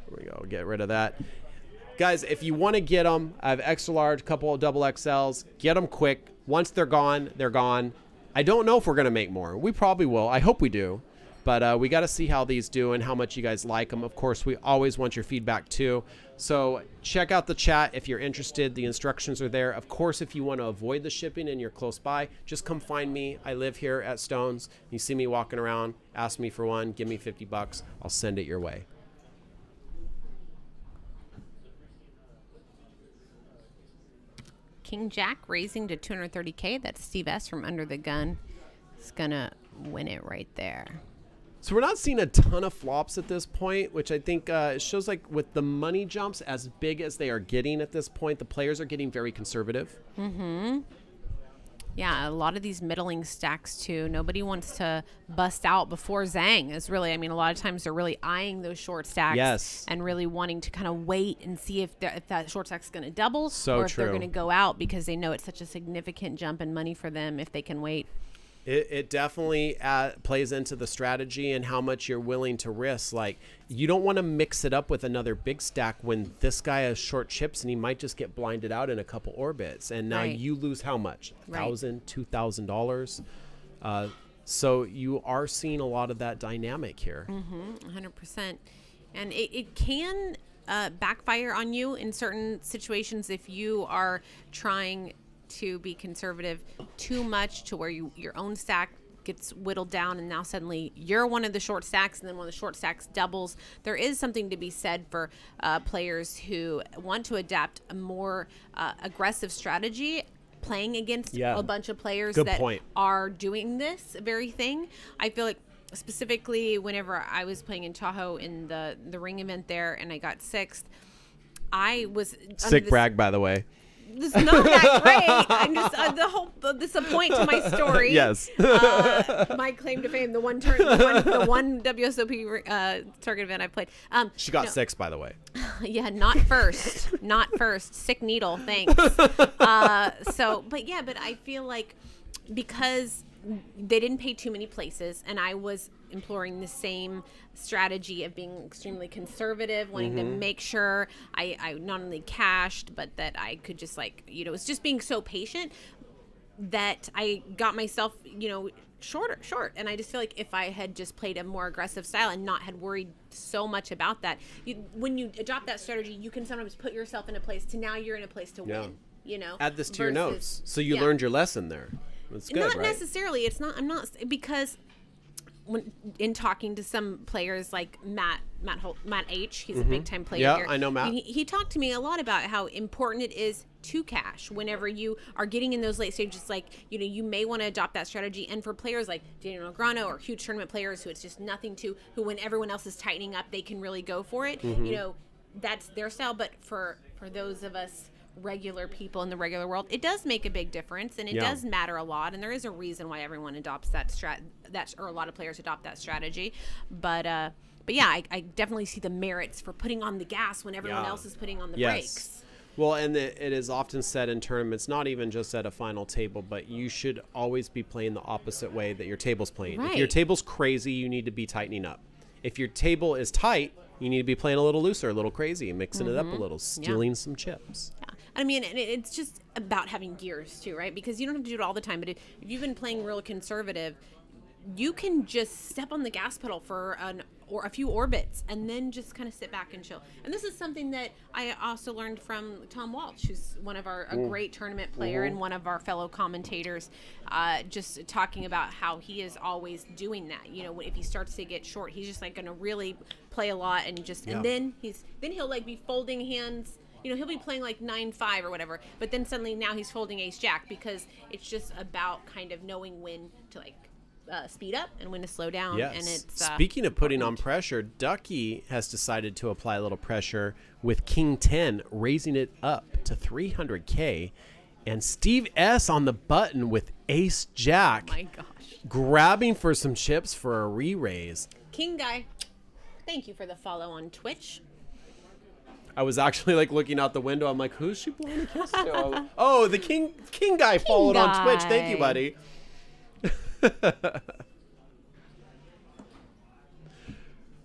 Here we go. Get rid of that. Guys, if you want to get them, I have extra large, couple of double XLs. Get them quick. Once they're gone, they're gone. I don't know if we're going to make more. We probably will. I hope we do. But we got to see how these do and how much you guys like them. Of course, we always want your feedback too. So check out the chat if you're interested. The instructions are there. Of course, if you want to avoid the shipping and you're close by, just come find me. I live here at Stones. You see me walking around, ask me for one, give me $50. I'll send it your way. King Jack raising to 230K. That's Steve S. from Under the Gun. He's going to win it right there. So we're not seeing a ton of flops at this point, which I think it shows like with the money jumps as big as they are getting at this point, the players are getting very conservative. Mm-hmm. Yeah, a lot of these middling stacks too. Nobody wants to bust out before Zhang is really, I mean, a lot of times they're really eyeing those short stacks. Yes. And really wanting to kind of wait and see if that short stack's going to double so or if true. they're going to go out because they know it's such a significant jump in money for them if they can wait. It definitely plays into the strategy and how much you're willing to risk. Like, you don't want to mix it up with another big stack when this guy has short chips and he might just get blinded out in a couple orbits. And now you lose how much? $1,000, $2,000. So you are seeing a lot of that dynamic here. 100%. And it can backfire on you in certain situations if you are trying to be conservative too much to where your own stack gets whittled down and now suddenly you're one of the short stacks and then one of the short stacks doubles. There is something to be said for players who want to adapt a more aggressive strategy playing against a bunch of players are doing this very thing. I feel like specifically whenever I was playing in Tahoe in the ring event there and I got 6th, I was sick brag, by the way. This is not that great. I'm just this is a point to my story. Yes. My claim to fame, the one WSOP target event I played. She got 6th, by the way. Yeah, not first. Not first. Sick needle, thanks. But I feel like because they didn't pay too many places and I was employing the same strategy of being extremely conservative, wanting to make sure I not only cashed but that I could just it's just being so patient that I got myself short, and I just feel like if I had just played a more aggressive style and not had worried so much about that, when you adopt that strategy you can sometimes put yourself in a place to now you're in a place to win. Add this to your notes so you learned your lesson there. That's good, not right? necessarily. It's not. I'm not, because when in talking to some players like Matt H, he's a big time player. Yeah, here. I know Matt. He talked to me a lot about how important it is to cash whenever you are getting in those late stages. Like you may want to adopt that strategy. And for players like Daniel Negreanu or huge tournament players who it's just nothing to, who when everyone else is tightening up, they can really go for it. That's their style. But for those of us regular people in the regular world, it does make a big difference and it does matter a lot, and there is a reason why everyone adopts that or a lot of players adopt that strategy. But yeah, I definitely see the merits for putting on the gas when everyone else is putting on the brakes. Well, and it is often said in tournaments, not even just at a final table, but you should always be playing the opposite way that your table's playing. If your table's crazy, you need to be tightening up. If your table is tight, you need to be playing a little looser, a little crazy, mixing it up a little, stealing some chips. Yeah. I mean, and it's just about having gears too, right? Because you don't have to do it all the time. But if you've been playing real conservative, you can just step on the gas pedal for a few orbits and then just kind of sit back and chill. And this is something that I also learned from Tom Walsh, who's one of a great tournament player and one of our fellow commentators, just talking about how he is always doing that. You know, if he starts to get short, he's just like going to really play a lot and just, and then he'll like be folding hands. You know, he'll be playing like 9-5 or whatever, but then suddenly now he's folding ace jack, because it's just about kind of knowing when to like speed up and when to slow down. Yes. And it's speaking of putting on pressure, Ducky has decided to apply a little pressure with King 10, raising it up to 300K, and Steve S on the button with ace jack. Oh my gosh, grabbing for some chips for a re-raise. King Guy, thank you for the follow on Twitch. I was actually like looking out the window. I'm like, who's she blowing a kiss to? Oh, the King Guy followed on Twitch. Thank you, buddy.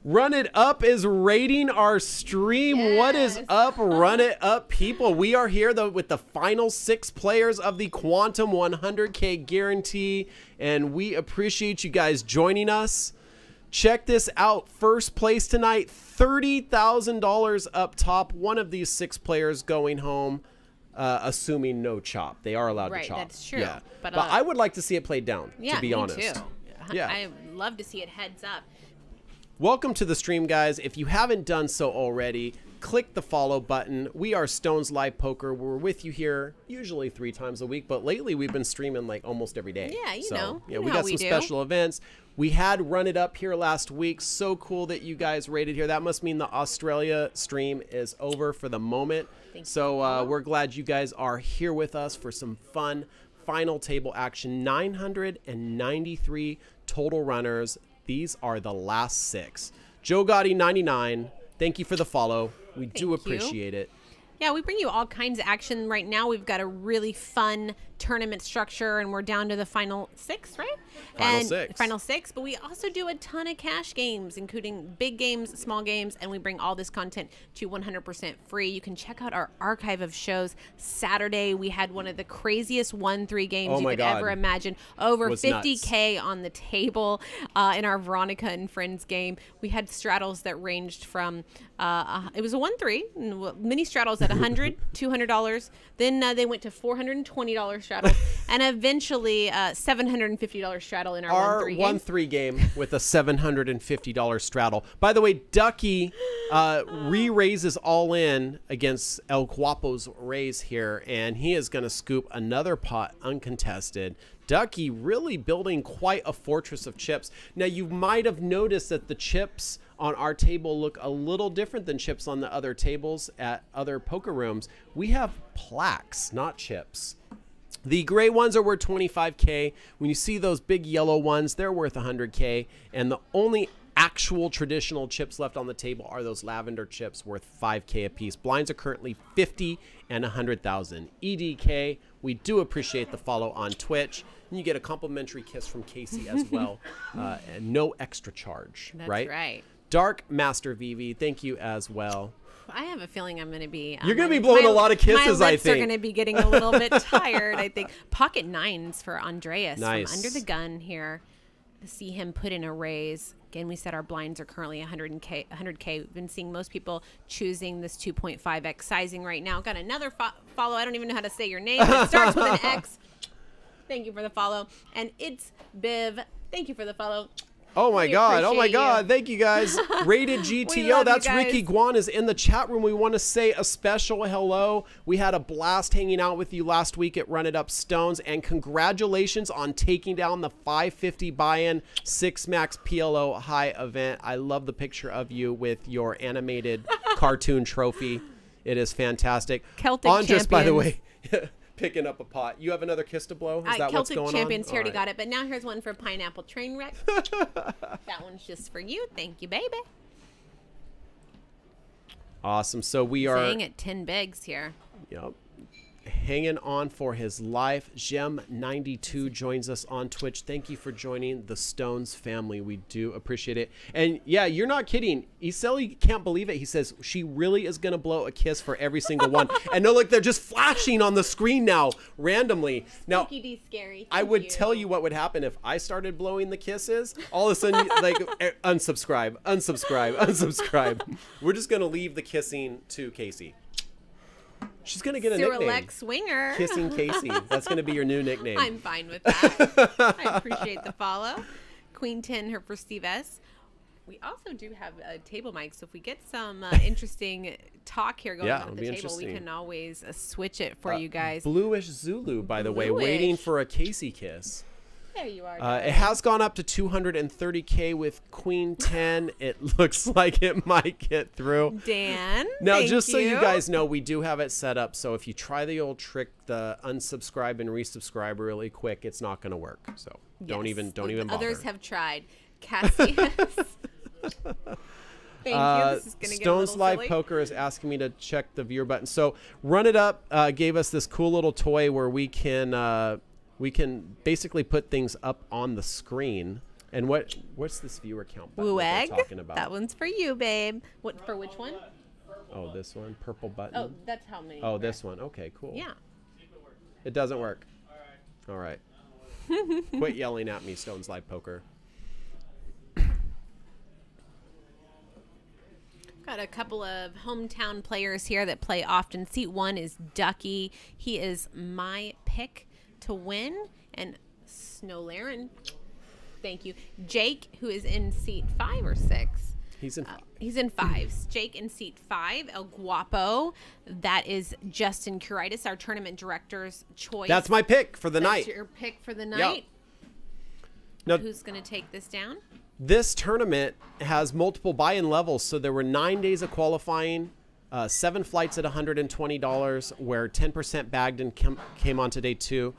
Run It Up is rating our stream. Yes. What is up, Run It Up people? We are here with the final 6 players of the Quantum 100K guarantee, and we appreciate you guys joining us. Check this out. First place tonight, $30,000 up top. One of these 6 players going home, assuming no chop. They are allowed to chop. Right, that's true. Yeah. But I would like to see it played down, yeah, to be honest. Me too. Yeah. I love to see it heads up. Welcome to the stream, guys. If you haven't done so already, click the follow button. We are Stones Live Poker. We're with you here usually 3 times a week, but lately we've been streaming like almost every day. Yeah, you know. Yeah, You we know got how some we do. special events. We had Run It Up here last week. So cool that you guys rated here. That must mean the Australia stream is over for the moment. So we're glad you guys are here with us for some fun final table action. 993 total runners. These are the last 6. Joe Gotti 99, thank you for the follow. We do appreciate it. Yeah, we bring you all kinds of action right now. We've got a really fun tournament structure, and we're down to the final 6, right? Final 6, but we also do a ton of cash games, including big games, small games, and we bring all this content to 100% free. You can check out our archive of shows. Saturday, we had one of the craziest 1-3 games you could ever imagine. Over 50K on the table in our Veronica and Friends game. We had straddles that ranged from, it was a 1-3, mini straddles at $100, $200. Then they went to $420 straddle, and eventually $750 straddle in our 1-3 game. Our 1-3 game with a $750 straddle. By the way, Ducky re-raises all in against El Guapo's raise here, and he is going to scoop another pot uncontested. Ducky really building quite a fortress of chips. Now, you might have noticed that the chips on our table look a little different than chips on the other tables at other poker rooms. We have plaques, not chips. The gray ones are worth 25K. When you see those big yellow ones, they're worth 100K. And the only actual traditional chips left on the table are those lavender chips worth 5K a piece. Blinds are currently 50 and 100,000. EDK, we do appreciate the follow on Twitch. And you get a complimentary kiss from Kasey as well. And no extra charge, That's right? right. Dark Master VV, thank you as well. I have a feeling I'm going to be... You're going to be blowing a lot of kisses, my I lips think. are going to be getting a little bit tired, I think. Pocket 9s for Andreas Nice. from Under the Gun here. To see him put in a raise. Again, we said our blinds are currently 100K. We've been seeing most people choosing this 2.5x sizing right now. Got another follow. I don't even know how to say your name. It starts with an X. Thank you for the follow. And it's Biv. Thank you for the follow. Oh my We God. Oh my appreciate God. you. Thank you guys. Rated We GTO. love you That's guys. Ricky Guan is in the chat room. We want to say a special hello. We had a blast hanging out with you last week at Run It Up Stones, and congratulations on taking down the 550 buy-in 6 max PLO high event. I love the picture of you with your animated cartoon trophy. It is fantastic. Celtic Andres, by the Champions. way, picking up a pot. You have another kiss to blow? Is that what's Celtic going Champions on? already All right. got it, but now here's one for Pineapple Trainwreck. That one's just for you. Thank you, baby. Awesome. So we are... Staying at 10 bigs here. Yep. hanging on for his life. Gem92 joins us on Twitch. Thank you for joining the Stones family. We do appreciate it. And yeah, you're not kidding. Iseli can't believe it. He says she really is going to blow a kiss for every single one. And no, like they're just flashing on the screen now randomly. Now, scary. I would tell you what would happen if I started blowing the kisses. All of a sudden, like, unsubscribe, unsubscribe, unsubscribe. We're just going to leave the kissing to Kasey. She's going to get a nickname. Lex Swinger. Kissing Kasey. That's going to be your new nickname. I'm fine with that. I appreciate the follow. Queen 10, her for Steve S. We also do have a table mic, so if we get some interesting talk here going on at the table, we can always switch it for you guys. Bluish Zulu, by the way, waiting for a Kasey kiss. There you are. It has gone up to 230K with Queen 10. It looks like it might get through. Dan, now, just so you guys know, we do have it set up. So if you try the old trick, the unsubscribe and resubscribe really quick, it's not going to work. So don't even bother. Others have tried. Cassie. Thank you. This is gonna Stones Live Poker is asking me to check the viewer button. So Run It Up gave us this cool little toy where we can basically put things up on the screen. And what's this viewer count button that they're talking about? That one's for you, babe. What for? Which one? Oh, this one, purple button. Oh, that's how many. Oh, this one. Okay, cool. Yeah. It doesn't work. All right. Quit yelling at me, Stones Live Poker. Got a couple of hometown players here that play often. Seat 1 is Ducky. He is my pick to win. And Snowlaren, thank you. Jake, who is in seat 5 or 6. He's in 5. He's in 5. Jake in seat 5. El Guapo. That is Justin Kuraitis, our tournament director's choice. That's my pick for the night. That's your pick for the night. Now, who's going to take this down? This tournament has multiple buy-in levels. So there were 9 days of qualifying, 7 flights at $120, where 10% bagged and came on to day 2.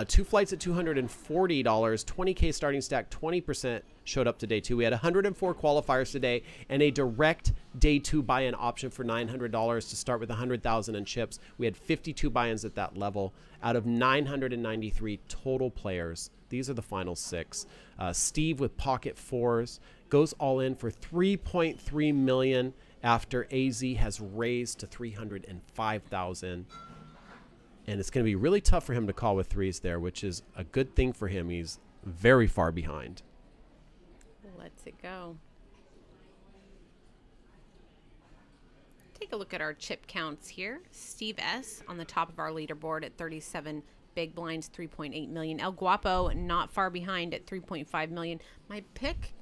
2 flights at $240, 20K starting stack, 20% showed up to day 2. We had 104 qualifiers today and a direct day 2 buy-in option for $900 to start with 100,000 in chips. We had 52 buy-ins at that level out of 993 total players. These are the final 6. Steve with pocket 4s goes all in for $3.3 million after AZ has raised to $305,000. And it's going to be really tough for him to call with 3s there, which is a good thing for him. He's very far behind. Let's it go. Take a look at our chip counts here. Steve S. on the top of our leaderboard at 37 big blinds, 3.8 million. El Guapo not far behind at 3.5 million. My pick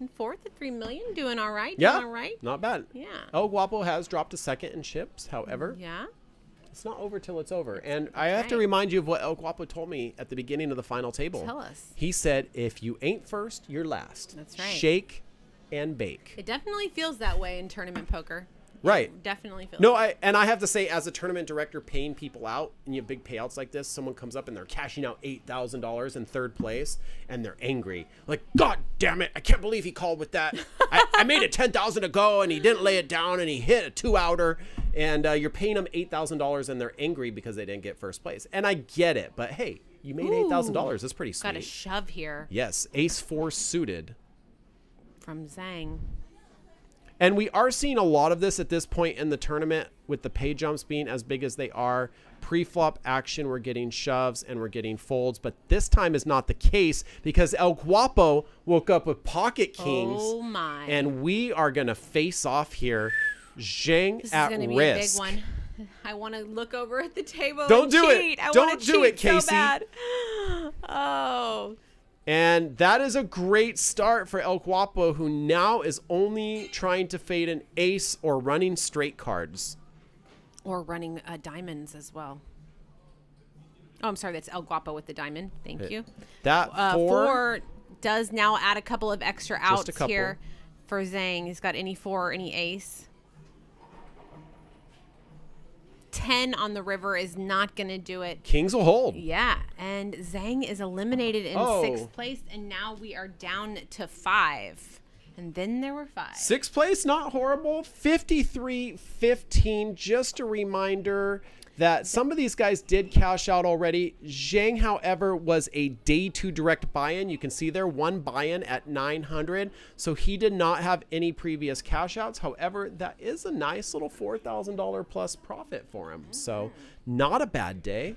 in 4th at 3 million, doing all right. Yeah, doing all right. Not bad. Yeah. El Guapo has dropped a 2nd in chips, however. Yeah. It's not over till it's over. And I have to remind you of what El Guapo told me at the beginning of the final table. Tell us. He said, if you ain't first, you're last. That's right. Shake and bake. It definitely feels that way in tournament poker. Right. It definitely feels No, that. I have to say, as a tournament director paying people out, and you have big payouts like this, someone comes up and they're cashing out $8,000 in 3rd place, and they're angry. Like, God damn it, I can't believe he called with that. I made it 10,000 to go, and he didn't lay it down, and he hit a 2-outer, and you're paying them $8,000, and they're angry because they didn't get 1st place. And I get it, but hey, you made $8,000. That's pretty sweet. Got a shove here. Yes, ace 4 suited. From Zhang. And we are seeing a lot of this at this point in the tournament with the pay jumps being as big as they are. Pre-flop action, we're getting shoves and we're getting folds. But this time is not the case because El Guapo woke up with pocket kings. Oh, my. And we are going to face off here. Zhang This at is going to risk. be a big one. I want to look over at the table Don't and do it. cheat. I Don't wanna do it, cheat Kasey. so bad. Oh. And that is a great start for El Guapo, who now is only trying to fade an ace or running straight cards. Or running diamonds as well. Oh, I'm sorry. That's El Guapo with the diamond. Thank you. That 4 does now add a couple of extra outs Just a couple. here for Zhang. He's got any 4 or any ace. 10 on the river is not going to do it. Kings will hold. Yeah, and Zhang is eliminated in 6th place, and now we are down to 5. And then there were 5. 6th place, not horrible. 53-15, just a reminder. that some of these guys did cash out already. Zhang, however, was a day 2 direct buy-in. You can see there, 1 buy-in at 900. So he did not have any previous cash outs. However, that is a nice little $4,000 plus profit for him. So not a bad day.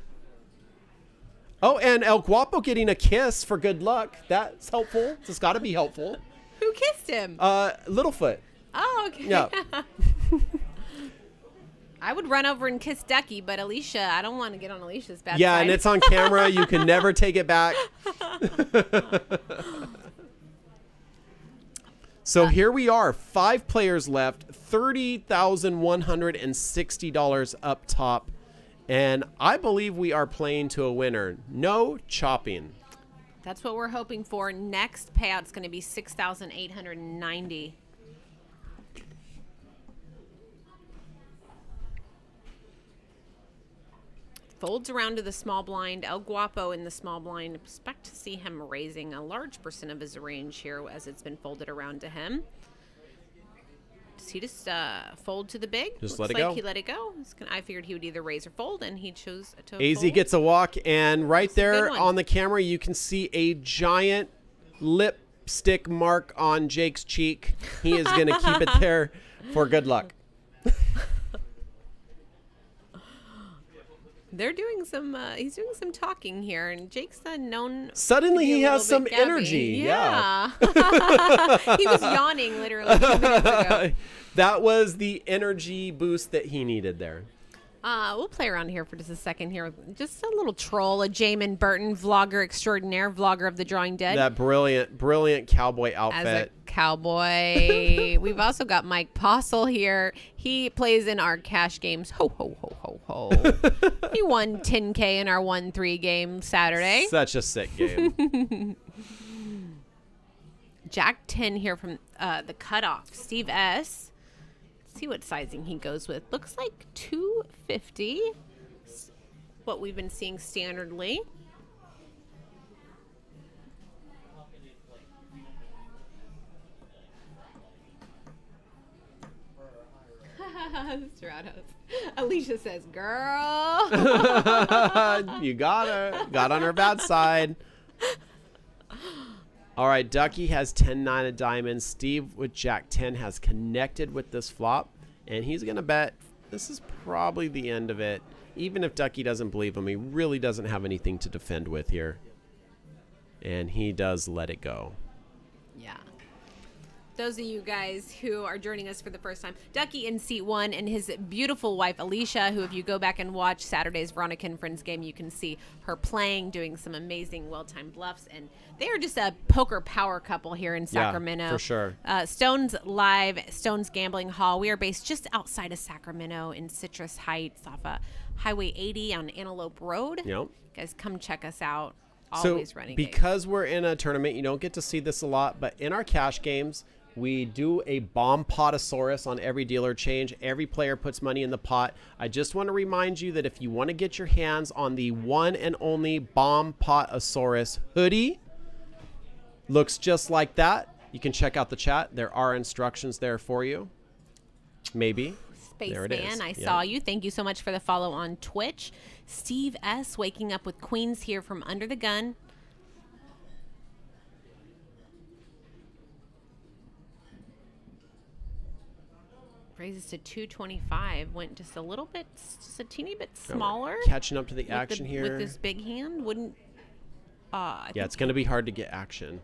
Oh, and El Guapo getting a kiss for good luck. That's helpful. It's got to be helpful. Who kissed him? Littlefoot. Oh, okay. Yeah. I would run over and kiss Ducky, but Alicia, I don't want to get on Alicia's bad Yeah, side. and it's on camera. You can never take it back. So here we are, 5 players left, $30,160 up top. And I believe we are playing to a winner. No chopping. That's what we're hoping for. Next payout's going to be $6,890. Folds around to the small blind. El Guapo in the small blind. Expect to see him raising a large percent of his range here as it's been folded around to him. Does he just fold to the big? Just Looks let it like go. he let it go. I figured he would either raise or fold, and he chose to AZ fold. gets a walk, and right That's a good there one. on the camera, you can see a giant lipstick mark on Jake's cheek. He is going to keep it there for good luck. They're doing some. He's doing some talking here, and Jake's known. Suddenly to be he a has little some bit gabby. energy. Yeah. He was yawning literally 2 minutes ago. That was the energy boost that he needed there. We'll play around here for just a second here. Just a little troll, a Jamin Burton, vlogger extraordinaire, vlogger of the Drawing Dead. That brilliant cowboy outfit. As a cowboy. We've also got Mike Postle here. He plays in our cash games. Ho, ho, ho, ho, ho. He won $10K in our 1-3 game Saturday. Such a sick game. Jack 10 here from the cutoff. Steve S. See what sizing he goes with. Looks like 250. What we've been seeing standardly. Stratos. Alicia says, girl. You got on her bad side. All right, Ducky has 10-9 of diamonds. Steve with Jack 10 has connected with this flop, and he's going to bet this is probably the end of it. Even if Ducky doesn't believe him, he really doesn't have anything to defend with here. And he does let it go. Yeah. Those of you guys who are joining us for the first time, Ducky in seat 1 and his beautiful wife, Alicia, who if you go back and watch Saturday's Veronica and Friends game, you can see her playing, doing some amazing well-timed bluffs. And they are just a poker power couple here in Sacramento. Yeah, for sure. Stone's Live, Stone's Gambling Hall. We are based just outside of Sacramento in Citrus Heights off of Highway 80 on Antelope Road. Yep. You guys come check us out. So Always running because we're in a tournament, you don't get to see this a lot, but in our cash games, we do a bomb potosaurus on every dealer change. Every player puts money in the pot. I just want to remind you that if you want to get your hands on the one and only bomb potosaurus hoodie, looks just like that. You can check out the chat. There are instructions there for you. Maybe. There it is. Spaceman, I Yeah. saw you. Thank you so much for the follow on Twitch. Steve S. waking up with queens here from under the gun. Raises to 225. Went just a little bit, just a teeny bit smaller. Catching up to the with action here. With this big hand. Wouldn't. Yeah, it's going to be hard to get action.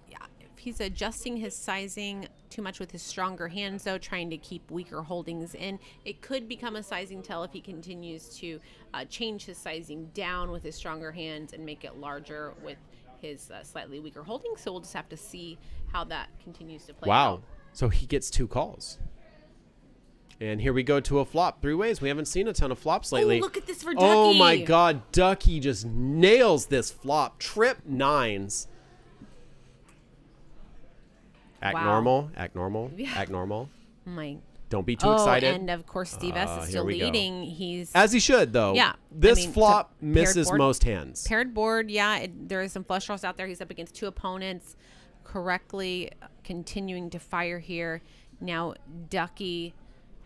Yeah, if he's adjusting his sizing too much with his stronger hands, though, trying to keep weaker holdings in, it could become a sizing tell if he continues to change his sizing down with his stronger hands and make it larger with his slightly weaker holdings. So we'll just have to see how that continues to play out. Wow. So he gets 2 calls. And here we go to a flop. 3 ways. We haven't seen a ton of flops lately. Oh, look at this for Ducky. Oh my God. Ducky just nails this flop. Trip 9s. Act Wow. normal. Act normal. Yeah. Act normal. My. Don't be too excited. And of course, Steve S is here still we go. leading. He's As he should, though. Yeah, This I mean, flop it's a paired misses board. most hands. Paired board, yeah. There is some flush draws out there. He's up against 2 opponents, correctly continuing to fire here. Now Ducky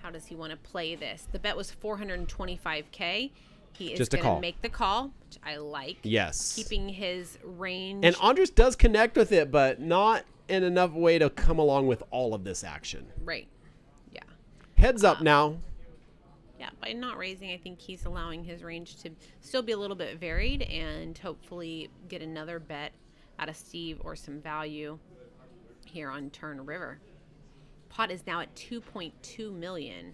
How does he want to play this? The bet was 425K. He is Just a going call. to make the call, which I like. Yes. Keeping his range. And Andres does connect with it, but not in enough way to come along with all of this action. Right. Yeah. Heads up now. Yeah, by not raising, I think he's allowing his range to still be a little bit varied and hopefully get another bet out of Steve or some value here on turn river. Pot is now at 2.2 million.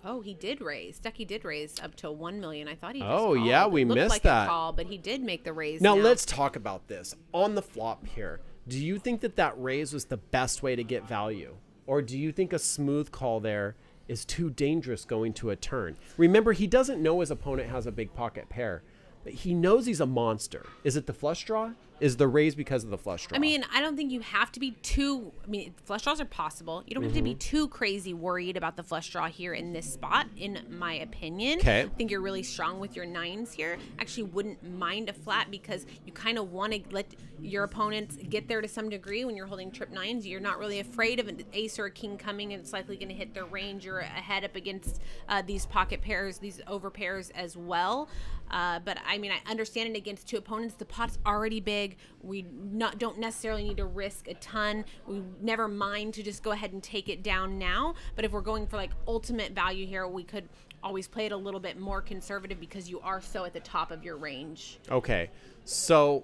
Oh, he did raise. Ducky did raise up to 1 million. I thought he just Oh, called. yeah, we It looked missed like that. A call, but he did make the raise. Now let's talk about this on the flop here. Do you think that that raise was the best way to get value? Or do you think a smooth call there is too dangerous going to a turn? Remember, he doesn't know his opponent has a big pocket pair, but he knows he's a monster. Is it the flush draw? Is the raise because of the flush draw? I mean, I don't think you have to be too. I mean, flush draws are possible. You don't have to be too crazy worried about the flush draw here in this spot, in my opinion. Okay. I think you're really strong with your nines here. Actually, wouldn't mind a flat because you kind of want to let your opponents get there to some degree when you're holding trip nines. You're not really afraid of an ace or a king coming, and it's likely going to hit their range. You're ahead up against these pocket pairs, these over pairs as well. But I mean, I understand it against two opponents. The pot's already big. We don't necessarily need to risk a ton. We never mind to just go ahead and take it down now. But if we're going for like ultimate value here, we could always play it a little bit more conservative because you are so at the top of your range. Okay, so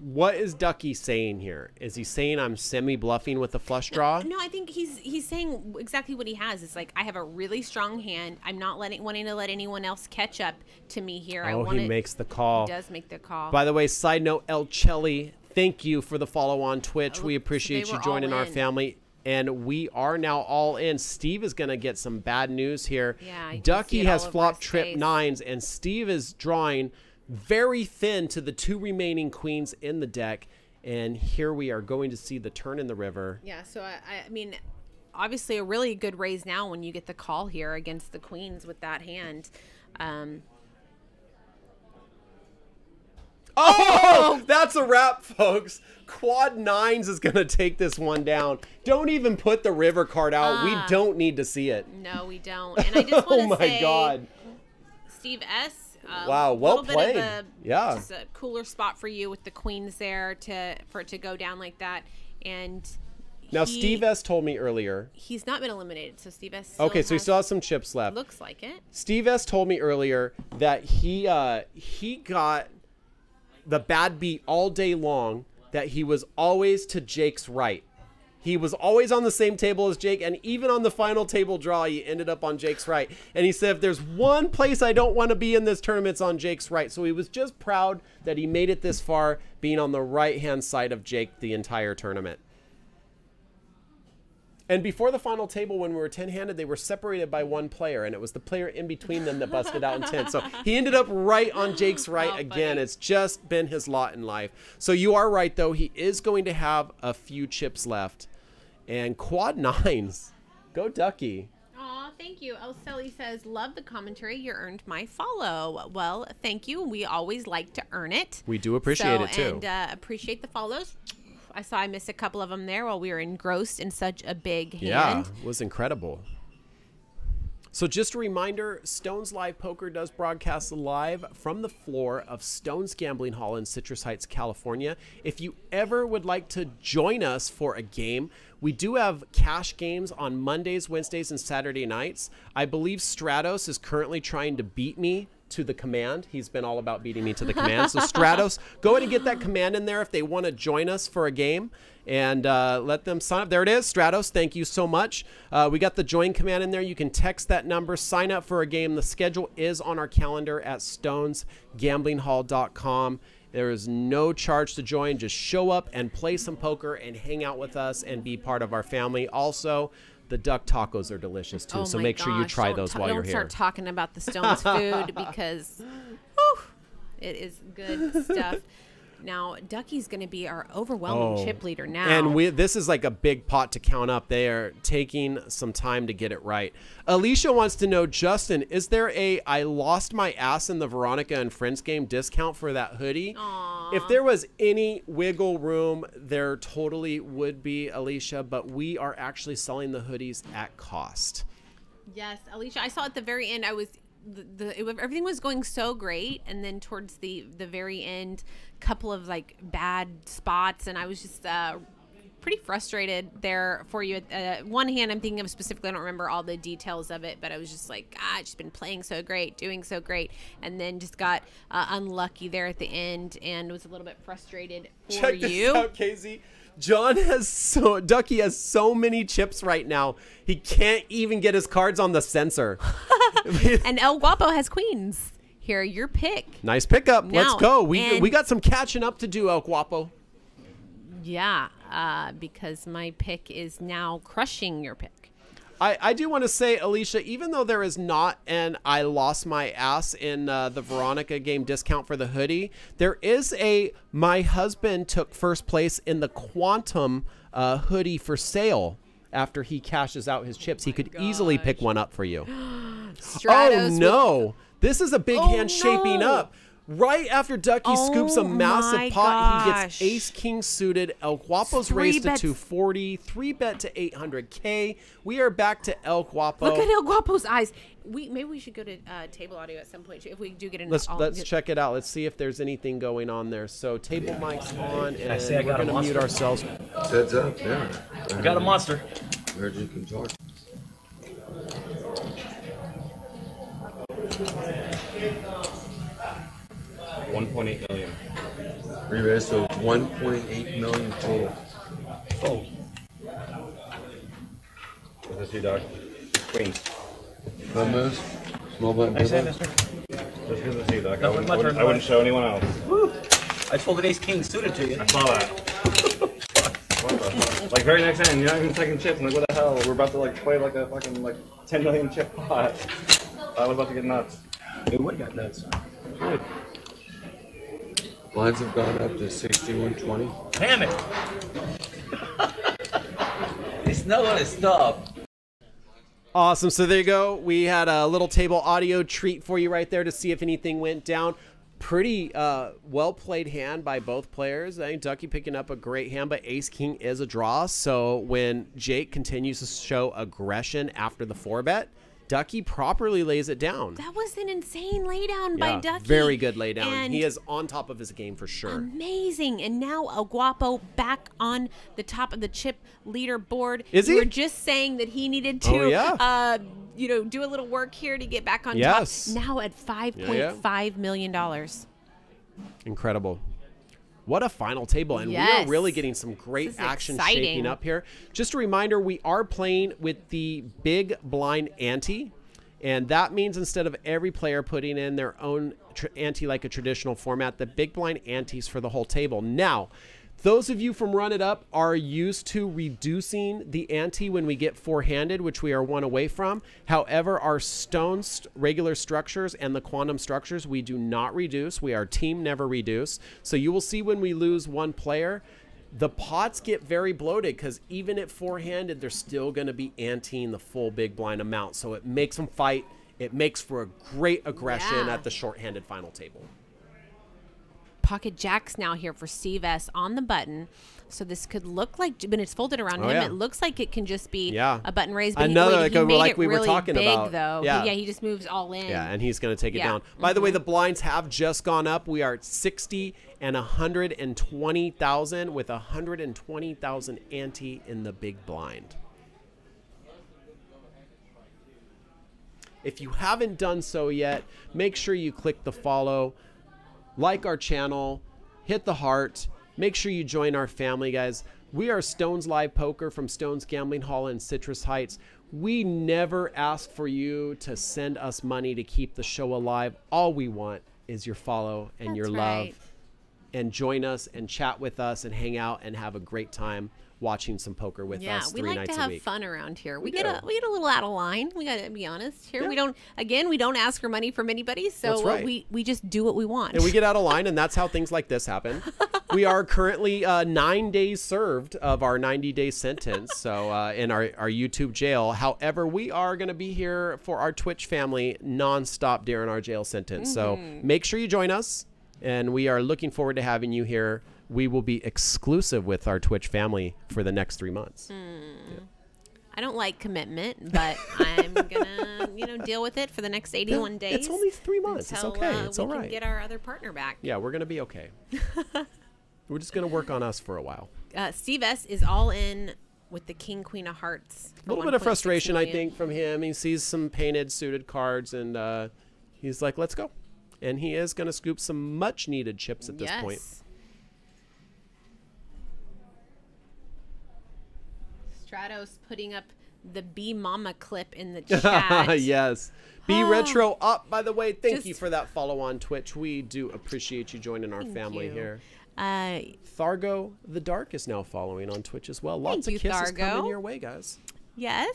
what is Ducky saying here? Is he saying I'm semi-bluffing with the flush draw? No, I think he's saying exactly what he has. It's like, I have a really strong hand. I'm not wanting to let anyone else catch up to me here. Oh, he makes the call. He does make the call. By the way, side note, El Chelly, thank you for the follow on Twitch. We They appreciate you were joining all our in. family. And we are now all in. Steve is going to get some bad news here. Yeah, I can see Ducky it has all over flopped his trip face. nines, and Steve is drawing very thin to the two remaining queens in the deck. And here we are going to see the turn in the river. Yeah, so I mean, obviously a really good raise now when you get the call here against the queens with that hand. Oh, that's a wrap, folks. Quad nines is going to take this one down. Don't even put the river card out. We don't need to see it. No, we don't. And I just want to Oh my say, God. Steve S. Wow, well little played. Bit of Yeah. just a cooler spot for you with the queens there for it to go down like that. And Now, Steve S. told me earlier. he's not been eliminated, so Steve S. Still Okay, so he has- still has some chips left. looks like it. Steve S. told me earlier that he got the bad beat all day long, that he was always to Jake's right. He was always on the same table as Jake, and even on the final table draw, he ended up on Jake's right. And he said, if there's one place I don't want to be in this tournament, it's on Jake's right. So he was just proud that he made it this far, being on the right-hand side of Jake the entire tournament. And before the final table, when we were 10-handed, they were separated by one player, and it was the player in between them that busted out in 10. So he ended up right on Jake's right How again. funny. It's just been his lot in life. So you are right, though. He is going to have a few chips left. And quad nines. Go Ducky. Aw, thank you. El Selly says, love the commentary. You earned my follow. Well, thank you. We always like to earn it. We do appreciate it, too. And appreciate the follows. I saw I missed a couple of them there while we were engrossed in such a big Yeah, hand. it was incredible. So just a reminder, Stones Live Poker does broadcast live from the floor of Stones Gambling Hall in Citrus Heights, California. If you ever would like to join us for a game, we do have cash games on Mondays, Wednesdays, and Saturday nights. I believe Stratos is currently trying to beat me to the command. He's been all about beating me to the command. So Stratos, go ahead and get that command in there if they want to join us for a game, and let them sign up. There it is, Stratos. Thank you so much. We got the join command in there. You can text that number, sign up for a game. The schedule is on our calendar at stonesgamblingHall.com. There is no charge to join. Just show up and play some poker and hang out with us and be part of our family. Also, the duck tacos are delicious too, Oh so my make sure you gosh, try don't those while you're Don't here. start talking about the Stones food because whew, it is good stuff. Now, Ducky's going to be our overwhelming chip leader now. And this is like a big pot to count up. They are taking some time to get it right. Alicia wants to know, Justin, is there a I lost my ass in the Veronica and Friends game discount for that hoodie? Aw. If there was any wiggle room, there totally would be, Alicia, but we are actually selling the hoodies at cost. Yes, Alicia, I saw at the very end, everything was going so great, and then towards the very end, couple of like bad spots, and I was just pretty frustrated there for you. One hand, I'm thinking of specifically, I don't remember all the details of it, but I was just like, God, she's been playing so great, doing so great, and then just got unlucky there at the end, and was a little bit frustrated for Check you. this out, Kasey. Ducky has so many chips right now, he can't even get his cards on the sensor. And El Guapo has queens. Here, your pick. Nice pickup. Now, Let's go. We got some catching up to do, El Guapo. Yeah, because my pick is now crushing your pick. I do want to say, Alicia, even though there is not an I lost my ass in the Veronica game discount for the hoodie, there is my husband took first place in the Quantum hoodie for sale after he cashes out his chips. He could easily pick one up for you. Stratos oh, no. This is a big hand shaping up. Right after Ducky scoops a massive pot, he gets ace king suited. El Guapo's raised to 240, 3-bet to 800K. We are back to El Guapo. Look at El Guapo's eyes. Maybe we should go to table audio at some point if we do get an. Let's check it out. Let's see if there's anything going on there. So table mic's on, and we're gonna mute ourselves. Heads up, yeah. I got a monster. Heard you can talk. $1.8 million. Re-raise, so 1.8 million total. Oh. What's this, you dog? Queens. Button moves. Small button. I say, big mister. Just because it's you, dog. That was my turn. I wouldn't show anyone else. Woo. I folded ace king suited to you. I saw that. What the? Like very next hand, you're not even taking chips. I'm like, what the hell? We're about to like play like a fucking like 10 million chip pot. I was about to get nuts. It would have got nuts. Good. Blinds have gone up to 6120. Damn it! It's not gonna stop. Awesome. So there you go. We had a little table audio treat for you right there to see if anything went down. Pretty well played hand by both players. I think Ducky picking up a great hand, but ace king is a draw. So when Jake continues to show aggression after the 4-bet, Ducky properly lays it down. That was an insane laydown by Ducky. Very good laydown. And he is on top of his game for sure. Amazing. And now El Guapo back on the top of the chip leaderboard. Is he? We were just saying that he needed to do a little work here to get back on top. Now at $5.5 million. Incredible. What a final table. And we are really getting some great action shaping up here. Just a reminder, we are playing with the big blind ante. And that means instead of every player putting in their own ante like a traditional format, the big blind antes for the whole table. Now, those of you from Run It Up are used to reducing the ante when we get four-handed, which we are one away from. However, our stone regular structures and the quantum structures, we do not reduce. We are team never reduce. So you will see when we lose one player, the pots get very bloated because even at four-handed, they're still going to be anteing the full big blind amount. So it makes them fight. It makes for a great aggression at the short-handed final table. Pocket jacks now here for Steve S on the button. So this could look like, when it's folded around him, it looks like it can just be a button raise. But another he made it we really were talking big, about. Though. Yeah. He just moves all in. Yeah, and he's going to take it down. By the way, the blinds have just gone up. We are at 60 and 120,000 with 120,000 ante in the big blind. If you haven't done so yet, make sure you click the follow. Like our channel, hit the heart, make sure you join our family, guys. We are Stones Live Poker from Stones Gambling Hall in Citrus Heights. We never ask for you to send us money to keep the show alive. All we want is your follow and your love. And join us and chat with us and hang out and have a great time watching some poker with us 3 nights a week. Yeah, we like to have fun around here. We get a little out of line. We got to be honest here. We don't ask for money from anybody, so we just do what we want. And we get out of line, and that's how things like this happen. We are currently 9 days served of our 90-day sentence, so in our YouTube jail. However, we are going to be here for our Twitch family nonstop during our jail sentence. So make sure you join us. And we are looking forward to having you here. We will be exclusive with our Twitch family for the next 3 months. I don't like commitment, but I'm gonna, deal with it for the next 81 days. It's only 3 months. Until, it's okay. It's all we right. can get our other partner back. Yeah, we're gonna be okay. We're just gonna work on us for a while. Steve S is all in with the King Queen of Hearts. A little bit of frustration, I think, from him. He sees some painted suited cards, and he's like, "Let's go." And he is gonna scoop some much needed chips at this point. Stratos putting up the B Mama clip in the chat. Yes. B Retro up, by the way. Thank you for that follow on Twitch. We do appreciate you joining our family here. Thargo the Dark is now following on Twitch as well. Lots of kisses coming your way, guys. Yes.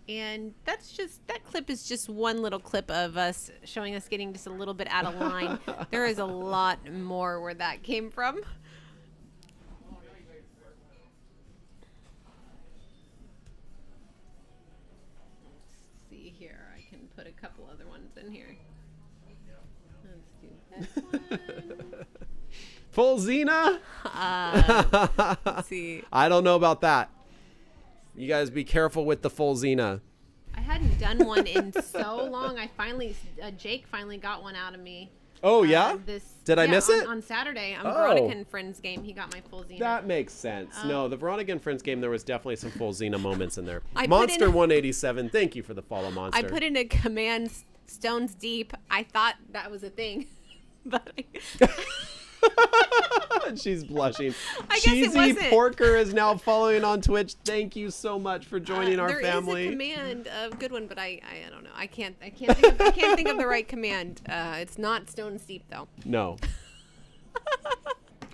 And that clip is just one little clip of us showing us getting just a little bit out of line. There is a lot more where that came from. Put a couple other ones in here. Let's do this one. Full Xena? Let's see. I don't know about that. You guys be careful with the full Xena. I hadn't done one in so long. Jake finally got one out of me. Oh, yeah? Did I miss it? On Saturday, on Veronica and Friends game, he got my full Xena. That makes sense. No, the Veronica and Friends game, there was definitely some full Xena moments in there. Monster 187, thank you for the follow, Monster. I put in a command Stones Deep. I thought that was a thing. But she's blushing. I guess Cheesy it wasn't. Porker is now following on Twitch. Thank you so much for joining our family. There is a command, a good one, but I don't know. I can't think of the right command. It's not Stones Deep though. No.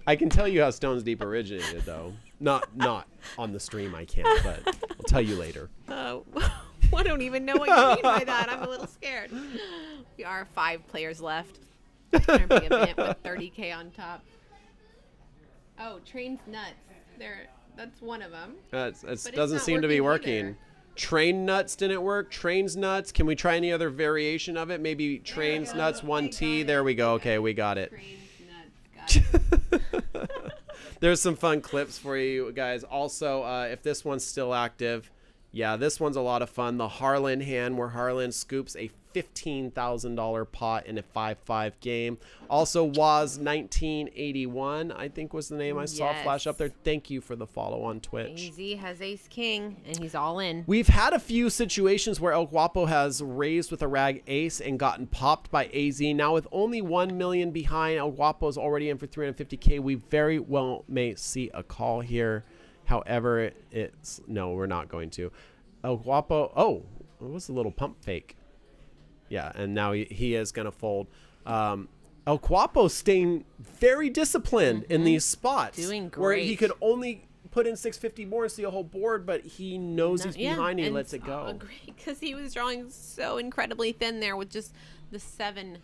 I can tell you how Stones Deep originated though. Not on the stream. I can't, but I'll tell you later. I don't even know what you mean by that. I'm a little scared. We are 5 players left. Our big event with 30K on top. Oh, Train's nuts. That's one of them. That doesn't seem to be working. Either. Train nuts didn't work. Train's nuts. Can we try any other variation of it? Maybe Train's nuts 1T. There we go. Okay, we got it. Train's nuts. Got it. There's some fun clips for you guys. Also, if this one's still active, yeah, this one's a lot of fun. The Harlan hand, where Harlan scoops a $15,000 pot in a 5-5 game. Also, Waz 1981, I think was the name I saw flash up there. Thank you for the follow on Twitch. AZ has Ace King, and he's all in. We've had a few situations where El Guapo has raised with a rag ace and gotten popped by AZ. Now, with only 1 million behind, El Guapo is already in for 350K. We very well may see a call here. However, no, we're not going to. El Guapo, it was a little pump fake. Yeah, and now he is going to fold. El Guapo staying very disciplined in these spots. Doing great. Where he could only put in 650 more and see a whole board, but he knows he's behind and he lets it go. Great, because he was drawing so incredibly thin there with just the 7.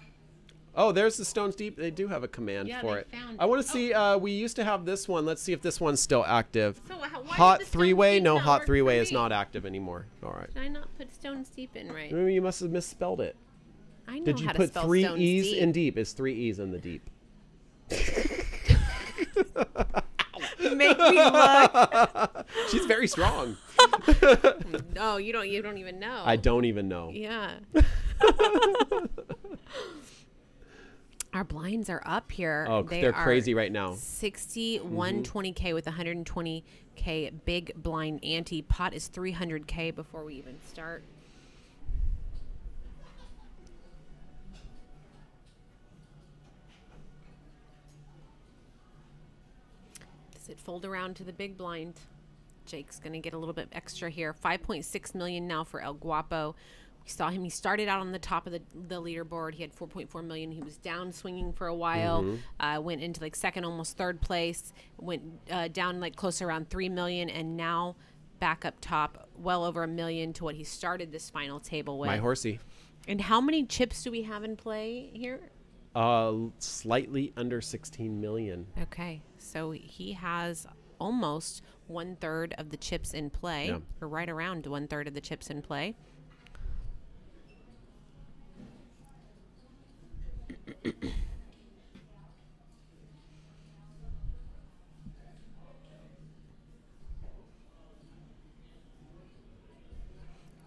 Oh, there's the Stones Deep. They do have a command for it. I want to see, we used to have this one. Let's see if this one's still active. So Hot 3-way? No, Hot 3-way is not active anymore. All right. Did I not put Stones Deep in right? Maybe you must have misspelled it. I know Did you how to put spell 3 Stones E's deep. in deep? It's 3 E's in the deep. Make me look. She's very strong. No, you don't even know. I don't even know. Yeah. Our blinds are up here. Oh, they're crazy right now. 120K with 120K big blind ante. Pot is 300K before we even start. Does it fold around to the big blind? Jake's going to get a little bit extra here. 5.6 million now for El Guapo. We saw him. He started out on the top of the leaderboard. He had 4.4 million. He was down swinging for a while. Went into like second, almost third place. Went down like close around 3 million, and now back up top, well over $1 million to what he started this final table with. My horsey. And how many chips do we have in play here? Slightly under 16 million. Okay, so he has almost 1/3 of the chips in play, or right around 1/3 of the chips in play.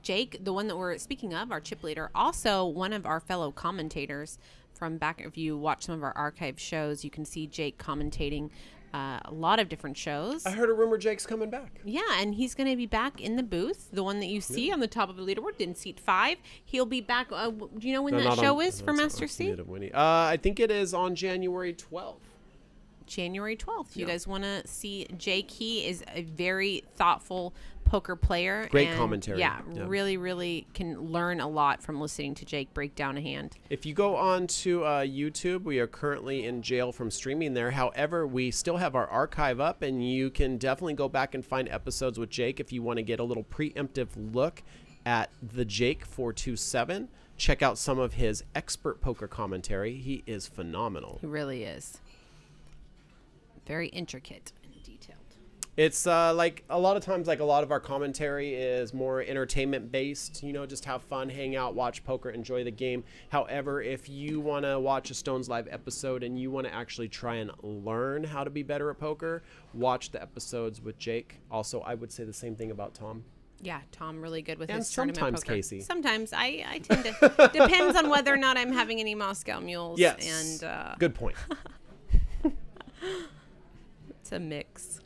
Jake, the one that we're speaking of, our chip leader, also one of our fellow commentators from back. If you watch some of our archive shows, you can see Jake commentating a lot of different shows. I heard a rumor Jake's coming back. Yeah, and he's going to be back in the booth, the one that you see on the top of the leaderboard in seat 5. He'll be back. Do you know when that show is for Master C? I think it is on January 12th. January 12th. You guys want to see Jake? He is a very thoughtful poker player. Great and commentary. Yeah, really, really can learn a lot from listening to Jake break down a hand. If you go on to YouTube, we are currently in jail from streaming there. However, we still have our archive up, and you can definitely go back and find episodes with Jake if you want to get a little preemptive look at the Jake 427. Check out some of his expert poker commentary. He is phenomenal. He really is. Very intricate and detailed. It's like a lot of times, like a lot of our commentary is more entertainment based, you know, just have fun, hang out, watch poker, enjoy the game. However, if you want to watch a Stones Live episode and you want to actually try and learn how to be better at poker, watch the episodes with Jake. Also, I would say the same thing about Tom. Yeah, Tom really good with And his tournament sometimes poker. Kasey. Sometimes I tend to depends on whether or not I'm having any Moscow mules. Yes. And good point. it's a mix.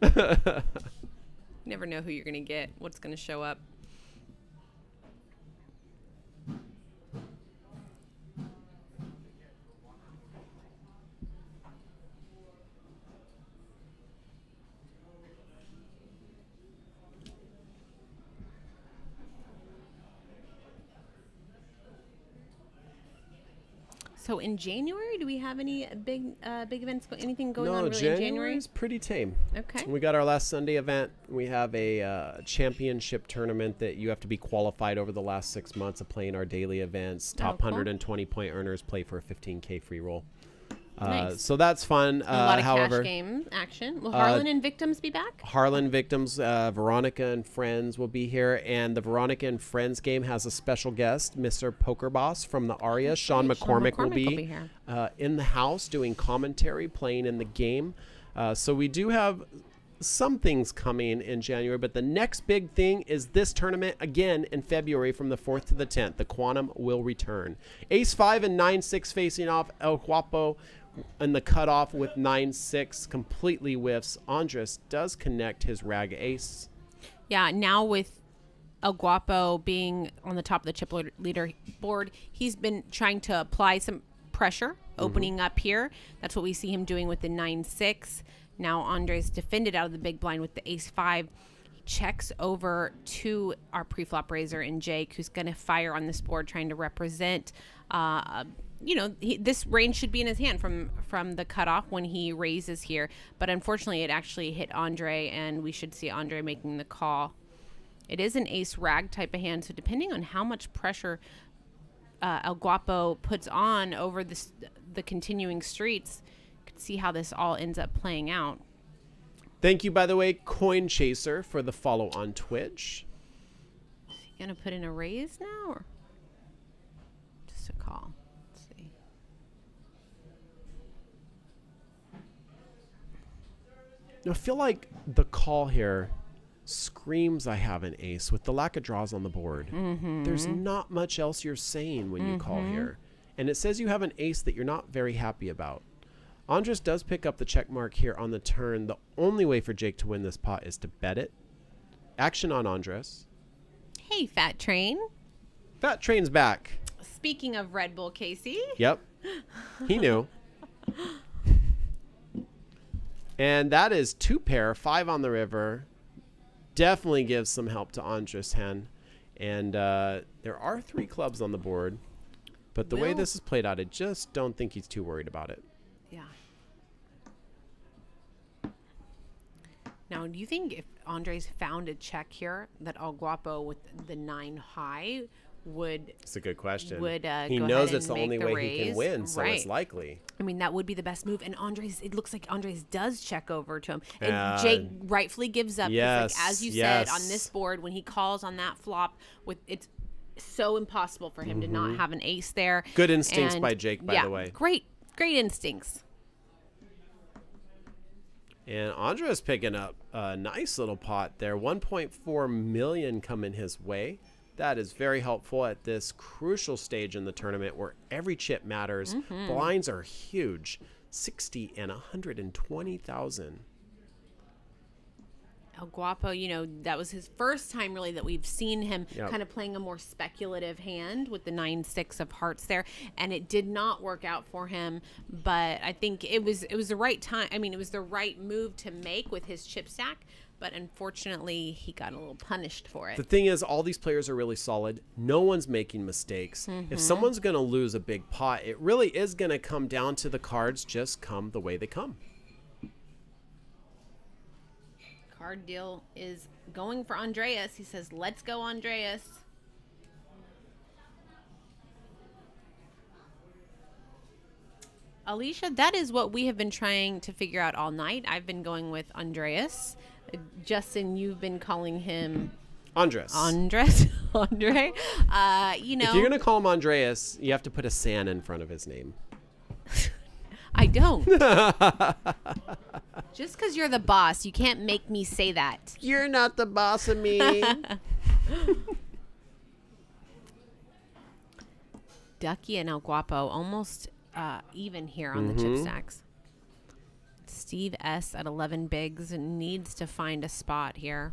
Never know who you're gonna get, what's gonna show up. So in January, do we have any big events? Anything going on really in January? is pretty tame. Okay. We got our last Sunday event. We have a championship tournament that you have to be qualified over the last 6 months of playing our daily events. Top cool. 120 point earners play for a 15K free roll. Nice. So that's fun. A lot of however, cash game action. Will Harlan and Victims be back? Harlan Victims, Veronica and Friends will be here, and the Veronica and Friends game has a special guest, Mr. Poker Boss from the Aria. Sean McCormick will be here. in the house doing commentary, playing in the game. So we do have some things coming in January, but the next big thing is this tournament again in February from the 4th to the 10th. The Quantum will return. Ace-5 and 9-6 facing off. El Guapo in the cutoff with 9-6 completely whiffs. Andres does connect his rag ace. Yeah, now with El Guapo being on the top of the chip leaderboard, he's been trying to apply some pressure, opening up here. That's what we see him doing with the 9-6. Now Andres defended out of the big blind with the ace-5. He checks over to our preflop raiser in Jake, who's going to fire on this board, trying to represent you know, this range should be in his hand from the cutoff when he raises here. But unfortunately, it actually hit Andre, and we should see Andre making the call. It is an ace-rag type of hand, so depending on how much pressure El Guapo puts on over the continuing streets, you can see how this all ends up playing out. Thank you, by the way, Coin Chaser, for the follow on Twitch. Is he going to put in a raise now, or just a call? I feel like the call here screams I have an ace with the lack of draws on the board. There's not much else you're saying when you call here. And it says you have an ace that you're not very happy about. Andres does pick up the check mark here on the turn. The only way for Jake to win this pot is to bet it. Action on Andres. Hey, Fat Train. Fat Train's back. Speaking of Red Bull, Kasey. Yep. He knew. And that is 2 pair, 5 on the river. Definitely gives some help to Andres Hen. And there are 3 clubs on the board. But the way this is played out, I just don't think he's too worried about it. Yeah. Now, do you think if Andres found a check here that El Guapo with the 9 high would... It's a good question. He knows it's the only way he can win, so it's likely. I mean, that would be the best move. And Andres, it looks like Andres does check over to him. And Jake rightfully gives up. Yes, like, as you said, on this board, when he calls on that flop, it's so impossible for him to not have an ace there. Good instincts by Jake, by the way. Great instincts. And Andres picking up a nice little pot there. 1.4 million coming his way. That is very helpful at this crucial stage in the tournament where every chip matters. Blinds are huge. 60 and 120,000. El Guapo, you know, that was his first time really that we've seen him Yep. kind of playing a more speculative hand with the 9-6 of hearts there, and it did not work out for him. But I think it was the right time. I mean, it was the right move to make with his chip stack. But unfortunately, he got a little punished for it. The thing is, all these players are really solid. No one's making mistakes. If someone's going to lose a big pot, it really is going to come down to the cards just come the way they come. Card deal is going for Andreas. He says, let's go, Andreas. Alicia, that is what we have been trying to figure out all night. I've been going with Andreas. Justin, you've been calling him Andres. Andre. You know, If you're going to call him Andreas, you have to put a San in front of his name. I don't. Just because you're the boss, you can't make me say that. You're not the boss of me. Ducky and El Guapo almost even here on the chip stacks. Steve S at 11 bigs and needs to find a spot here.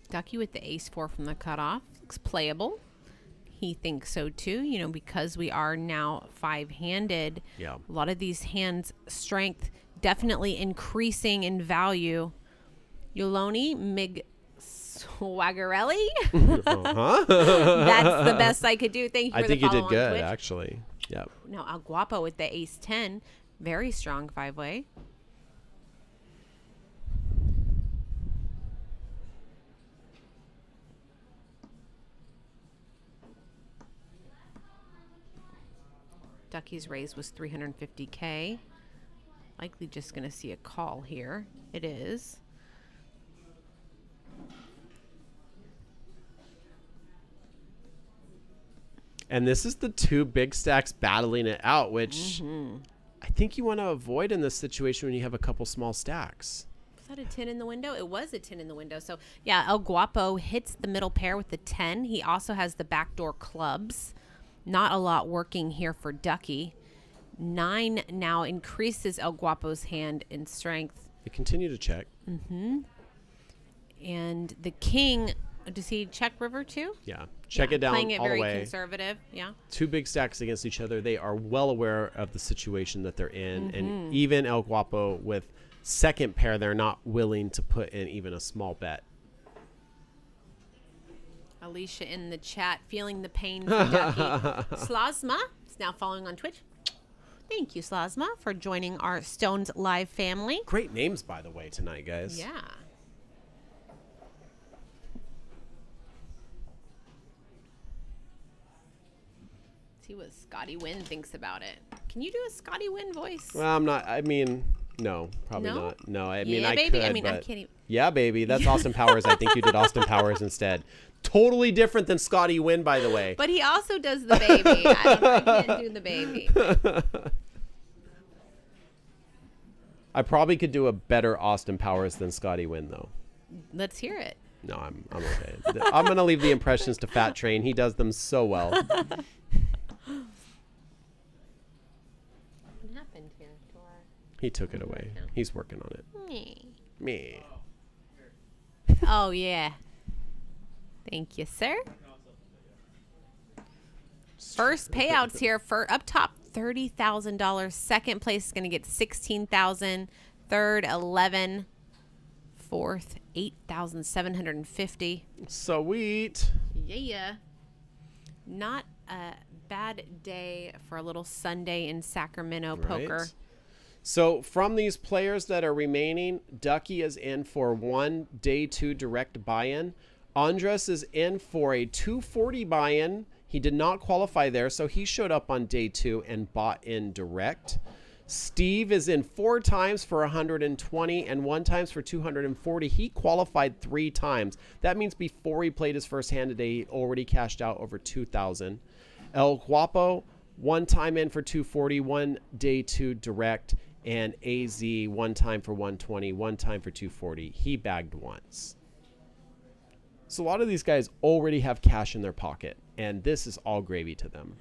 Ducky with the ace-4 from the cutoff. Looks playable. He thinks so too, you know, because we are now 5-handed. Yeah. A lot of these hands' strength definitely increasing in value. Yoloni Mig Swaggerelli. That's the best I could do. Thank you for I think the you follow did good, on Twitch. actually. Yep. No, El Guapo with the ace-10. Very strong 5-way. Ducky's raise was 350K. Likely just going to see a call here. It is. And this is the two big stacks battling it out, which I think you want to avoid in this situation when you have a couple small stacks. Was that a 10 in the window? It was a 10 in the window. So, yeah, El Guapo hits the middle pair with the 10. He also has the backdoor clubs. Not a lot working here for Ducky. 9 now increases El Guapo's hand in strength. They continue to check. And the king, does he check river too? Yeah. Check it down Playing it all the very way. conservative. Yeah. Two big stacks against each other. They are well aware of the situation that they're in. And even El Guapo with second pair, they're not willing to put in even a small bet. Alicia in the chat, feeling the pain for Ducky. Slazma is now following on Twitch. Thank you, Slazma, for joining our Stones Live family. Great names, by the way, tonight, guys. Yeah. See what Scotty Wynn thinks about it. Can you do a Scotty Wynn voice? Well, I'm not. I mean, no, probably No? not. No, I mean, Yeah, I baby. could. I mean, I but can't even- Yeah, baby. That's Austin Powers. I think you did Austin Powers instead. Totally different than Scotty Wynn, by the way. But he also does the baby. I can't do the baby. I probably could do a better Austin Powers than Scotty Wynn, though. Let's hear it. No, I'm okay. I'm going to leave the impressions to Fat Train. He does them so well. What happened here to our... He took it away. He's working on it. Me. Me. Oh, yeah. Thank you, sir. First payouts here for up top, $30,000. Second place is going to get $16,000. Third, $11,000. Fourth, $8,750. Sweet. Yeah. Not a bad day for a little Sunday in Sacramento poker. Right. So from these players that are remaining, Ducky is in for one day 2 direct buy-in. Andres is in for a 240 buy-in. He did not qualify there, so he showed up on day 2 and bought in direct. Steve is in 4 times for 120 and 1 times for 240. He qualified 3 times. That means before he played his first hand today, he already cashed out over 2,000. El Guapo, 1 time in for 240, 1 day 2 direct, and AZ 1 time for 120, 1 time for 240. He bagged once. So a lot of these guys already have cash in their pocket, and this is all gravy to them.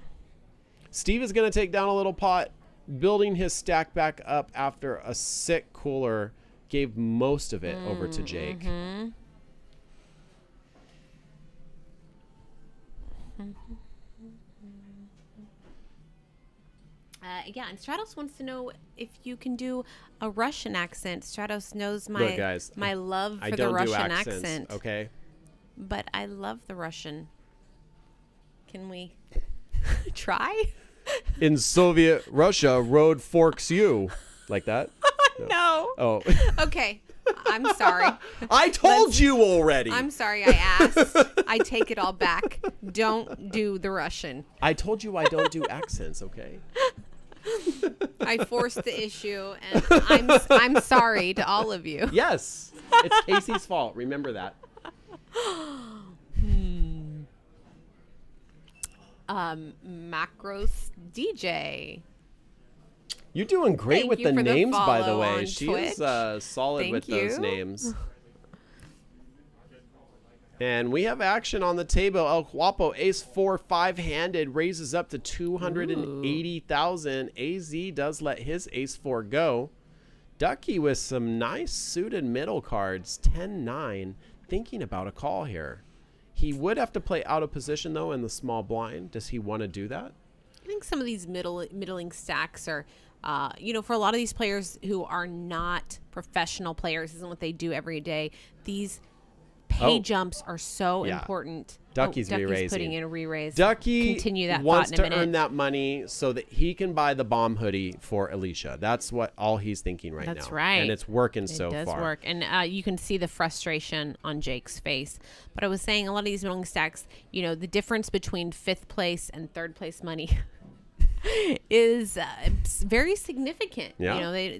Steve is going to take down a little pot, building his stack back up after a sick cooler gave most of it over to Jake. Yeah, and Stratos wants to know if you can do a Russian accent. Stratos knows my Look, guys, my love I for don't the do Russian accents, accent. okay? But I love the Russian. Can we try? In Soviet Russia, road forks you. Like that? No. Oh. Okay. I'm sorry. I told you already. I'm sorry I asked. I take it all back. Don't do the Russian. I told you I don't do accents, okay? I forced the issue, and I'm sorry to all of you. Yes. It's Casey's fault. Remember that. Macros DJ. You're doing great Thank with you the for the names, by the follow way. on She Twitch. is solid Thank with those you. names. And we have action on the table. El Guapo, ace 4, 5-handed, raises up to 280,000. AZ does let his ace 4 go. Ducky with some nice suited middle cards, 10-9, thinking about a call here. He would have to play out of position, though, in the small blind. Does he want to do that? I think some of these middling stacks are, for a lot of these players who are not professional players, isn't what they do every day. These pay jumps are so important. Ducky's re-raising. Putting in a re-raise. Ducky Continue that wants thought in a to minute. earn that money so that he can buy the bomb hoodie for Alicia. That's what all he's thinking right now. That's right. And it's working so far. It does work. And you can see the frustration on Jake's face. But I was saying a lot of these middling stacks, the difference between 5th place and 3rd place money is very significant. Yeah.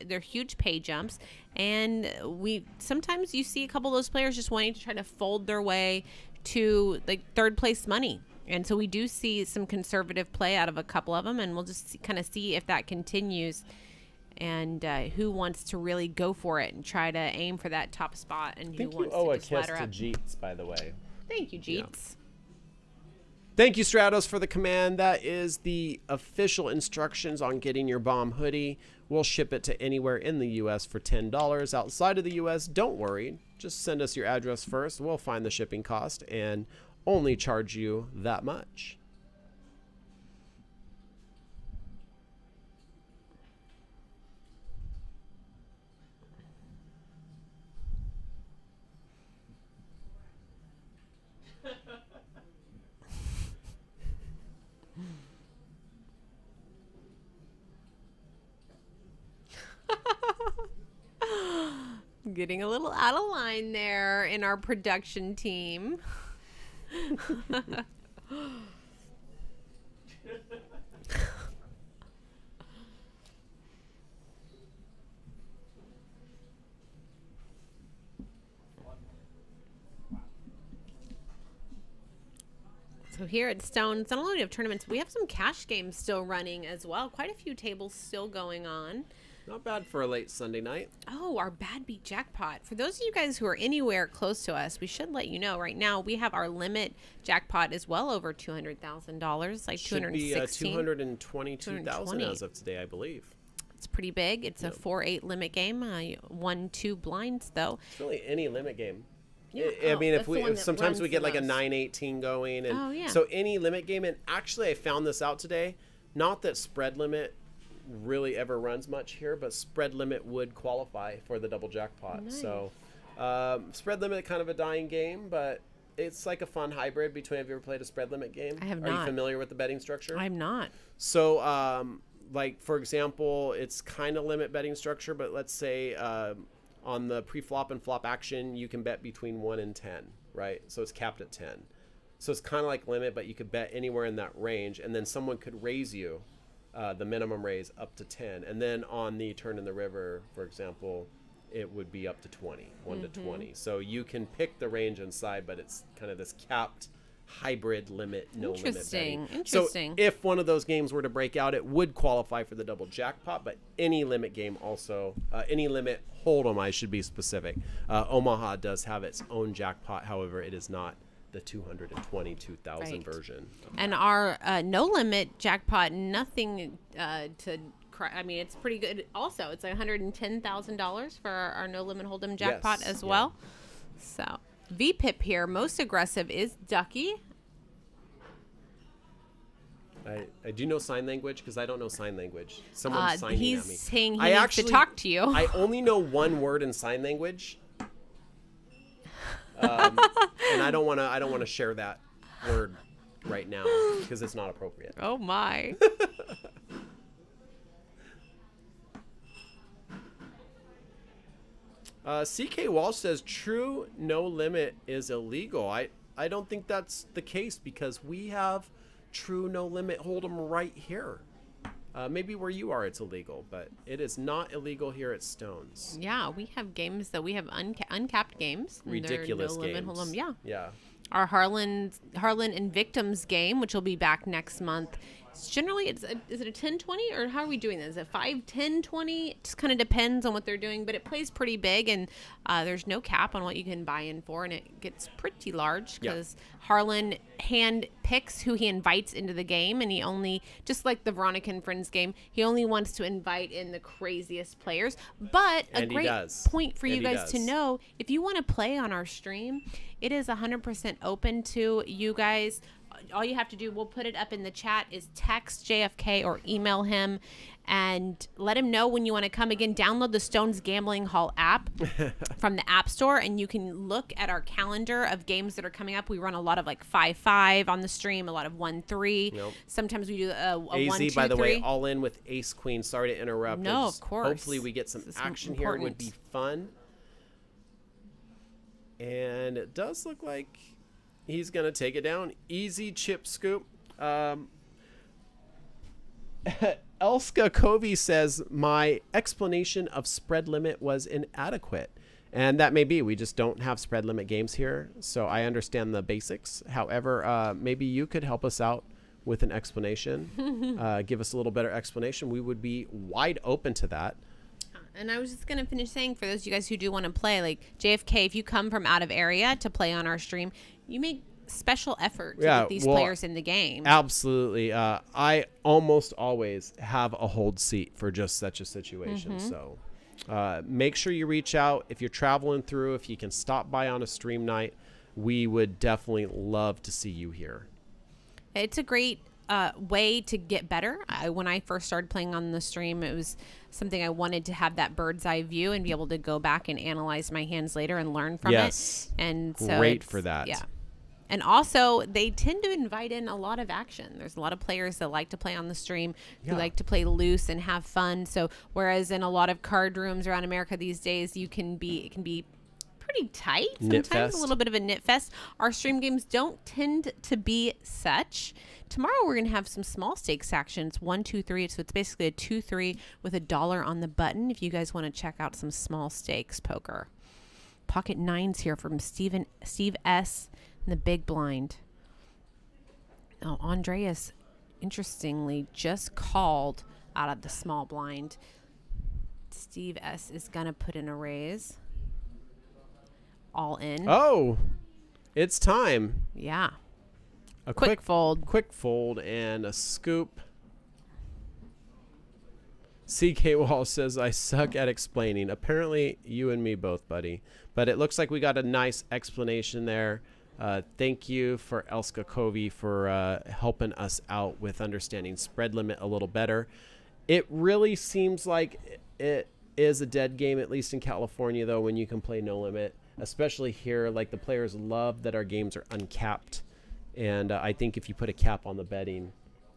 They're huge pay jumps, and sometimes you see a couple of those players just wanting to try to fold their way to like 3rd place money, and so we do see some conservative play out of a couple of them, and we'll just kind of see if that continues, and who wants to really go for it and try to aim for that top spot, and who wants to just ladder up. Jeets, by the way. Thank you, Jeets. Yeah. Thank you, Stratos, for the command. That is the official instructions on getting your bomb hoodie. We'll ship it to anywhere in the U.S. for $10. Outside of the U.S., don't worry. Just send us your address first. We'll find the shipping cost and only charge you that much. Getting a little out of line there in our production team. So here at Stones, not only do we have tournaments, we have some cash games still running as well. Quite a few tables still going on. Not bad for a late Sunday night. Oh, our Bad Beat jackpot. For those of you guys who are anywhere close to us, we should let you know right now we have our limit jackpot is well over $200,000, like Should be 222,000 220. as of today, I believe. It's pretty big. It's a 4-8 limit game. 1-2 blinds though. It's really any limit game. Yeah. I mean, that's the one if that sometimes we runs get the like a most. 9-18 going, and Oh, yeah. so any limit game. And actually, I found this out today. Not that spread limit really ever runs much here, but spread limit would qualify for the double jackpot. Nice. So spread limit, kind of a dying game, but it's like a fun hybrid between. Have you ever played a spread limit game? I have Are not. you familiar with the betting structure? I'm not. So, like, for example, it's kind of limit betting structure, but let's say on the pre-flop and flop action, you can bet between 1 and 10, right? So it's capped at 10. So it's kind of like limit, but you could bet anywhere in that range, and then someone could raise you the minimum raise up to 10. And then on the Turn in the River, for example, it would be up to 20, 1 to 20. So you can pick the range inside, but it's kind of this capped hybrid limit, no limit betting. Interesting. So if one of those games were to break out, it would qualify for the double jackpot, but any limit game also, any limit hold'em, I should be specific. Omaha does have its own jackpot. However, it is not the 222,000 version. And our no limit jackpot, nothing to cry. I mean, it's pretty good. Also, it's like $110,000 for our no limit hold'em jackpot as well. So VPIP here, most aggressive is Ducky. I do know sign language because I don't know sign language. Someone's signing He's at me. saying he I needs actually, to talk to you. I only know one word in sign language, and I don't want to share that word right now because it's not appropriate. Oh my. CK Walsh says true no limit is illegal. I don't think that's the case because we have true no limit hold'em right here. Maybe where you are it's illegal, but it is not illegal here at Stones. Yeah, we have games that we have uncapped games. Ridiculous no games. limit hold'em. Yeah. Yeah. Our Harlan and Victims game, which will be back next month. It's generally, is it a 10-20 or how are we doing this? Is it 5-10-20? It just kind of depends on what they're doing, but it plays pretty big and there's no cap on what you can buy in for, and it gets pretty large because Harlan hand picks who he invites into the game, and he only, just like the Veronica and Friends game, he only wants to invite in the craziest players. But a great point for you guys to know, if you want to play on our stream, it is 100% open to you guys. All you have to do, we'll put it up in the chat, is text JFK or email him and let him know when you want to come. Again, download the Stones Gambling Hall app from the App Store, and you can look at our calendar of games that are coming up. We run a lot of like 5-5 on the stream, a lot of 1-3. Nope. Sometimes we do a AZ, 1-2-3. by the way, all in with Ace Queen. Sorry to interrupt. No, of course. Hopefully we get some action here. It would be fun. And it does look like he's going to take it down. Easy chip scoop. Elska Covey says, my explanation of spread limit was inadequate. And that may be. We just don't have spread limit games here. So I understand the basics. However, maybe you could help us out with an explanation. Give us a little better explanation. We would be wide open to that. And I was just going to finish saying, for those of you guys who do want to play, like JFK, if you come from out of area to play on our stream, you make special effort to get these players in the game. Absolutely. I almost always have a hold seat for just such a situation. So make sure you reach out. If you're traveling through, if you can stop by on a stream night, we would definitely love to see you here. It's a great way to get better. When I first started playing on the stream, it was something I wanted to have that bird's eye view and be able to go back and analyze my hands later and learn from it. And so great for that. Yeah. And also, they tend to invite in a lot of action. There's a lot of players that like to play on the stream, who like to play loose and have fun. So whereas in a lot of card rooms around America these days, it can be pretty tight. Sometimes a little bit of a knit fest. Our stream games don't tend to be such. Tomorrow we're going to have some small stakes actions, 1, 2, 3. So it's basically a 2-3 with $1 on the button. If you guys want to check out some small stakes poker. Pocket nines here from Steve S. in the big blind. Oh, Andreas, interestingly, just called out of the small blind. Steve S. is going to put in a raise. All in. Oh, it's time. Yeah. A quick fold. Quick fold and a scoop. CK Wall says, I suck at explaining. Apparently, you and me both, buddy. But it looks like we got a nice explanation there. Thank you for Elska Covey for helping us out with understanding spread limit a little better. It really seems like it is a dead game, at least in California, though, when you can play no limit. Especially here, like the players love that our games are uncapped. And I think if you put a cap on the betting,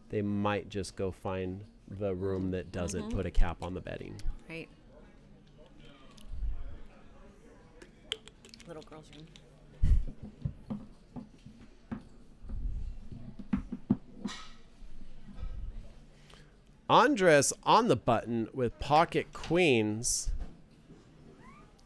they might just go find the room that doesn't put a cap on the betting. Right. Little girl's room. Andres on the button with pocket queens.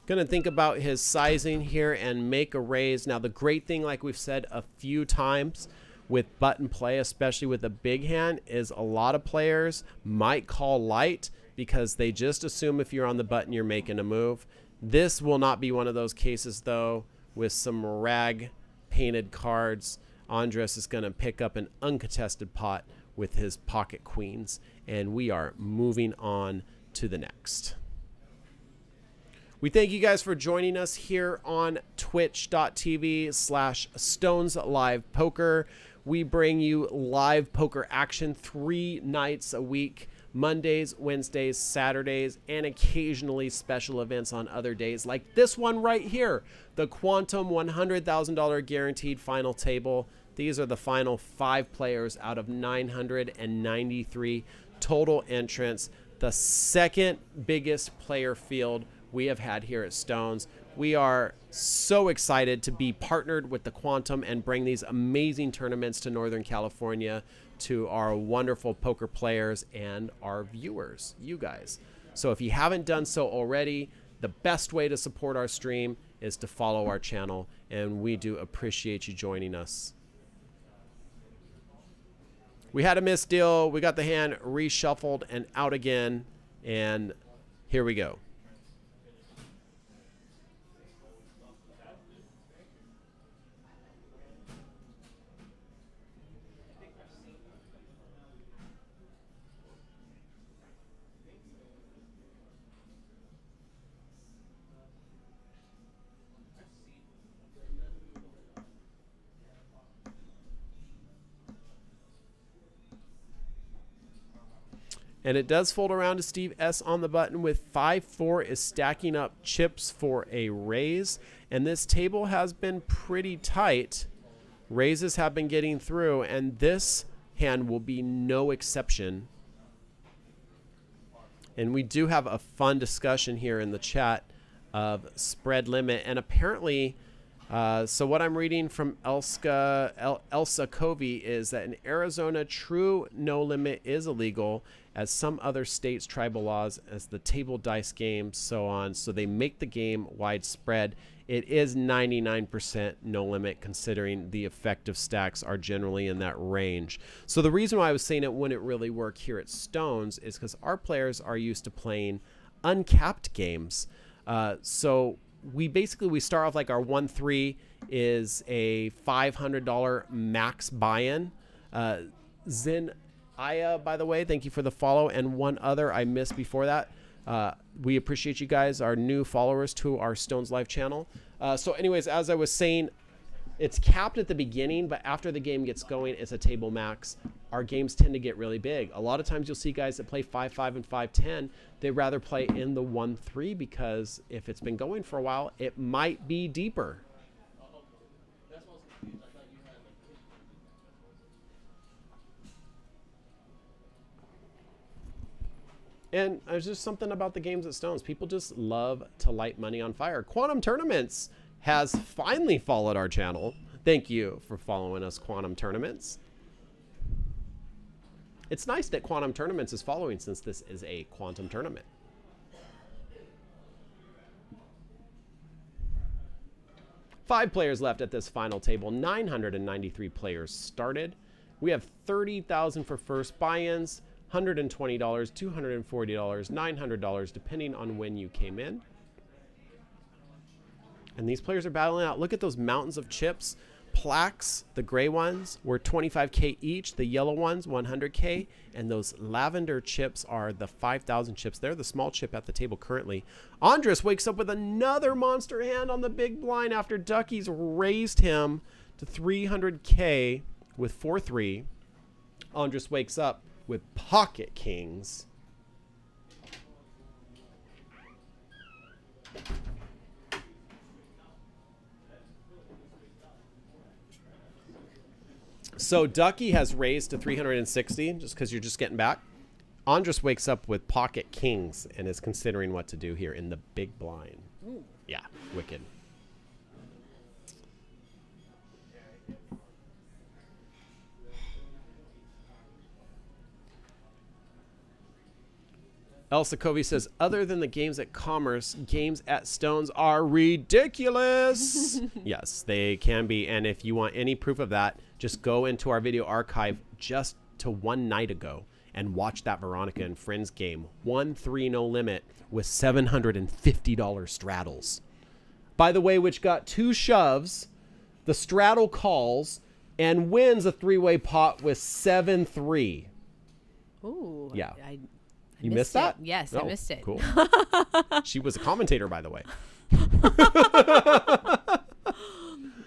Gonna think about his sizing here and make a raise. Now the great thing, like we've said a few times with button play, especially with a big hand, is a lot of players might call light because they just assume if you're on the button you're making a move. This will not be one of those cases though. With some rag painted cards, Andres is gonna pick up an uncontested pot with his pocket queens, and we are moving on to the next. We thank you guys for joining us here on twitch.tv/StonesLivePoker. We bring you live poker action 3 nights a week, Mondays, Wednesdays, Saturdays, and occasionally special events on other days like this one right here, the Quantum $100,000 guaranteed final table. These are the final 5 players out of 993 total entrants, the second biggest player field we have had here at Stones. We are so excited to be partnered with the Quantum and bring these amazing tournaments to Northern California to our wonderful poker players and our viewers, you guys. So if you haven't done so already, the best way to support our stream is to follow our channel, and we do appreciate you joining us. We had a missed deal. We got the hand reshuffled and out again, and here we go. And it does fold around to Steve S on the button with 5-4 is stacking up chips for a raise. And this table has been pretty tight. Raises have been getting through, and this hand will be no exception. And we do have a fun discussion here in the chat of spread limit. And apparently, so what I'm reading from Elsa Covey is that in Arizona, true no limit is illegal, as some other states' tribal laws, as the table dice game, so on. So they make the game widespread. It is 99% no limit, considering the effective stacks are generally in that range. So the reason why I was saying it wouldn't really work here at Stones is because our players are used to playing uncapped games. So we start off like our 1-3 is a $500 max buy-in. Zin Aya, by the way, thank you for the follow, and one other I missed before that. We appreciate you guys, our new followers to our Stones Live channel. So anyways, as I was saying, it's capped at the beginning, but after the game gets going, it's a table max. Our games tend to get really big. A lot of times you'll see guys that play 5-5 and 5-10, they'd rather play in the 1-3 because if it's been going for a while, it might be deeper. And there's just something about the games at Stones. People just love to light money on fire. Quantum Tournaments has finally followed our channel. Thank you for following us, Quantum Tournaments. It's nice that Quantum Tournaments is following, since this is a Quantum tournament. Five players left at this final table. 993 players started. We have 30,000 for first buy-ins, $120, $240, $900, depending on when you came in. And these players are battling out. Look at those mountains of chips. Plaques, the gray ones, were 25K each. The yellow ones, 100K. And those lavender chips are the 5,000 chips. They're the small chip at the table currently. Andres wakes up with another monster hand on the big blind after Ducky's raised him to 300K with 4-3. Andres wakes up with pocket kings. So Ducky has raised to 360 just because you're just getting back. Andres wakes up with pocket kings and is considering what to do here in the big blind. Ooh. Yeah, wicked. Elsa Covey says, other than the games at Commerce, games at Stones are ridiculous. Yes, they can be. And if you want any proof of that, just go into our video archive just to one night ago and watch that Veronica and Friends game. 1-3 no limit with $750 straddles. By the way, which got 2 shoves, the straddle calls, and wins a 3-way pot with 7-3. Ooh. Yeah. I You missed that? Yes, I missed it. Cool. She was a commentator, by the way.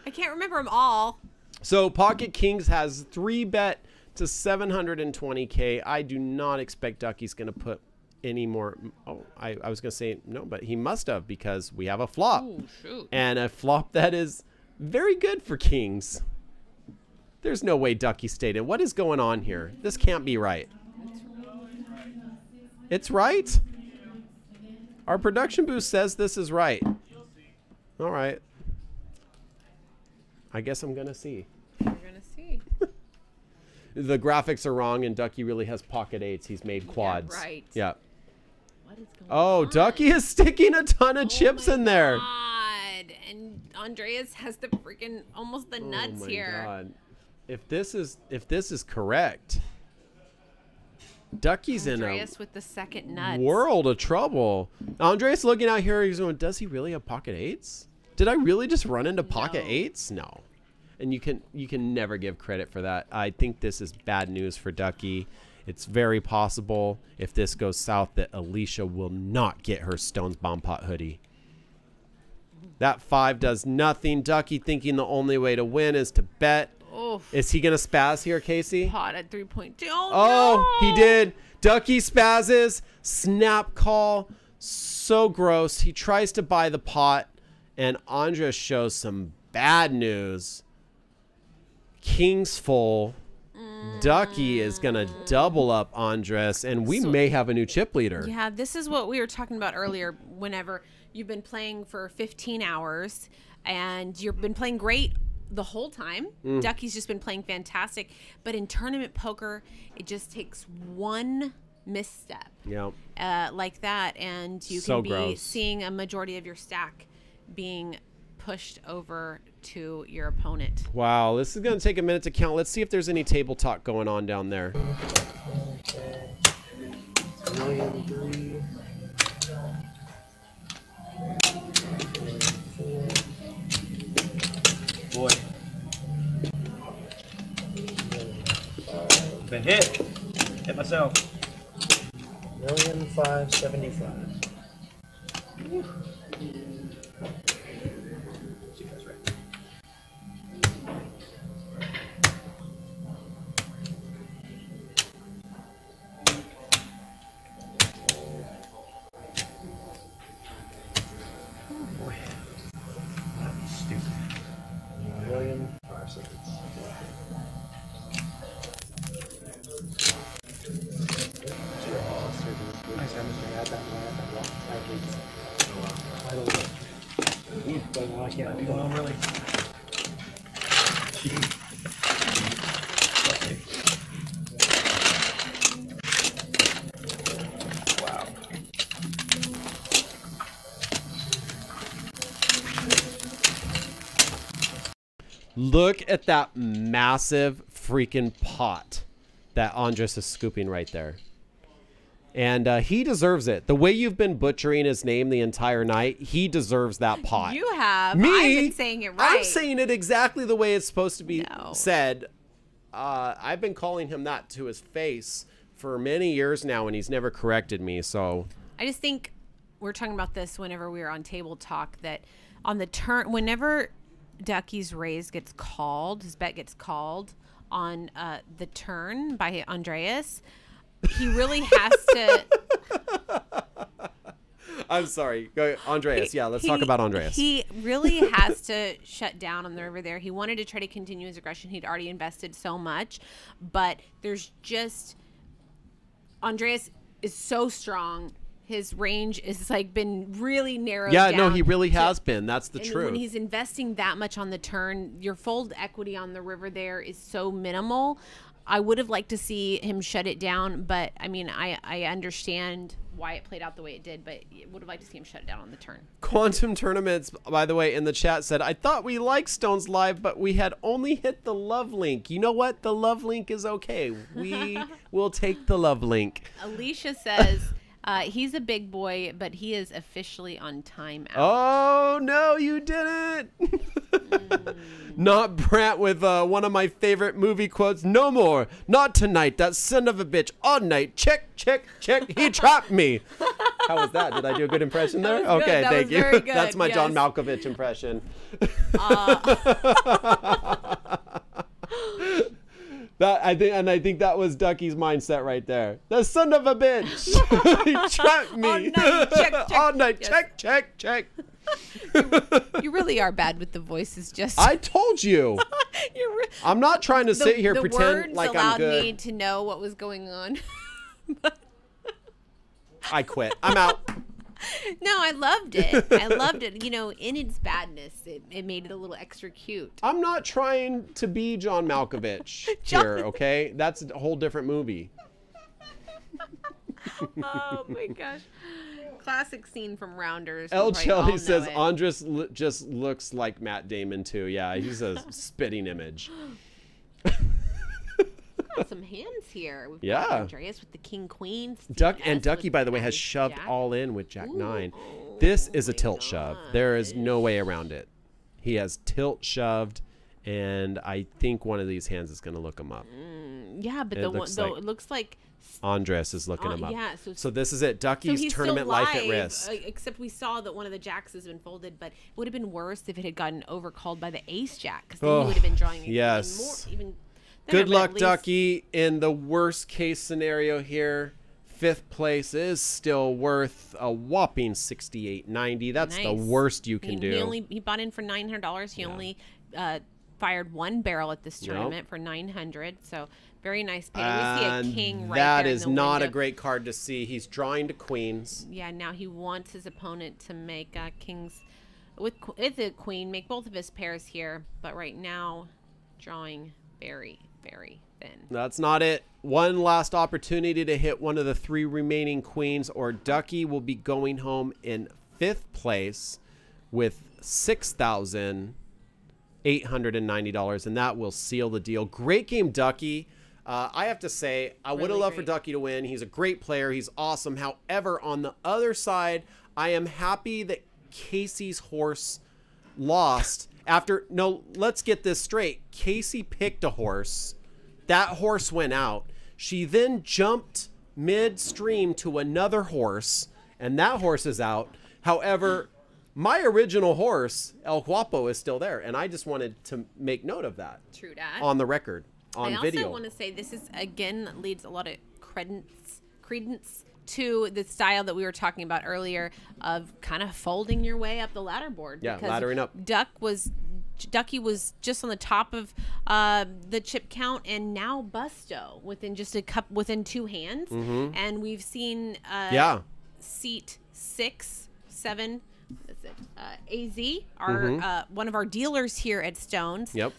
I can't remember them all. So Pocket Kings has 3-bet to 720K. I do not expect Ducky's going to put any more. Oh, I was going to say no, but he must have, because we have a flop. Ooh, shoot. And a flop that is very good for Kings. There's no way Ducky stayed in. What is going on here? This can't be right. It's right. Our production booth says this is right. All right. I guess I'm going to see. We're going to see. The graphics are wrong, and Ducky really has pocket 8s. He's made quads. Yeah, right. Yeah. What is going Oh, on? Ducky is sticking a ton of chips in there. God. And Andreas has the freaking almost the nuts oh my here. God. If this is correct, Ducky's Andreas with the second nuts. world of trouble. Andreas looking out here, he's going, does he really have pocket 8s? Did I really just run into pocket 8s? No. And you can never give credit for that. I think this is bad news for Ducky. It's very possible, if this goes south, that Alicia will not get her Stones Bomb Pot hoodie. That 5 does nothing. Ducky thinking the only way to win is to bet. Oof. Is he going to spaz here, Kasey? Pot at 3.2. Oh, no! he did. Ducky spazzes. Snap call. So gross. He tries to buy the pot, and Andres shows some bad news. King's full. Ducky is going to double up Andres, and we may have a new chip leader. Yeah, this is what we were talking about earlier. Whenever you've been playing for 15 hours and you've been playing great the whole time. Ducky's just been playing fantastic. But in tournament poker, it just takes one misstep like that, and you So can be gross. seeing a majority of your stack being pushed over to your opponent. Wow, this is going to take a minute to count. Let's see if there's any table talk going on down there. Boy. Been hit. Hit myself. 1,575,000. See if that's right. Boy. That was stupid. 1,570,000. I can't be going on really. Wow. Look at that massive freaking pot that Andres is scooping right there. And he deserves it. The way you've been butchering his name the entire night, he deserves that pot. You have. Me? I've been saying it right. I'm saying it exactly the way it's supposed to be No. said. I've been calling him that to his face for many years now, and he's never corrected me. So I just think we were talking about this whenever we were on Table Talk, that on the turn, whenever Ducky's raise gets called, his bet gets called on the turn by Andreas, he really has to. I'm sorry. Go, Andreas. Yeah, let's talk about Andreas. He really has to shut down on the river there. He wanted to try to continue his aggression. He'd already invested so much, but there's just Andreas is so strong. His range is like been really narrowed Yeah, down. no, he really has been. That's the And truth. when he's investing that much on the turn, your fold equity on the river there is so minimal. I would have liked to see him shut it down, but I mean, I understand why it played out the way it did, but would have liked to see him shut it down on the turn. Quantum Tournaments, by the way, in the chat said, I thought we liked Stones Live, but we had only hit the love link. You know what? The love link is okay. We will take the love link. Alicia says he's a big boy, but he is officially on timeout. Oh, no, you didn't. Not Brant with one of my favorite movie quotes. No more. Not tonight. That son of a bitch. All night. Check, check, check. He trapped me. How was that? Did I do a good impression there? That was Okay, good. That thank was you. very good. That's my Yes. John Malkovich impression. I think that was Ducky's mindset right there. The son of a bitch. He trapped me. All night. Check, check. All night. Yes. Check, check, check. You really are bad with the voices. Just I told you. I'm not trying to sit here the pretend words like I'm allowed good. me to know what was going on. I quit. I'm out. No, I loved it. I loved it. You know, in its badness, it made it a little extra cute. I'm not trying to be John Malkovich here, okay? That's a whole different movie. Oh my gosh. Classic scene from Rounders. El We probably all Chelly know says it. Andres just looks like Matt Damon too. Yeah, he's a spitting image. Got some hands here. We've Yeah. got Andreas with the King Queen. Steve S. Ducky, with by the way, has Ace shoved Jack. all in with Jack Ooh. 9. This is a Oh tilt my shove. There is no gosh. way around it. He has tilt shoved, and I think one of these hands is going to look him up. Yeah, but It the one looks though like- it looks like Andres is looking him up. yeah, So this is it. so Ducky's he's tournament still life live, at risk. except we saw that one of the jacks has been folded, but it would have been worse if it had gotten overcalled by the ace jack, because then Oh, he would have been drawing yes. even Good better, but at luck, least- Ducky. In the worst case scenario here, 5th place is still worth a whopping $68.90. That's the Nice. worst you can do. He bought in for $900. He only fired one barrel at this tournament for $900. So very nice pay. We see a And king right that there in is the not a window. great card to see. He's drawing to queens. Yeah, now he wants his opponent to make kings with a queen, make both of his pairs here. But right now, drawing very, very thin. That's not it. One last opportunity to hit one of the 3 remaining queens, or Ducky will be going home in 5th place with $6,890, and that will seal the deal. Great game, Ducky. I have to say, I would have Really loved for great. Ducky to win. He's a great player. He's awesome. However, on the other side, I am happy that Kasey's horse lost after. No, let's get this straight. Kasey picked a horse. That horse went out. She then jumped midstream to another horse, and that horse is out. However, my original horse, El Guapo, is still there, and I just wanted to make note of that True that. on the record, on I video. also want to say this is again leads a lot of credence to the style that we were talking about earlier of kind of folding your way up the ladder board. Yeah, because laddering up. Ducky was just on the top of the chip count, and now Busto within just within 2 hands, and we've seen Yeah. seat 6, 7. What is it? AZ, our one of our dealers here at Stones. Yep.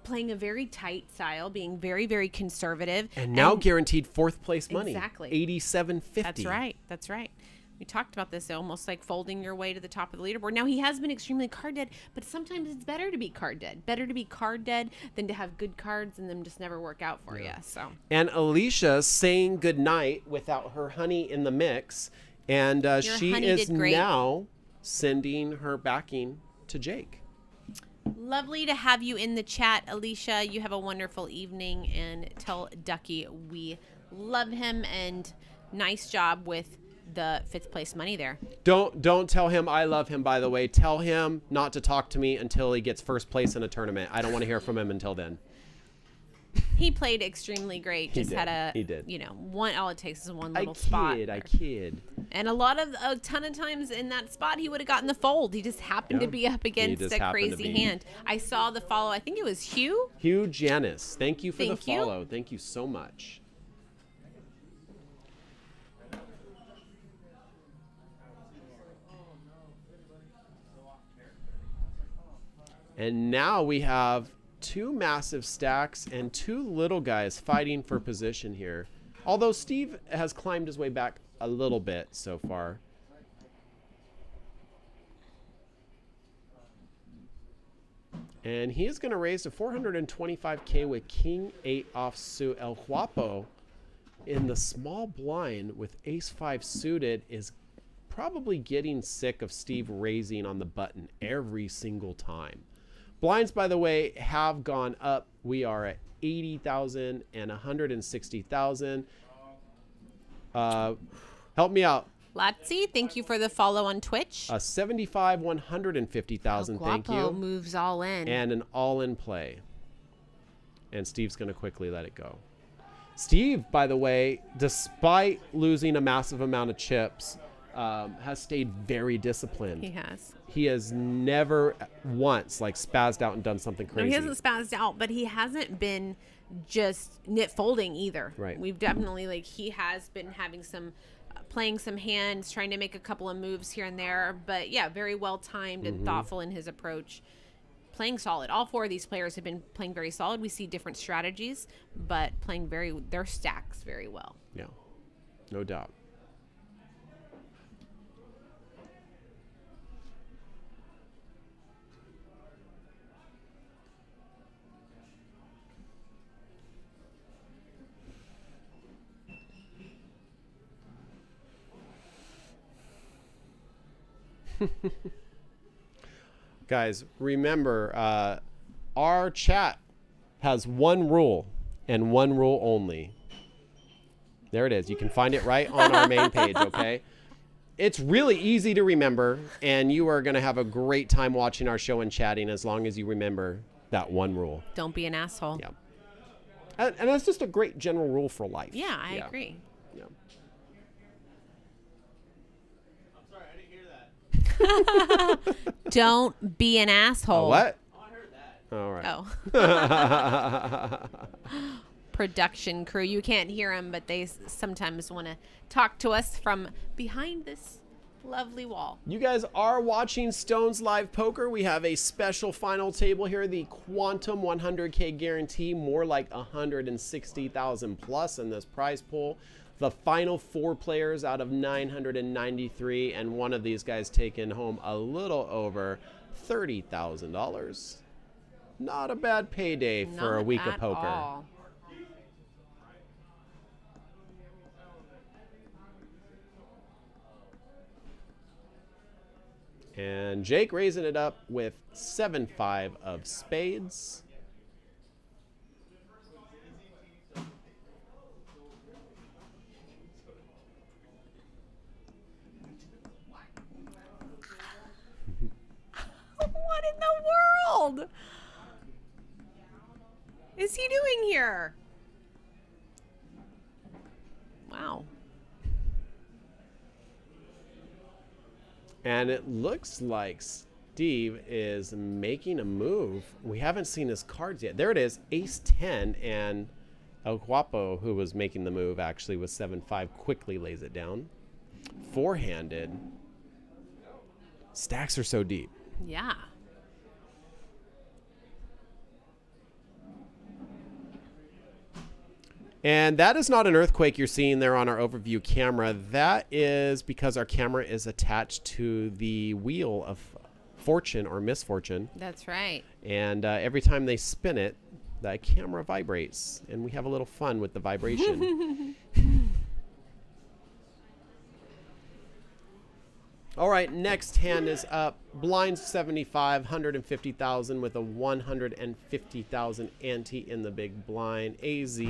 Playing a very tight style, being very, very conservative. And now guaranteed 4th place money. Exactly. $87.50. That's right. That's right. We talked about this, almost like folding your way to the top of the leaderboard. Now, he has been extremely card dead, but sometimes it's better to be card dead. Better to be card dead than to have good cards and them just never work out for you. So And Alicia saying goodnight without her honey in the mix. And she honey is did great. now sending her backing to Jake. lovely to have you in the chat, Alicia. You have a wonderful evening, and tell Ducky we love him, and nice job with the 5th place money there. Don't tell him I love him, by the way. Tell him not to talk to me until he gets 1st place in a tournament. I don't want to hear from him until then. He played extremely great. Just did. had a, He did. you know, all it takes is one I little spot. kid. And a ton of times in that spot, he would have gotten the fold. He just happened to be up against just a happened to crazy be. hand. I saw the follow. I think it was Hugh. Hugh Janice, thank you for Thank the you. follow. Thank you so much. And now we have 2 massive stacks and 2 little guys fighting for position here. Although Steve has climbed his way back a little bit so far. And he is going to raise to 425K with King 8 offsuit. El Guapo in the small blind with Ace 5 suited is probably getting sick of Steve raising on the button every single time. Blinds, by the way, have gone up. We are at 80,000 and 160,000. Help me out. Latsy, thank you for the follow on Twitch. 75, 150,000. Thank you. Moves all in. And an all-in play. And Steve's going to quickly let it go. Steve, by the way, despite losing a massive amount of chips, has stayed very disciplined. He has. He has never once like spazzed out and done something crazy. No, he hasn't spazzed out, but he hasn't been just knit folding either. Right. We've definitely, like, he has been having some playing some hands, trying to make a couple of moves here and there, but yeah, very well timed and thoughtful in his approach. Playing solid. All four of these players have been playing very solid. We see different strategies, but playing their stacks very well. Yeah, no doubt. Guys, remember, our chat has one rule and one rule only. There it is. You can find it right on our main page, okay? It's really easy to remember, and you are going to have a great time watching our show and chatting as long as you remember that one rule. Don't be an asshole. Yeah. And that's just a great general rule for life. Yeah, I agree. Yeah. Don't be an asshole. What? Oh, I heard that. All right. Oh. Production crew. You can't hear them, but they sometimes want to talk to us from behind this lovely wall. You guys are watching Stone's Live Poker. We have a special final table here, the Quantum 100K guarantee, more like 160,000 plus in this prize pool. The final 4 players out of 993, and one of these guys taking home a little over $30,000. Not a bad payday for a week of poker. All. And Jake raising it up with 7-5 of spades. What in the world is he doing here? Wow. And it looks like Steve is making a move. We haven't seen his cards yet. There it is, Ace 10, and El Guapo, who was making the move, actually with 7-5, quickly lays it down. Four-handed. Stacks are so deep. Yeah. And that is not an earthquake you're seeing there on our overview camera. That is because our camera is attached to the wheel of fortune or misfortune. That's right. And every time they spin it, that camera vibrates. And we have a little fun with the vibration. All right, next hand is up. Blind 75, 150,000 with a 150,000 ante in the big blind. AZ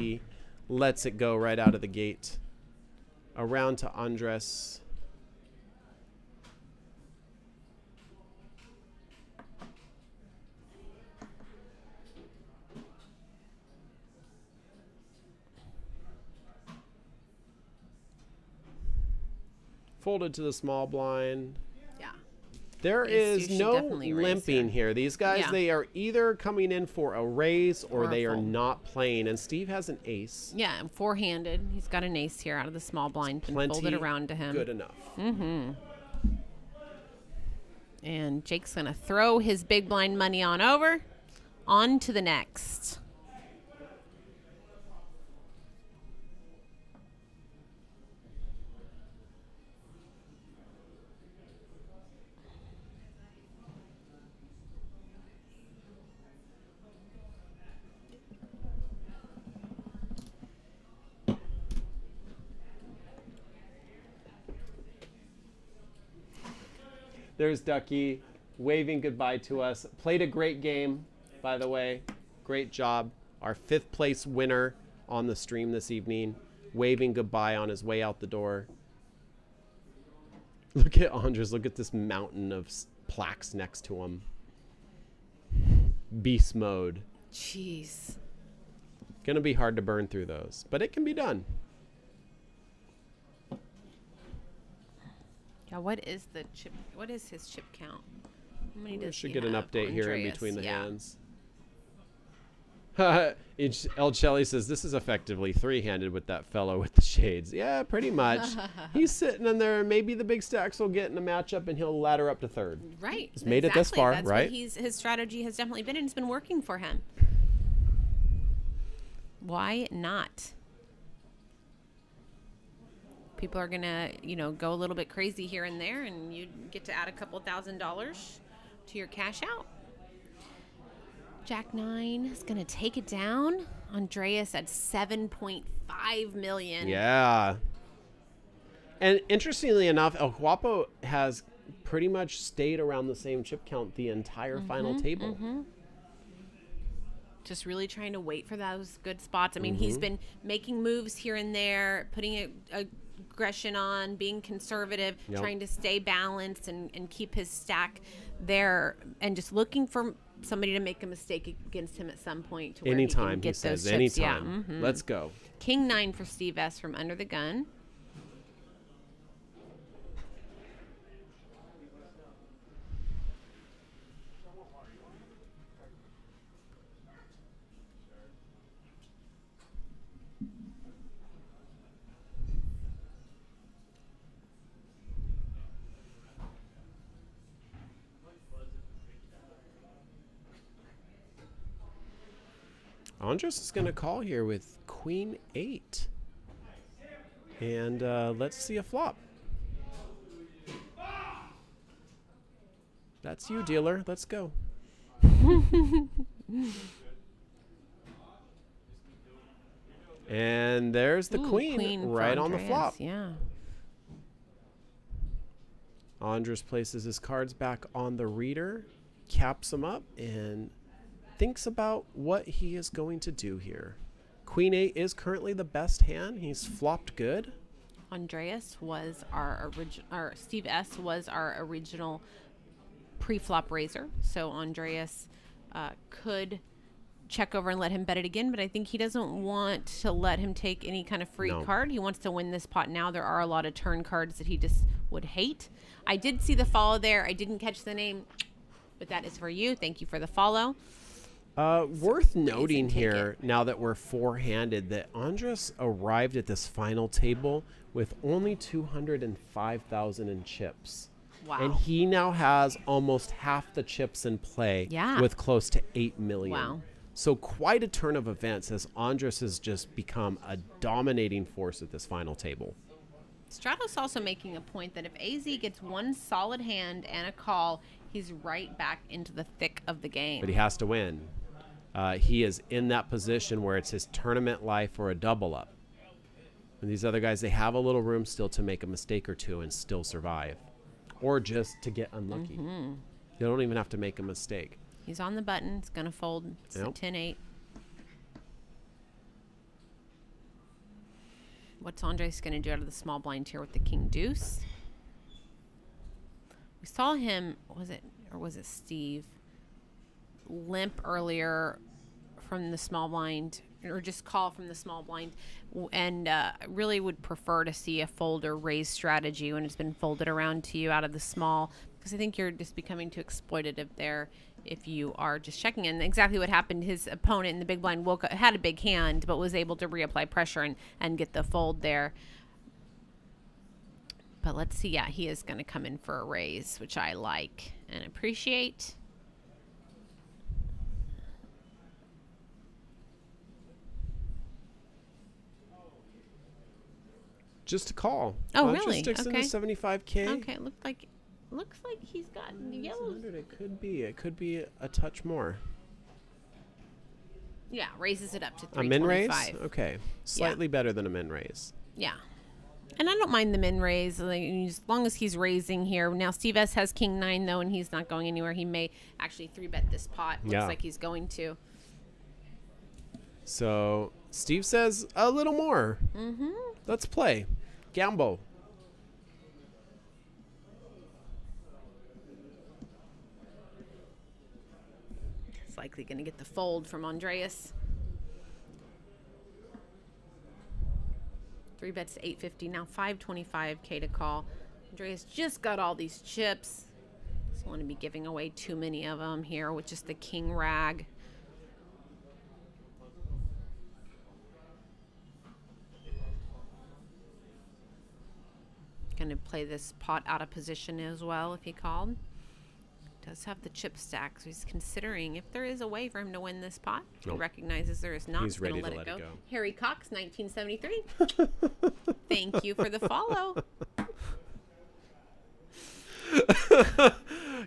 lets it go right out of the gate. Around to Andres. Folded to the small blind. Yeah. There You is should no definitely raise limping here. These guys, Yeah. they are either coming in for a raise or Or a they are fold. not playing. And Steve has an ace. Yeah, and four-handed. He's got an ace here out of the small blind. Been Plenty folded around to him. good enough. And Jake's going to throw his big blind money on over. On to the next. There's Ducky waving goodbye to us. Played a great game, by the way. Great job. Our 5th place winner on the stream this evening, waving goodbye on his way out the door. Look at Andres. Look at this mountain of plaques next to him. Beast mode. Jeez. Gonna be hard to burn through those, but it can be done. Yeah, what is the chip? What is his chip count? How many We does should he get an have? update here in Andreas, between the yeah. hands. El Chelly says this is effectively 3-handed with that fellow with the shades. Yeah, pretty much. He's sitting in there. Maybe the big stacks will get in a matchup and he'll ladder up to 3rd. Right. He's made it this far, That's right? What his strategy has definitely been, and it's been working for him. Why not? People are gonna, go a little bit crazy here and there, and you get to add a couple $1,000s to your cash out. Jack 9 is gonna take it down. Andreas at 7.5 million. Yeah. And interestingly enough, El Guapo has pretty much stayed around the same chip count the entire final table. Just really trying to wait for those good spots. I mean, he's been making moves here and there, putting aggression on, being conservative, trying to stay balanced and keep his stack there, and just looking for somebody to make a mistake against him at some point to where Anytime, he can get he those says. chips. Anytime. Yeah. Let's go. King 9 for Steve S. from Under the Gun. Andres is going to call here with Queen 8. And let's see a flop. That's you, dealer. Let's go. And there's the queen for right on the Andreas, flop. Yeah. Andres places his cards back on the reader, caps them up, and thinks about what he is going to do here. Queen 8 is currently the best hand. He's flopped good. Andreas was our original, or Steve S. was our original pre-flop raiser. So Andreas could check over and let him bet it again, but I think he doesn't want to let him take any kind of free card. He wants to win this pot now. There are a lot of turn cards that he just would hate. I did see the follow there. I didn't catch the name, but that is for you. Thank you for the follow. Worth noting here, now that we're four-handed, that Andres arrived at this final table with only 205,000 in chips. Wow. And he now has almost half the chips in play with close to 8 million. Wow. So quite a turn of events as Andres has just become a dominating force at this final table. Stratos also making a point that if AZ gets one solid hand and a call, he's right back into the thick of the game. But he has to win. He is in that position where it's his tournament life or a double up. And these other guys, they have a little room still to make a mistake or two and still survive. Or just to get unlucky. They don't even have to make a mistake. He's on the button. It's going to fold. It's a 10-8. What's Andres going to do out of the small blind here with the king deuce? We saw him, was it Steve, limp earlier from the small blind, or just call from the small blind, and really would prefer to see a fold or raise strategy when it's been folded around to you out of the small, because I think you're just becoming too exploitative there if you are just checking. And exactly what happened, his opponent in the big blind woke up, had a big hand, but was able to reapply pressure and get the fold there. But let's see. Yeah, he is going to come in for a raise, which I like and appreciate. Just a call. Oh, really? Just sticks Okay. into 75K. Okay, looks like he's got yellows. It could be. It could be a touch more. Yeah, raises it up to A min raise? 325. Okay. Slightly better than a min raise. Yeah. And I don't mind the min raise, like, as long as he's raising here. Now, Steve S has king 9, though, and he's not going anywhere. He may actually 3-bet this pot. Looks like he's going to. So Steve says a little more. Let's play. Gambo. It's likely going to get the fold from Andreas. 3-bets to 850, now 525K to call. Andreas just got all these chips. Doesn't want to be giving away too many of them here with just the king rag. Going to play this pot out of position as well if he called. Does have the chip stack, so he's considering if there is a way for him to win this pot. He recognizes there is not. He's ready gonna to let it go. Harry Cox, 1973. Thank you for the follow.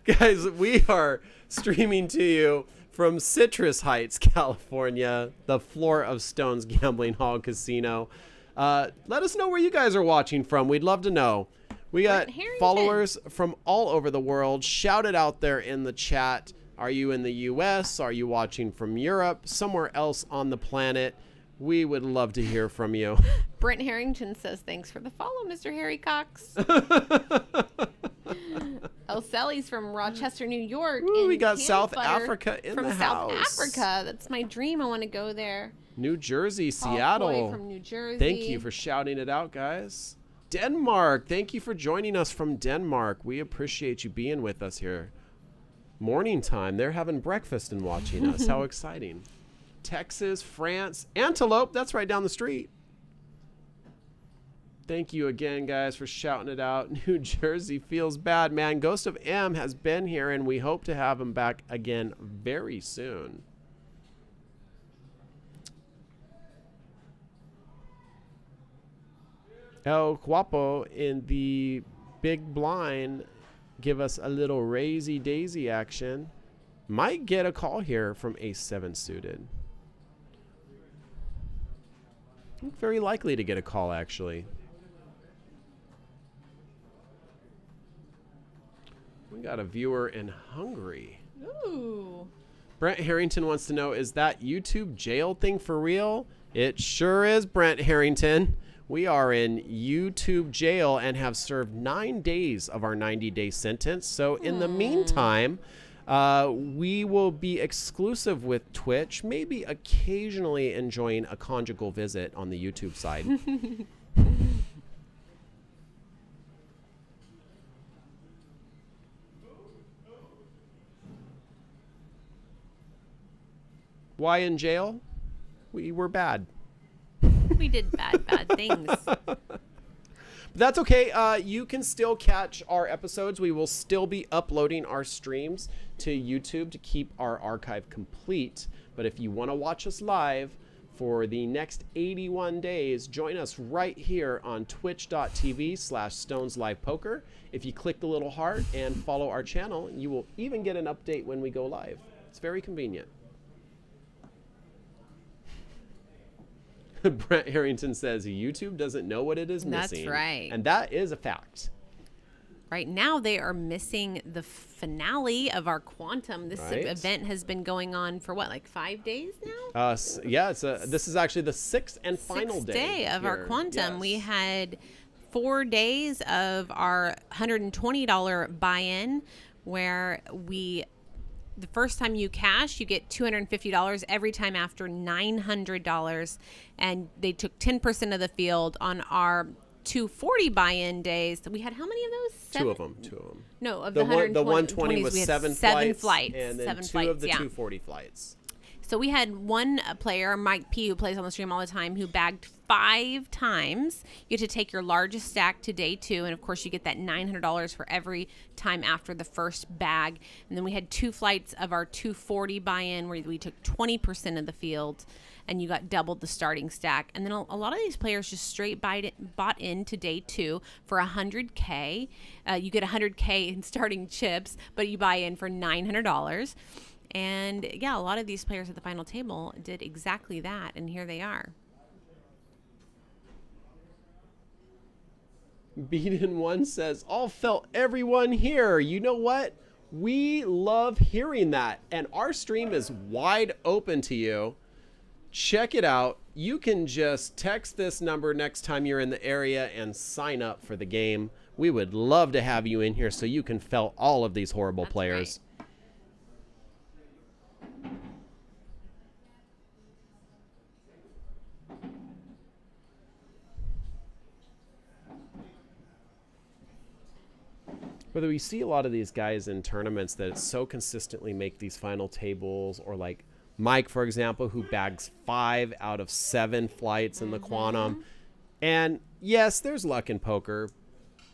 Guys, we are streaming to you from Citrus Heights, California, the floor of Stone's Gambling Hall Casino. Let us know where you guys are watching from. We'd love to know. We got followers from all over the world. Shout it out there in the chat. Are you in the U.S.? Are you watching from Europe? Somewhere else on the planet? We would love to hear from you. Brent Harrington says, thanks for the follow, Mr. Harry Cox. Elseli's from Rochester, New York. Ooh, we got Candy South Butter Africa in from the South house. Africa. That's my dream. I want to go there. New Jersey, Paul Seattle. Coy from New Jersey. Thank you for shouting it out, guys. Denmark. Thank you for joining us from Denmark. We appreciate you being with us here. Morning time. They're having breakfast and watching us. How exciting. Texas, France, Antelope. That's right down the street. Thank you again, guys, for shouting it out. New Jersey feels bad, man. Ghost of M has been here, and we hope to have him back again very soon. El Guapo in the big blind give us a little raisy daisy action. Might get a call here from ace-7 suited. Very likely to get a call, actually. We got a viewer in Hungary. Ooh. Brent Harrington wants to know, is that YouTube jail thing for real? It sure is, Brent Harrington. We are in YouTube jail and have served 9 days of our 90-day sentence. So in the meantime, we will be exclusive with Twitch, maybe occasionally enjoying a conjugal visit on the YouTube side. Why in jail? We were bad. We did bad things. But that's okay. You can still catch our episodes. We will still be uploading our streams to YouTube to keep our archive complete. But if you want to watch us live for the next 81 days, join us right here on twitch.tv/StonesLivePoker. If you click the little heart and follow our channel, you will even get an update when we go live. It's very convenient. Brent Harrington says YouTube doesn't know what it is missing. That's right. And that is a fact. Right now, they are missing the finale of our Quantum. This Right. event has been going on for what, like 5 days now? Yeah, this is actually the 6th and final Sixth day of our here. Quantum. Yes. We had 4 days of our $120 buy-in, where the first time you cash, you get $250 every time after $900, and they took 10% of the field on our 240 buy-in days. We had how many of those? 2 of them. No, of The the 120 was we had 7 flights. and then 7 2 flights, of the yeah. 240 flights. So we had one player, Mike P, who plays on the stream all the time, who bagged 5 times. You get to take your largest stack to day 2, and of course you get that $900 for every time after the first bag. And then we had 2 flights of our 240 buy-in, where we took 20% of the field, and you got doubled the starting stack. And then a lot of these players just straight bought into day 2 for $100K. You get $100K in starting chips, but you buy in for $900. And yeah, a lot of these players at the final table did exactly that, and here they are. Beaten One says, all felt everyone here. You know what? We love hearing that. And our stream is wide open to you. Check it out. You can just text this number next time you're in the area and sign up for the game. We would love to have you in here so you can felt all of these horrible players. Right. Whether we see a lot of these guys in tournaments that so consistently make these final tables, or like Mike, for example, who bags 5 out of 7 flights in the Quantum. And yes, there's luck in poker.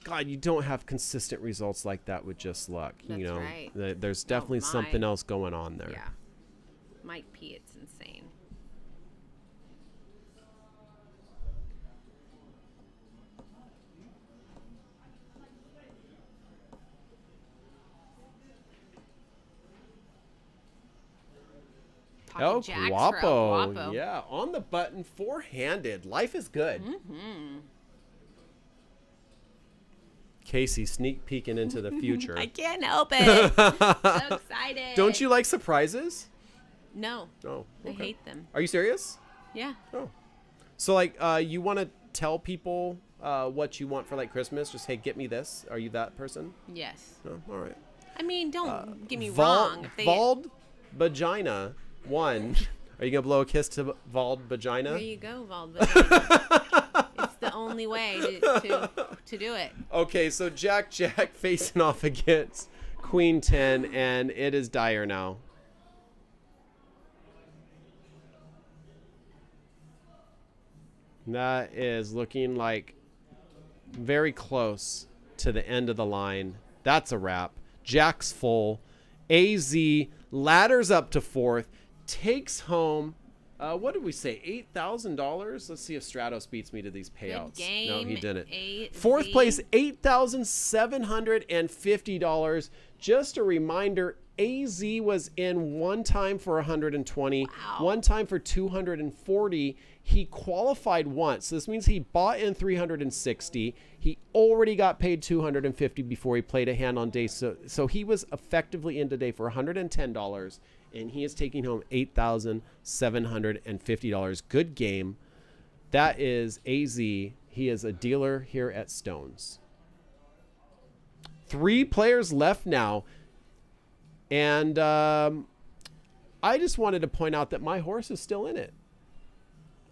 God, you don't have consistent results like that with just luck. That's you know, right. There's definitely something else going on there. Yeah. Mike P, it's insane. El Jacks for El Guapo. Guapo. Yeah, on the button, four-handed. Life is good. Casey sneak peeking into the future. I can't help it. So excited. Don't you like surprises? No. Oh, I okay. hate them. Are you serious? Yeah. Oh. So, like, you want to tell people what you want for, like, Christmas? Just, hey, get me this. Are you that person? Yes. Oh, all right. I mean, don't get me wrong. If they, Vald Vagina 1. Are you going to blow a kiss to Vald Vagina? there you go, Vald. It's the only way to do it. Okay, so Jack facing off against Queen 10, and it is dire now. That is looking like very close to the end of the line. That's a wrap. Jack's full. AZ ladders up to 4th, takes home, what did we say, $8,000? Let's see if Stratos beats me to these payouts. Good game, No, he didn't. 8Z. 4th place, $8,750. Just a reminder, AZ was in one time for 120, one time for 240. He qualified once. This means he bought in 360. He already got paid 250 before he played a hand on day. So he was effectively in today for $110, and he is taking home $8,750. Good game. That is AZ. He is a dealer here at Stones. 3 players left now. And I just wanted to point out that my horse is still in it.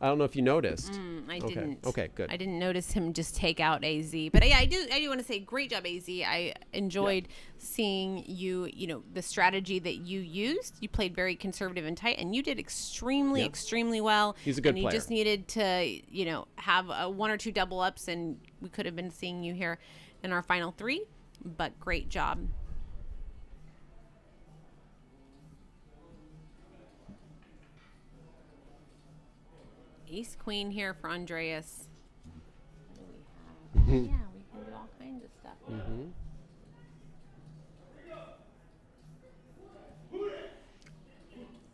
I don't know if you noticed. I didn't. Okay, good. I didn't notice him just take out AZ. But yeah, I do want to say great job, AZ. I enjoyed seeing you, the strategy that you used. You played very conservative and tight, and you did extremely well. He's a good player. player. You just needed to, have 1 or 2 double ups, and we could have been seeing you here in our final 3. But great job. Ace Queen here for Andreas. What do we have? Yeah, we can do all kinds of stuff.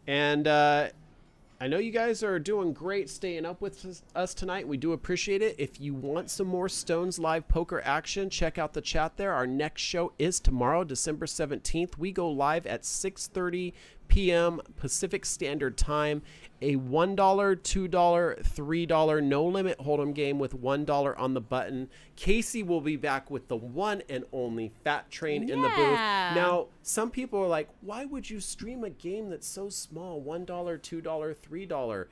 And I know you guys are doing great staying up with us tonight. We do appreciate it. If you want some more Stones Live poker action, check out the chat there. Our next show is tomorrow, December 17th. We go live at 6:30 p.m. Pacific Standard Time. A $1, $2, $3 no limit hold'em game with $1 on the button. Kasey will be back with the one and only Fat Train in the booth. Now, some people are like, why would you stream a game that's so small? $1, $2, $3.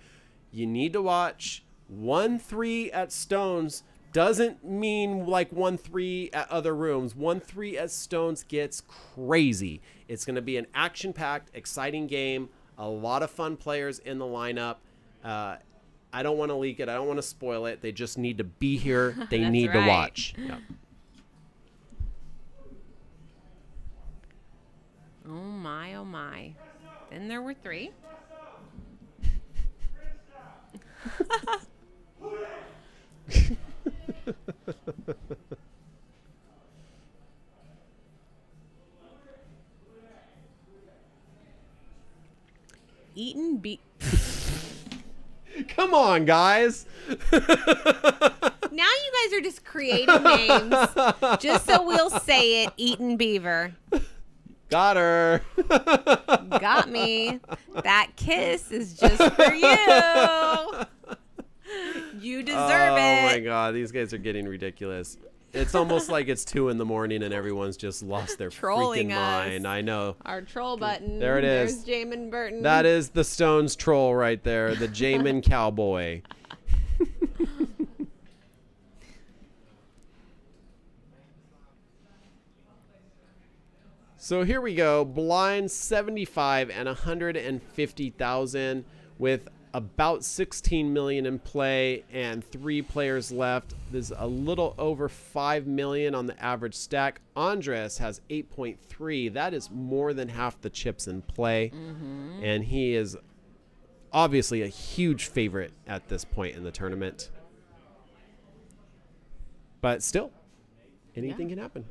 You need to watch 1-3 at Stones. Doesn't mean like 1-3 at other rooms. 1-3 at Stones gets crazy. It's going to be an action-packed, exciting game. A lot of fun players in the lineup. I don't want to leak it. I don't want to spoil it. They just need to be here. They need to watch. Yeah. Oh my, oh my. Then there were 3. Come on, guys. Now you guys are just creating names just so we'll say it. Eaton Beaver. Got her. Got me. That kiss is just for you. You deserve it. Oh my god, these guys are getting ridiculous. It's almost like it's 2 in the morning and everyone's just lost their Trolling freaking us. mind. I know. Our troll button. There it is. There's Jamin Burton. That is the Stones troll right there, the Jamin Cowboy. So here we go, blind 75 and 150,000 with about 16 million in play and 3 players left. There's a little over 5 million on the average stack. Andres has 8.3. That is more than half the chips in play. And he is obviously a huge favorite at this point in the tournament. But still, anything can happen.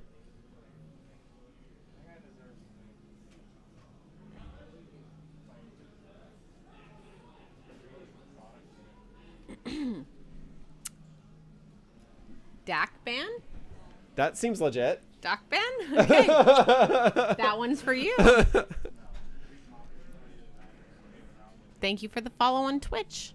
Dak ban? That seems legit. Dak ban? Okay. That one's for you. Thank you for the follow on Twitch.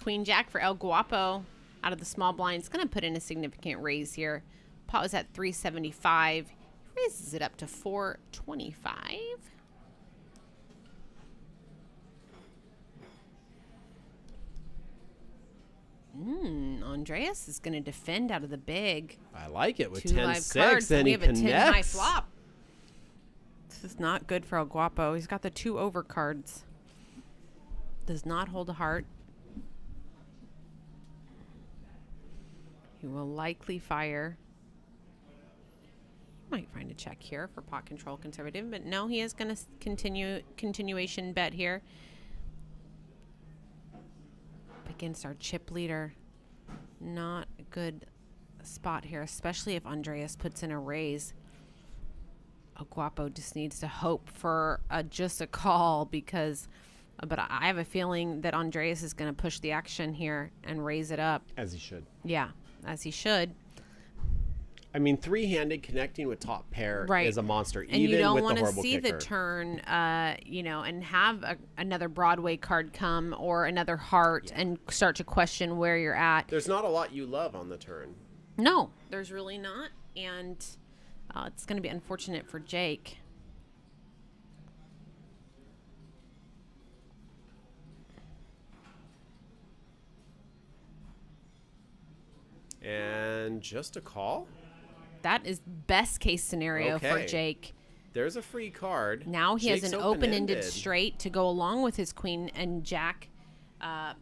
Queen Jack for El Guapo out of the small blind. It's going to put in a significant raise here. Pot was at 375. Raises it up to 425. Andreas is going to defend out of the big. I like it with 2 live 10-6 cards, and we he have a 10 high connects. flop. This is not good for El Guapo. He's got the 2 over cards. Does not hold a heart. He will likely fire. Might find a check here for pot control conservative, but no, he is going to continuation bet here against our chip leader. Not a good spot here, especially if Andreas puts in a raise. El Guapo just needs to hope for just a call because, but I have a feeling that Andreas is going to push the action here and raise it up. As he should. Yeah, as he should. I mean, 3-handed connecting with top pair Right. is a monster, And even you don't with want the to horrible see kicker. the turn, you know, and have another Broadway card come or another heart and start to question where you're at. There's not a lot you love on the turn. No, there's really not. And it's going to be unfortunate for Jake. And just a call? That is best case scenario for Okay. Jake. There's a free card. Now he Jake's has an open-ended straight to go along with his queen and jack. A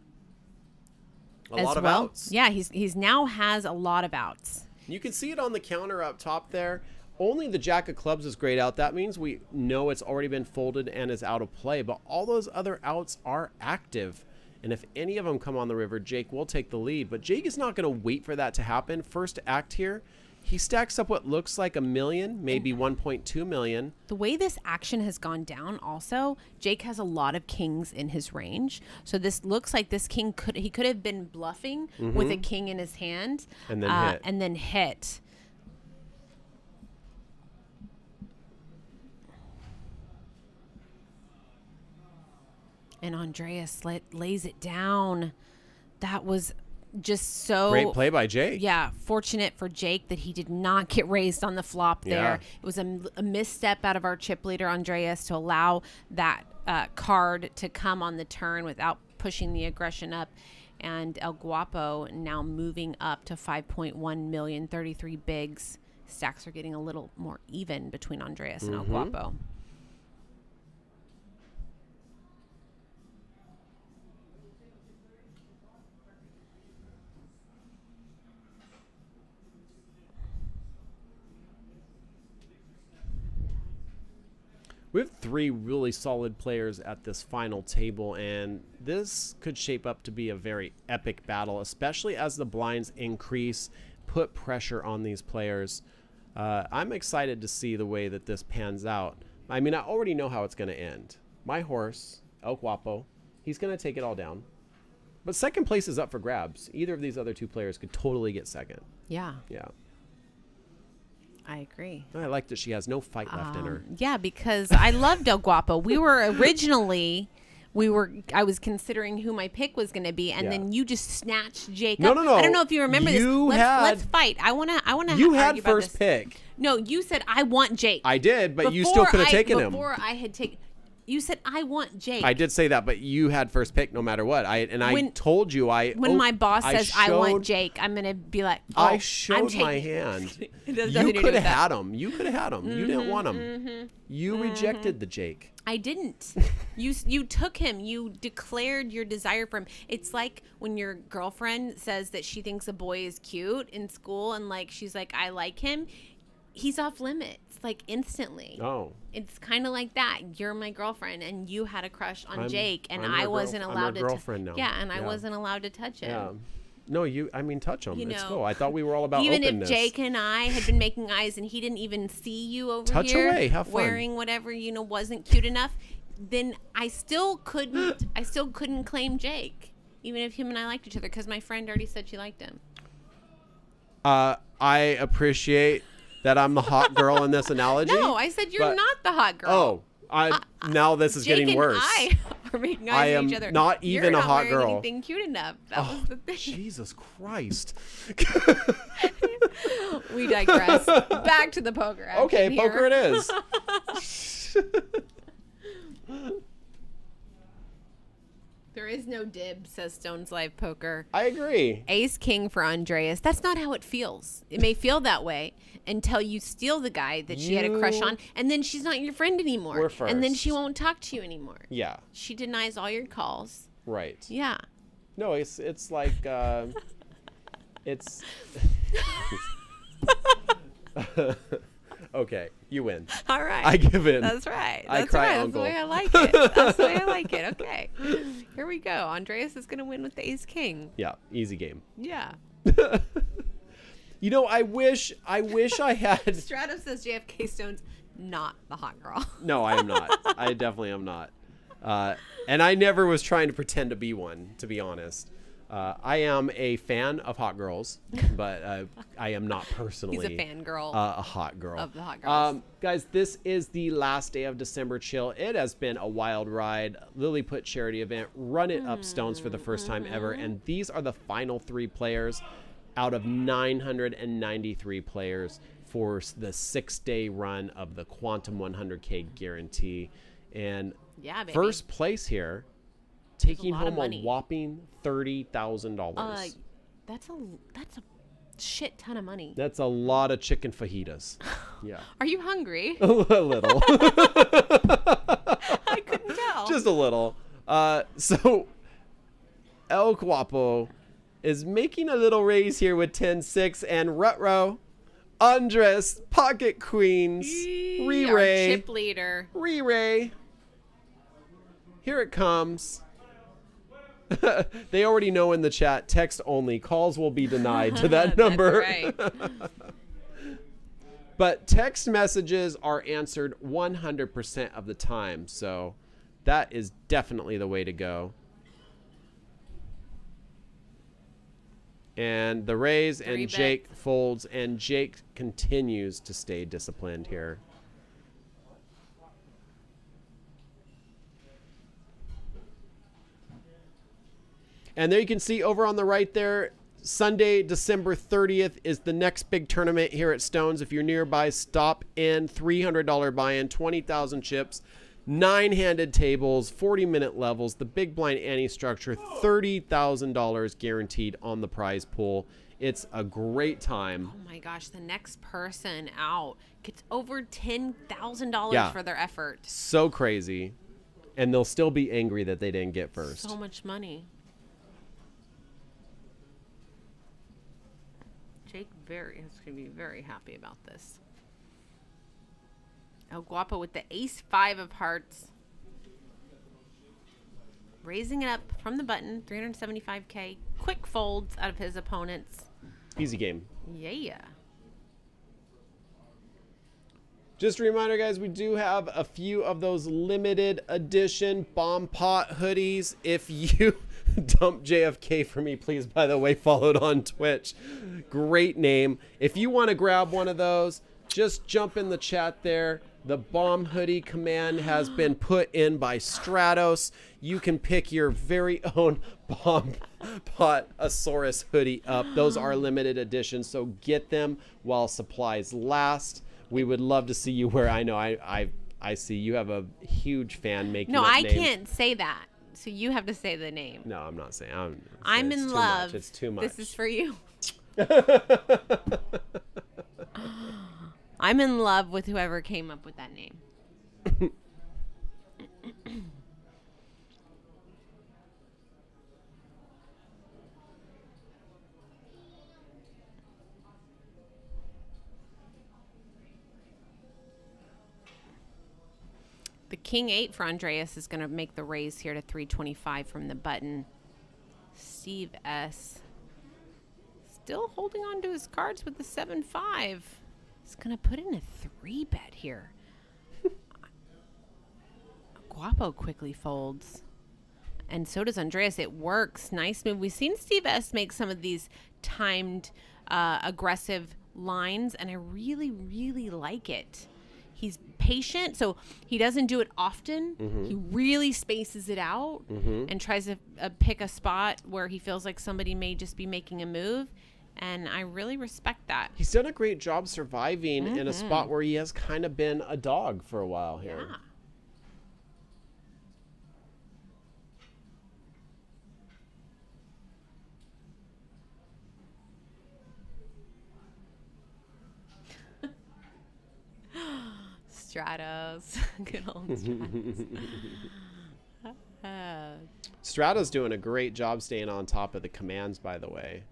as lot of well. outs. Yeah, he's now has a lot of outs. You can see it on the counter up top there. Only the Jack of Clubs is grayed out. That means we know it's already been folded and is out of play. But all those other outs are active. And if any of them come on the river, Jake will take the lead. But Jake is not going to wait for that to happen. First act here, he stacks up what looks like $1 million, maybe 1.2 million. The way this action has gone down also, Jake has a lot of kings in his range. So this looks like this king could have been bluffing with a king in his hand. And then hit. And then hit. And Andreas lays it down. That was just so Great play by Jake. Yeah, fortunate for Jake that he did not get raised on the flop there. Yeah. It was a misstep out of our chip leader Andreas to allow that card to come on the turn without pushing the aggression up. And El Guapo now moving up to 5.1 million, 33 bigs. Stacks are getting a little more even between Andreas and El Guapo. We have 3 really solid players at this final table, and this could shape up to be a very epic battle, especially as the blinds increase, put pressure on these players. I'm excited to see the way that this pans out. I mean, I already know how it's going to end. My horse, El Guapo, he's going to take it all down. But second place is up for grabs. Either of these other two players could totally get second. Yeah, Yeah. I agree. I like that she has no fight left in her. Yeah, because I loved El Guapo. We were originally, I was considering who my pick was going to be, and Yeah. then you just snatched Jake No, up. no, no. I don't know if you remember You this. had- Let's fight. I wanna. You had argue about first this. pick. No, you said I want Jake. I did, but you still could have taken him. Before I had taken, you said I want Jake. I did say that, but you had first pick no matter what. I told you When my boss says I want showed- Jake, I'm gonna be like, oh, I I'm showed my taking- hand. It has You nothing to do could with have that. had him. You could have had him. You didn't want him. You rejected the Jake. I didn't. You took him. You declared your desire for him. It's like when your girlfriend says that she thinks a boy is cute in school, and like she's like, I like him. He's off limits, like instantly. Oh. It's kind of like that. You're my girlfriend, and you had a crush on I'm- Jake, and I'm I her wasn't girl- I'm allowed her to. girlfriend now. Yeah, and I Yeah. wasn't allowed to touch him. Yeah. No, touch him. You It's know, cool. I thought we were all about even openness. if Jake and I had been making eyes and he didn't even see you over Touch here away, have fun. wearing whatever wasn't cute enough, then I still couldn't claim Jake, even if him and I liked each other, because my friend already said she liked him. I appreciate that I'm the hot girl in this analogy. No, I said you're but- not the hot girl. Oh, now this is Jake getting and worse. I are making eyes I at am each other. not even You're a not hot wearing girl. Anything cute enough? That was the thing. Jesus Christ. We digress. Back to the poker. Action Okay, here. poker it is. There is no dib, says Stone's Live Poker. I agree. Ace King for Andreas. That's not how it feels. It may feel that way until you steal the guy that she had a crush on, and then she's not your friend anymore. We're And then first. she won't talk to you anymore. Yeah, She denies all your calls. right. Yeah. No, it's like it's okay. You win. All right. I give in. That's right. I That's cry right. uncle. That's the way I like it. That's the way I like it. Okay. Here we go. Andreas is going to win with the Ace King. Yeah, easy game. Yeah. You know, I wish I had. Stratos says JFK Stone's not the hot girl. No, I am not. I definitely am not. And I never was trying to pretend to be one, to be honest. I am a fan of hot girls, but I am not personally He's a fangirl a hot girl. of the hot girls. Guys, this is the last day of December Chill. It has been a wild ride. Lilliput charity event. Run it up Stones for the first time ever. And these are the final 3 players out of 993 players for the 6-day run of the Quantum 100K guarantee. And Yeah, baby. first place here, taking lot of home a money. whopping $30,000. That's a shit ton of money. That's a lot of chicken fajitas. Yeah. Are you hungry? A little. I couldn't tell. Just a little. So El Guapo is making a little raise here with 10-6, and Rutro, Andres, Pocket Queens, Our Re-Ray, chip leader. Re-Ray. Here it comes. They already know in the chat, text only. Calls will be denied to that number. That's right. But text messages are answered 100% of the time. So that is definitely the way to go. And the raise, and 3 Jake folds, and Jake continues to stay disciplined here. And there you can see over on the right there, Sunday, December 30th is the next big tournament here at Stones. If you're nearby, stop in. $300 buy-in, 20,000 chips, 9-handed tables, 40-minute levels, the big blind ante structure, $30,000 guaranteed on the prize pool. It's a great time. Oh my gosh, the next person out gets over $10,000 Yeah. for their effort. So crazy. And they'll still be angry that they didn't get first. So much money. Jake is going to be very happy about this. El Guapo with the ace-5 of hearts. Raising it up from the button, 375K. Quick folds out of his opponents. Easy game. Yeah. Just a reminder, guys, we do have a few of those limited edition Bomb Pot hoodies. If you dump JFK for me, please, by the way, followed on Twitch. Great name. If you want to grab one of those, just jump in the chat there. The bomb hoodie command has been put in by Stratos. You can pick your very own Bomb Pot Asaurus hoodie up. Those are limited editions, so get them while supplies last. We would love to see you wear. I know I see you have a huge fan making. No, up I names. can't say that. So you have to say the name. No, I'm not saying. I'm it's in too love. Much. It's too much. This is for you. I'm in love with whoever came up with that name. The King 8 for Andreas is going to make the raise here to 325 from the button. Steve S. Still holding on to his cards with the 7-5. He's going to put in a 3-bet here. Guapo quickly folds. And so does Andreas. It works. Nice move. We've seen Steve S make some of these timed aggressive lines, and I really, really like it. He's patient, so he doesn't do it often. He really spaces it out and tries to pick a spot where he feels like somebody may just be making a move. And I really respect that. He's done a great job surviving in a spot where he has kind of been a dog for a while here. Yeah. Stratos. Good old Stratos. Stratos doing a great job staying on top of the commands, by the way.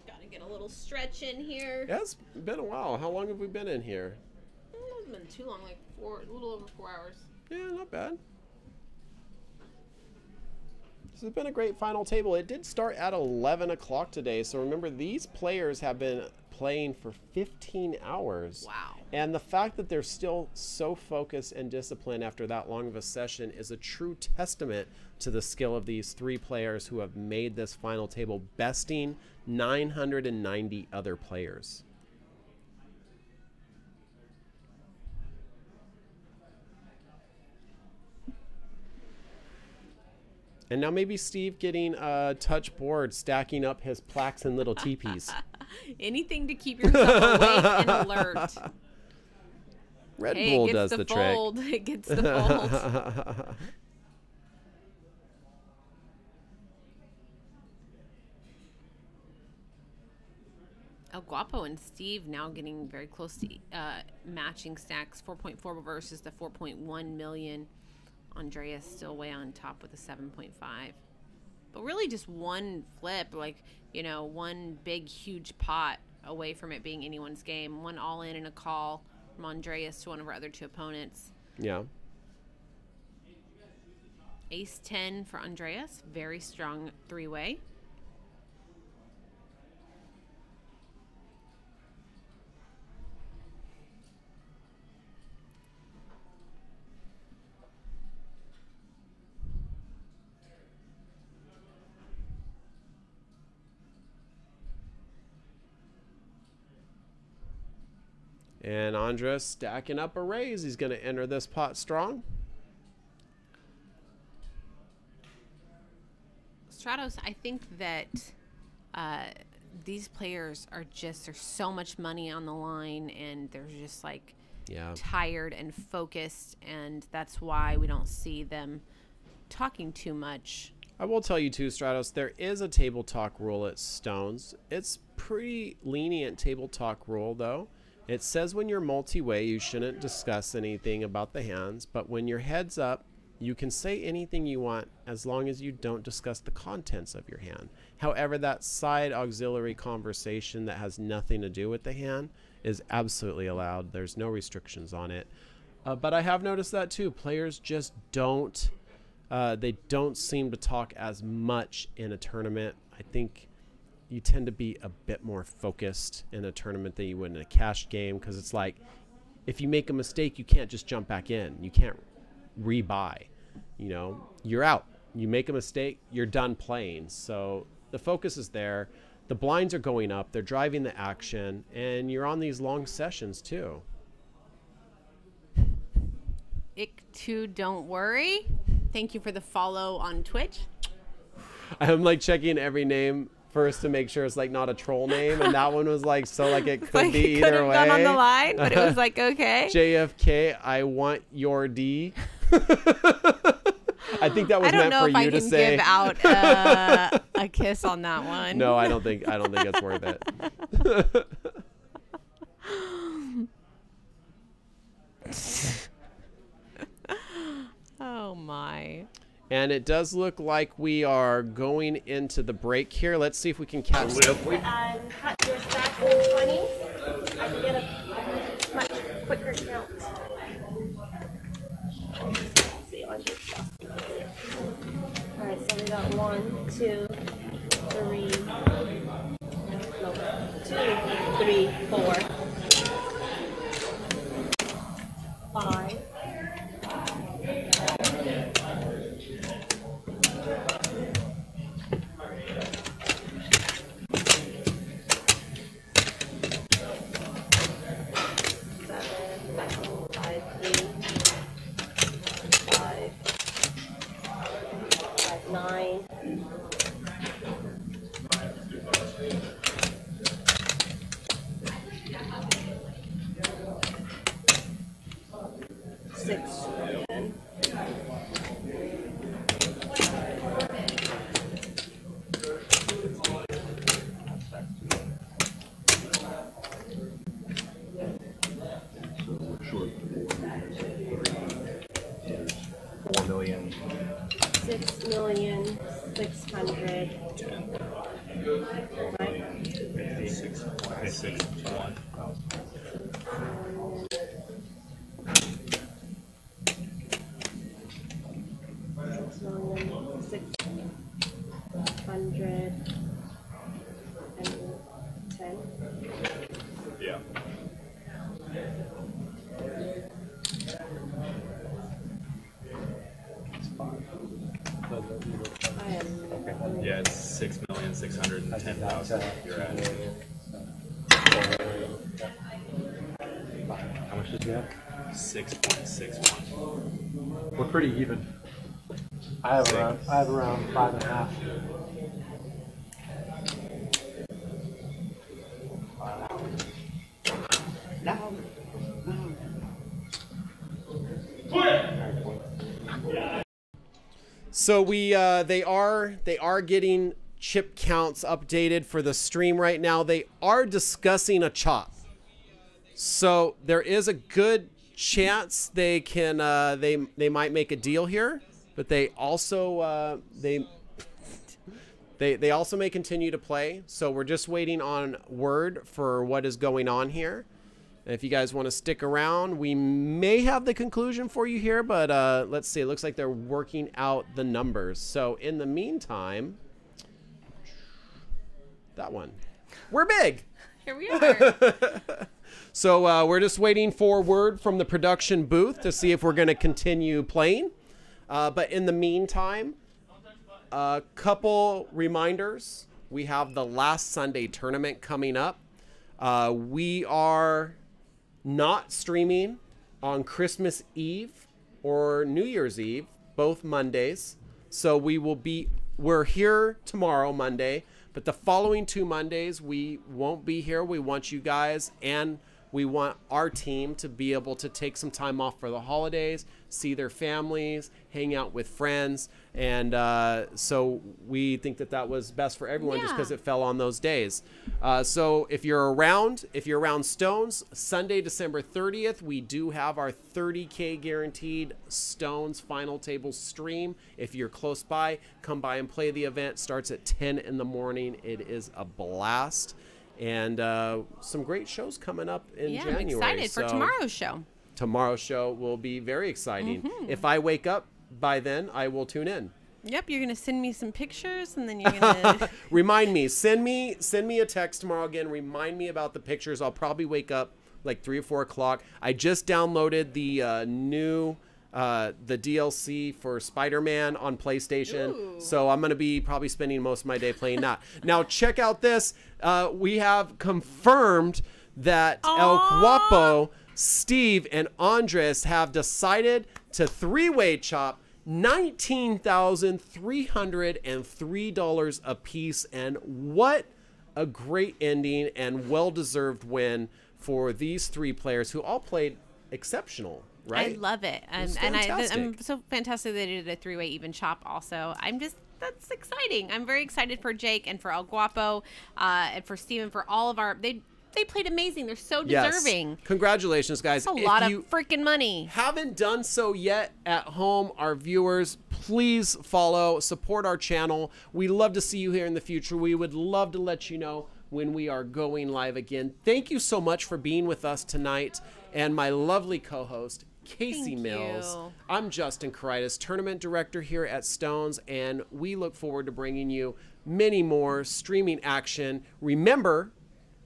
Gotta get a little stretch in here. Yeah, it's been a while. How long have we been in here? It hasn't been too long, like a little over 4 hours. Yeah, not bad. This has been a great final table. It did start at 11 o'clock today, so remember, these players have been playing for 15 hours. Wow. And the fact that they're still so focused and disciplined after that long of a session is a true testament to the skill of these three players who have made this final table, besting 990 other players. And now maybe Steve getting a touch board, stacking up his plaques and little teepees. Anything to keep yourself awake and alert. Red Bull does the trick. It gets the fold. El Guapo and Steve now getting very close to matching stacks. 4.4 versus the 4.1 million. Andreas still way on top with a 7.5. But really just one flip, like, you know, one big, huge pot away from it being anyone's game. One all-in and a call from Andreas to one of our other two opponents. Yeah. Ace-10 for Andreas. Very strong three-way. And Andres stacking up a raise. He's going to enter this pot strong. Stratos, I think that these players are just, there's so much money on the line, and they're just like tired and focused, and that's why we don't see them talking too much. I will tell you too, Stratos, there is a table talk rule at Stones. It's pretty lenient table talk rule, though. It says when you're multi-way, you shouldn't discuss anything about the hands, but when your head's up, you can say anything you want as long as you don't discuss the contents of your hand. However, that side auxiliary conversation that has nothing to do with the hand is absolutely allowed. There's no restrictions on it. But I have noticed that too. Players just don't They don't seem to talk as much in a tournament. I think you tend to be a bit more focused in a tournament than you would in a cash game, because it's like if you make a mistake, you can't just jump back in. You can't rebuy. You know, you're out. You make a mistake, you're done playing. So the focus is there. The blinds are going up. They're driving the action, and you're on these long sessions too. Ick2, don't worry. Thank you for the follow on Twitch. I'm like checking every name first to make sure it's like not a troll name, and that one was like so like it could Like, be it could either have way. gone on the line, but it was like okay. JFK, I want your D. I think that was I don't meant know for if you I to can say. give out a kiss on that one. No, I don't think it's worth it. Oh my. And it does look like we are going into the break here. Let's see if we can catch And cut your stack in 20s. I can get a much quicker count. See on your stuff. Alright, so we got 1, 2, 3, no, 2, 3, 4, 5. 9. 6 million. Short 4 million. 6,600,000. Right? 6.61. 6,610. Yeah. I am. Yeah, it's 6,610,000. You're at. How much did you have? 6.61. We're pretty even. I have around 5.5. So they are getting chip counts updated for the stream right now. They are discussing a chop. So there is a good chance they can they might make a deal here, but they also they also may continue to play. So we're just waiting on word for what is going on here. And if you guys want to stick around, we may have the conclusion for you here, but let's see. It looks like they're working out the numbers. So in the meantime, that one, we're big. Here we are. So we're just waiting for word from the production booth to see if we're going to continue playing. But in the meantime, a couple reminders. We have the last Sunday tournament coming up. We are not streaming on Christmas Eve or New Year's Eve, both Mondays. So we're here tomorrow, Monday, but the following 2 Mondays, we won't be here. We want you guys and we want our team to be able to take some time off for the holidays, see their families, hang out with friends. And so we think that was best for everyone just because it fell on those days. So if you're around Stones, Sunday, December 30th, we do have our 30K guaranteed Stones final table stream. If you're close by, come by and play the event. Starts at 10 in the morning. It is a blast. And some great shows coming up in January. I'm excited for tomorrow's show. Tomorrow's show will be very exciting. If I wake up by then, I will tune in. Yep, you're gonna send me some pictures, and then you're gonna Remind me. Send me a text tomorrow again. Remind me about the pictures. I'll probably wake up like 3 or 4 o'clock. I just downloaded the new the DLC for Spider-Man on PlayStation. Ooh. So I'm gonna be probably spending most of my day playing that. Now check out this. We have confirmed that El Guapo, Steve, and Andres have decided to three-way chop $19,303 a piece, and what a great ending and well-deserved win for these 3 players who all played exceptional, right? I love it, was and I'm fantastic. so fantastic that they did a 3-way even chop. Also, that's exciting. I'm very excited for Jake and for El Guapo, and for Steven, for all of our They played amazing. They're so deserving. Yes. Congratulations, guys. That's a lot of freaking money. Haven't done so yet at home, our viewers, please follow, support our channel. We love to see you here in the future. We would love to let you know when we are going live again. Thank you so much for being with us tonight, and my lovely co-host, Kasey Mills. I'm Justin Kuraitis, tournament director here at Stones, and we look forward to bringing you many more streaming action. Remember,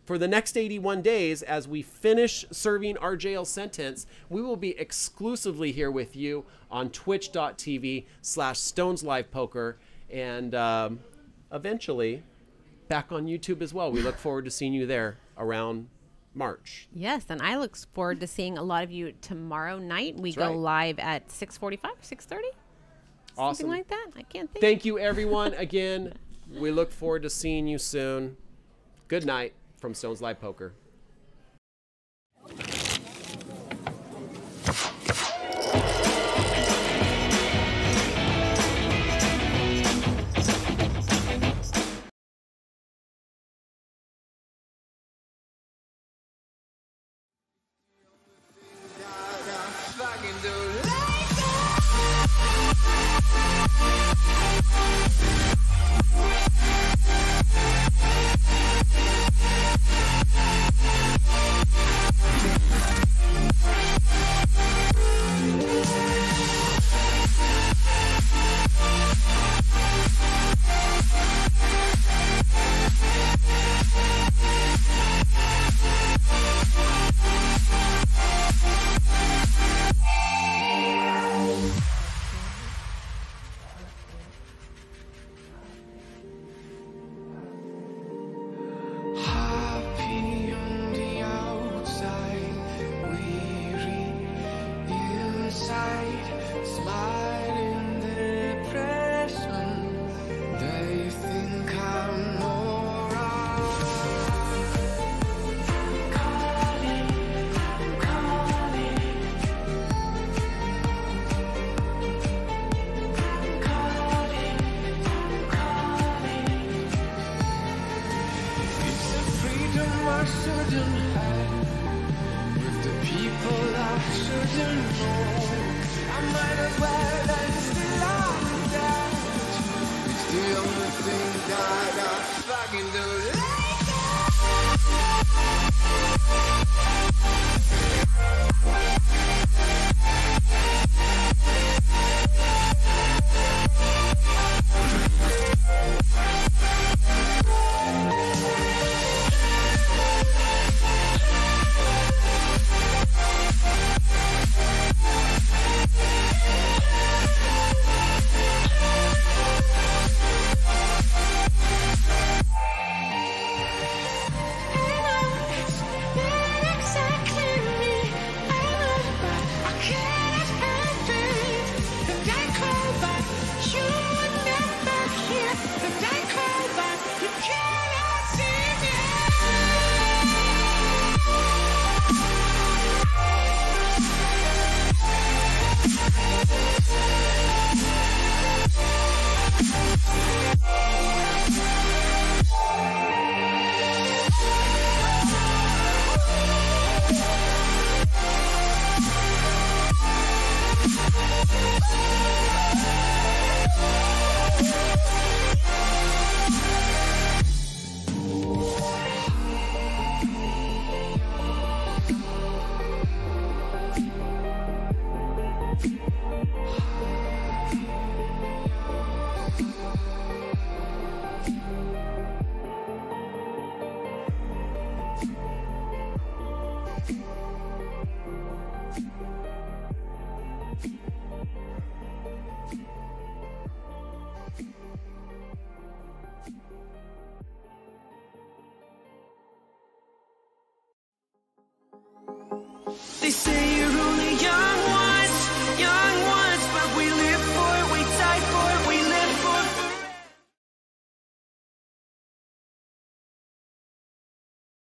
for the next 81 days, as we finish serving our jail sentence, we will be exclusively here with you on twitch.tv/StonesLivePoker, and eventually back on YouTube as well. We look forward to seeing you there around March. Yes, and I look forward to seeing a lot of you tomorrow night. We That's go right. live at 6:45, 6:30? Awesome. Something like that. I can't think. Thank you, everyone. Again, we look forward to seeing you soon. Good night from Stones Live Poker. Happy on the outside, weary inside, sliding the depression. They think I'm alright. Calling, calling, it's a freedom I shouldn't have, with the people I shouldn't know. I might as well end still like that. It's the only thing I got fucking do.